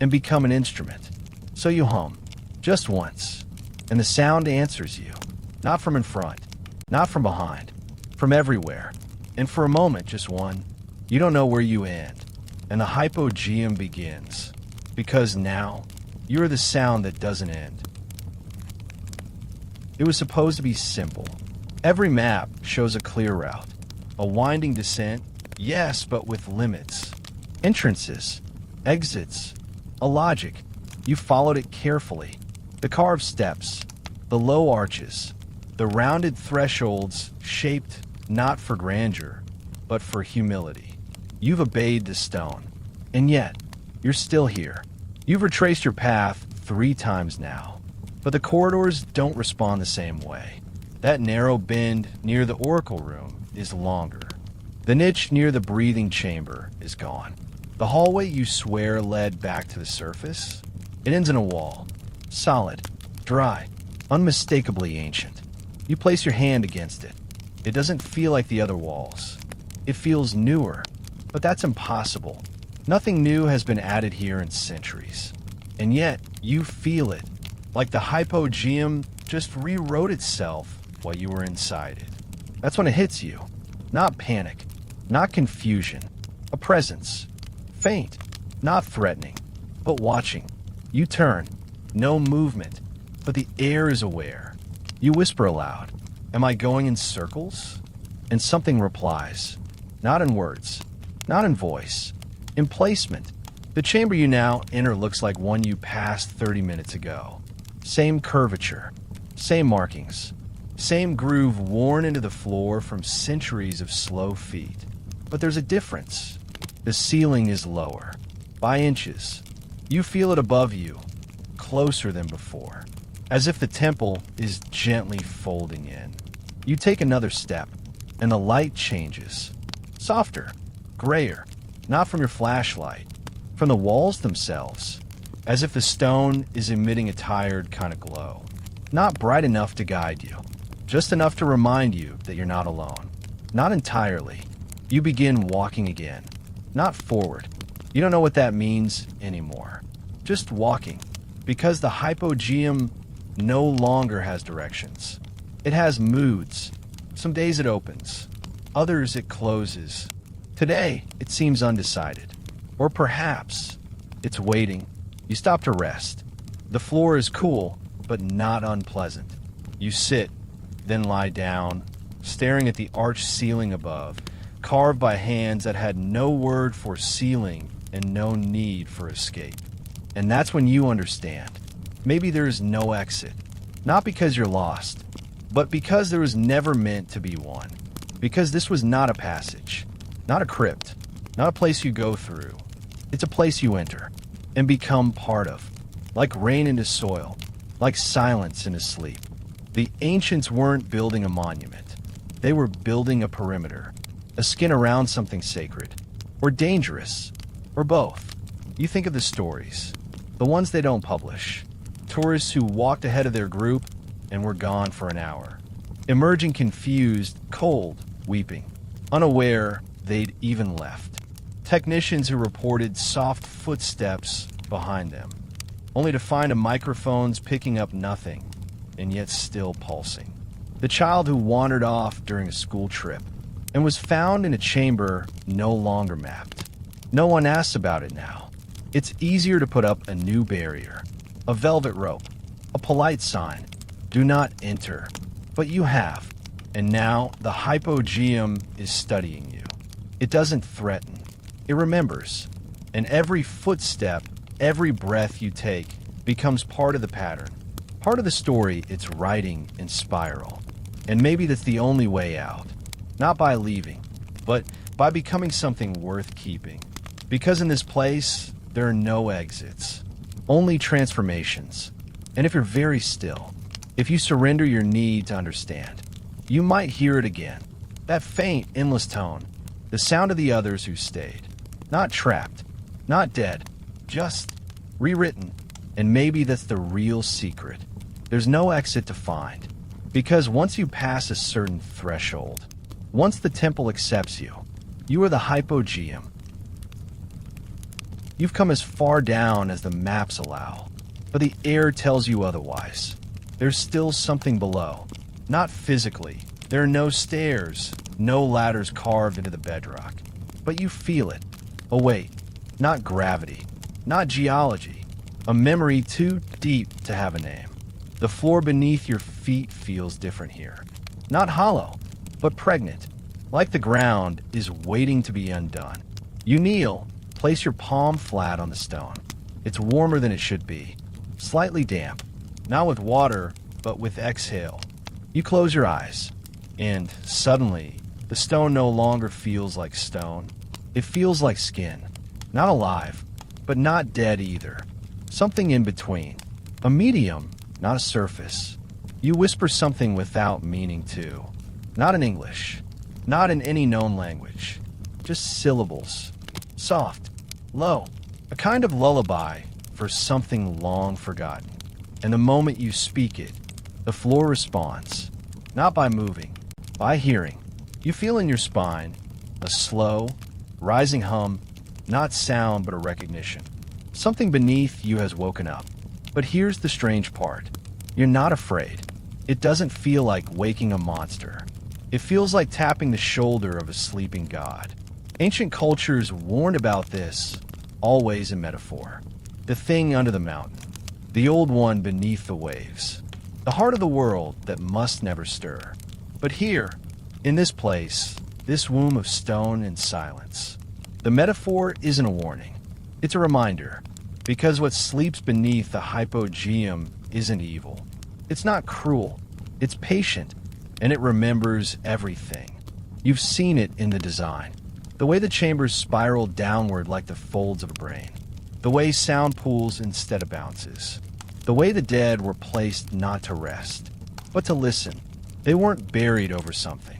and become an instrument. So you hum, just once, and the sound answers you, not from in front, not from behind, from everywhere, and for a moment, just one, you don't know where you end, and the hypogeum begins, because now, you're the sound that doesn't end. It was supposed to be simple. Every map shows a clear route, a winding descent, yes, but with limits. Entrances, exits, a logic. You followed it carefully. The carved steps, the low arches, the rounded thresholds shaped not for grandeur, but for humility. You've obeyed the stone, and yet, you're still here. You've retraced your path 3 times now, but the corridors don't respond the same way. That narrow bend near the oracle room is longer. The niche near the breathing chamber is gone. The hallway you swear led back to the surface, it ends in a wall, solid, dry, unmistakably ancient. You place your hand against it. It doesn't feel like the other walls. It feels newer, but that's impossible. Nothing new has been added here in centuries. And yet, you feel it, like the hypogeum just rewrote itself while you were inside it. That's when it hits you. Not panic, not confusion, a presence. Faint, not threatening, but watching. You turn, no movement, but the air is aware. You whisper aloud, "Am I going in circles?" And something replies, not in words, not in voice, in placement. The chamber you now enter looks like one you passed 30 minutes ago. Same curvature, same markings, same groove worn into the floor from centuries of slow feet. But there's a difference. The ceiling is lower, by inches. You feel it above you, closer than before, as if the temple is gently folding in. You take another step, and the light changes. Softer, grayer, not from your flashlight, from the walls themselves, as if the stone is emitting a tired kind of glow. Not bright enough to guide you, just enough to remind you that you're not alone. Not entirely. You begin walking again, not forward. You don't know what that means anymore. Just walking, because the hypogeum no longer has directions. It has moods. Some days it opens, others it closes. Today, it seems undecided. Or perhaps it's waiting. You stop to rest. The floor is cool, but not unpleasant. You sit, then lie down, staring at the arched ceiling above, carved by hands that had no word for ceiling and no need for escape. And that's when you understand. Maybe there is no exit. Not because you're lost, but because there was never meant to be one. Because this was not a passage, not a crypt, not a place you go through. It's a place you enter and become part of, like rain into soil, like silence into sleep. The ancients weren't building a monument. They were building a perimeter, a skin around something sacred, or dangerous, or both. You think of the stories, the ones they don't publish. Tourists who walked ahead of their group and were gone for an hour, emerging confused, cold, weeping, unaware they'd even left. Technicians who reported soft footsteps behind them, only to find a microphone's picking up nothing, and yet still pulsing. The child who wandered off during a school trip and was found in a chamber no longer mapped. No one asks about it now. It's easier to put up a new barrier, a velvet rope, a polite sign, "Do not enter." But you have, and now the hypogeum is studying you. It doesn't threaten. It remembers, and every footstep, every breath you take becomes part of the pattern, part of the story it's writing in spiral. And maybe that's the only way out. Not by leaving, but by becoming something worth keeping. Because in this place, there are no exits, only transformations. And if you're very still, if you surrender your need to understand, you might hear it again. That faint, endless tone, the sound of the others who stayed. Not trapped, not dead, just rewritten. And maybe that's the real secret. There's no exit to find. Because once you pass a certain threshold, once the temple accepts you, you are the Hypogeum. You've come as far down as the maps allow, but the air tells you otherwise. There's still something below. Not physically. There are no stairs, no ladders carved into the bedrock. But you feel it. A weight. Not gravity. Not geology. A memory too deep to have a name. The floor beneath your feet feels different here. Not hollow, but pregnant. Like the ground is waiting to be undone. You kneel, place your palm flat on the stone. It's warmer than it should be. Slightly damp. Not with water, but with exhale. You close your eyes, and suddenly, the stone no longer feels like stone. It feels like skin. Not alive, but not dead either. Something in between. A medium, not a surface. You whisper something without meaning to. Not in English. Not in any known language. Just syllables. Soft. Low. A kind of lullaby for something long forgotten. And the moment you speak it, the floor responds. Not by moving, by hearing. You feel in your spine a slow, rising hum, not sound but a recognition. Something beneath you has woken up. But here's the strange part. You're not afraid. It doesn't feel like waking a monster. It feels like tapping the shoulder of a sleeping god. Ancient cultures warned about this, always in metaphor. The thing under the mountain. The old one beneath the waves. The heart of the world that must never stir. But here, in this place, this womb of stone and silence, the metaphor isn't a warning. It's a reminder. Because what sleeps beneath the Hypogeum isn't evil. It's not cruel. It's patient. And it remembers everything. You've seen it in the design. The way the chambers spiral downward like the folds of a brain. The way sound pools instead of bounces. The way the dead were placed not to rest, but to listen. They weren't buried over something.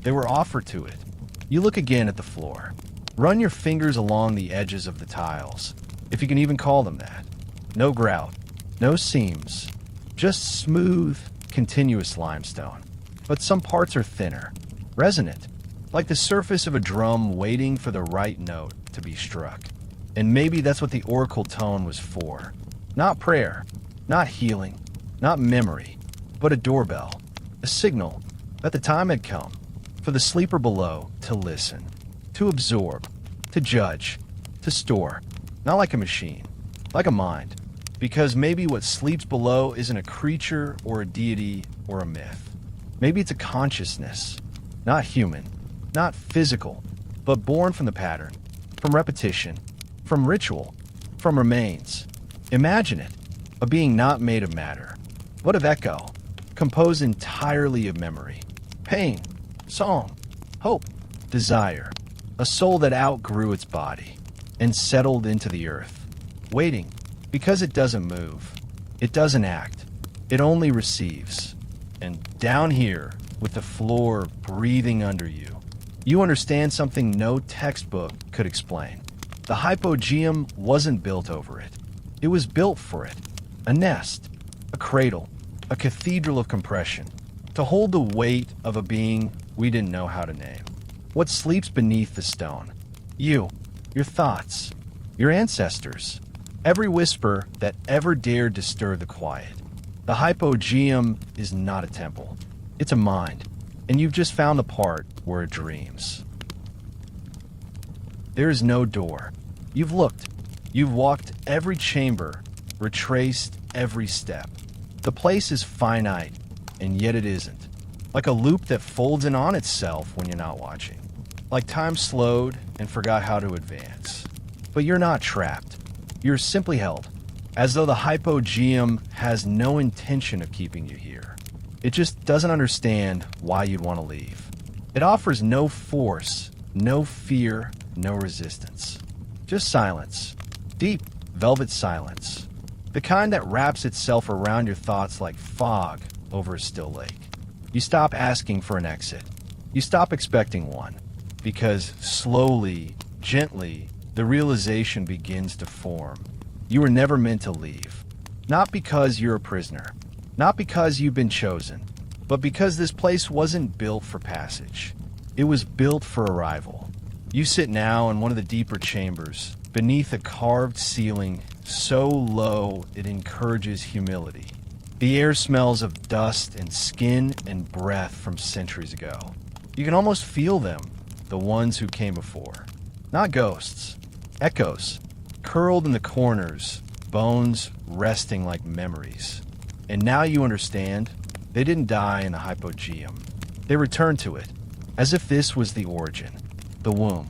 They were offered to it. You look again at the floor. Run your fingers along the edges of the tiles, if you can even call them that. No grout, no seams, just smooth, continuous limestone. But some parts are thinner, resonant, like the surface of a drum waiting for the right note to be struck. And maybe that's what the oracle tone was for. Not prayer, not healing, not memory, but a doorbell, a signal that the time had come for the sleeper below to listen, to absorb, to judge, to store, not like a machine, like a mind. Because maybe what sleeps below isn't a creature or a deity or a myth. Maybe it's a consciousness, not human, not physical, but born from the pattern, from repetition, from ritual, from remains. Imagine it, a being not made of matter, but of echo, composed entirely of memory, pain, song, hope, desire, a soul that outgrew its body and settled into the earth, waiting, because it doesn't move, it doesn't act, it only receives. And down here, with the floor breathing under you, you understand something no textbook could explain. The Hypogeum wasn't built over it. It was built for it. A nest, a cradle, a cathedral of compression, to hold the weight of a being we didn't know how to name. What sleeps beneath the stone? You, your thoughts, your ancestors, every whisper that ever dared disturb the quiet. The Hypogeum is not a temple. It's a mind, and you've just found the part where it dreams. There is no door. You've looked. You've walked every chamber, retraced every step. The place is finite, and yet it isn't. Like a loop that folds in on itself when you're not watching. Like time slowed and forgot how to advance. But you're not trapped. You're simply held, as though the Hypogeum has no intention of keeping you here. It just doesn't understand why you'd want to leave. It offers no force, no fear, no resistance. Just silence. Deep, velvet silence. The kind that wraps itself around your thoughts like fog over a still lake. You stop asking for an exit. You stop expecting one. Because slowly, gently, the realization begins to form. You were never meant to leave. Not because you're a prisoner. Not because you've been chosen. But because this place wasn't built for passage, it was built for arrival. You sit now in one of the deeper chambers, beneath a carved ceiling so low it encourages humility. The air smells of dust and skin and breath from centuries ago. You can almost feel them, the ones who came before. Not ghosts, echoes, curled in the corners, bones resting like memories. And now you understand, they didn't die in the Hypogeum. They returned to it, as if this was the origin, the womb,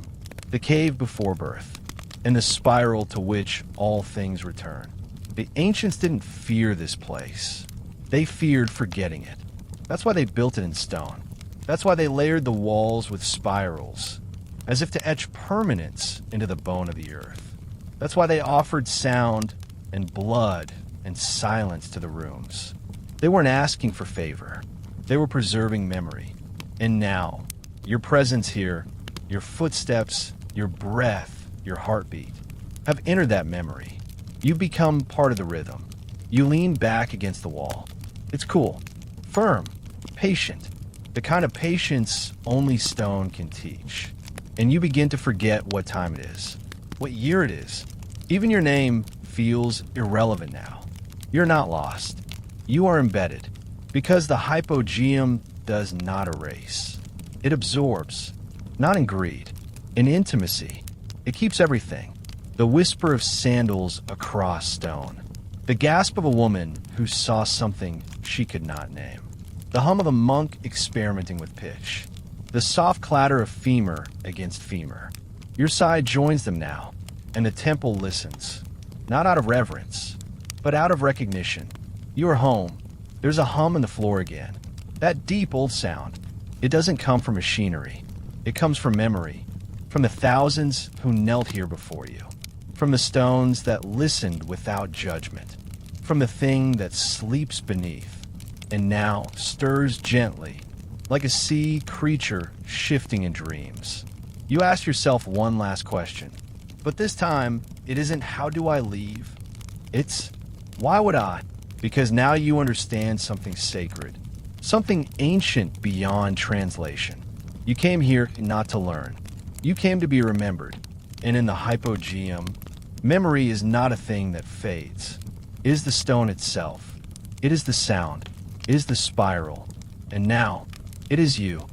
the cave before birth, and the spiral to which all things return. The ancients didn't fear this place. They feared forgetting it. That's why they built it in stone. That's why they layered the walls with spirals, as if to etch permanence into the bone of the earth. That's why they offered sound and blood and silence to the rooms. They weren't asking for favor. They were preserving memory. And now, your presence here, your footsteps, your breath, your heartbeat, have entered that memory. You've become part of the rhythm. You lean back against the wall. It's cool, firm, patient, the kind of patience only stone can teach. And you begin to forget what time it is, what year it is. Even your name feels irrelevant now. You're not lost. You are embedded, because the Hypogeum does not erase. It absorbs, not in greed, in intimacy. It keeps everything. The whisper of sandals across stone. The gasp of a woman who saw something she could not name. The hum of a monk experimenting with pitch. The soft clatter of femur against femur. Your side joins them now, and the temple listens. Not out of reverence, but out of recognition. You are home. There's a hum in the floor again. That deep old sound. It doesn't come from machinery. It comes from memory. From the thousands who knelt here before you. From the stones that listened without judgment. From the thing that sleeps beneath and now stirs gently, like a sea creature shifting in dreams. You ask yourself one last question, but this time it isn't how do I leave? It's why would I? Because now you understand something sacred, something ancient beyond translation. You came here not to learn. You came to be remembered. And in the Hypogeum, memory is not a thing that fades. It is the stone itself. It is the sound. It is the spiral. And now, it is you.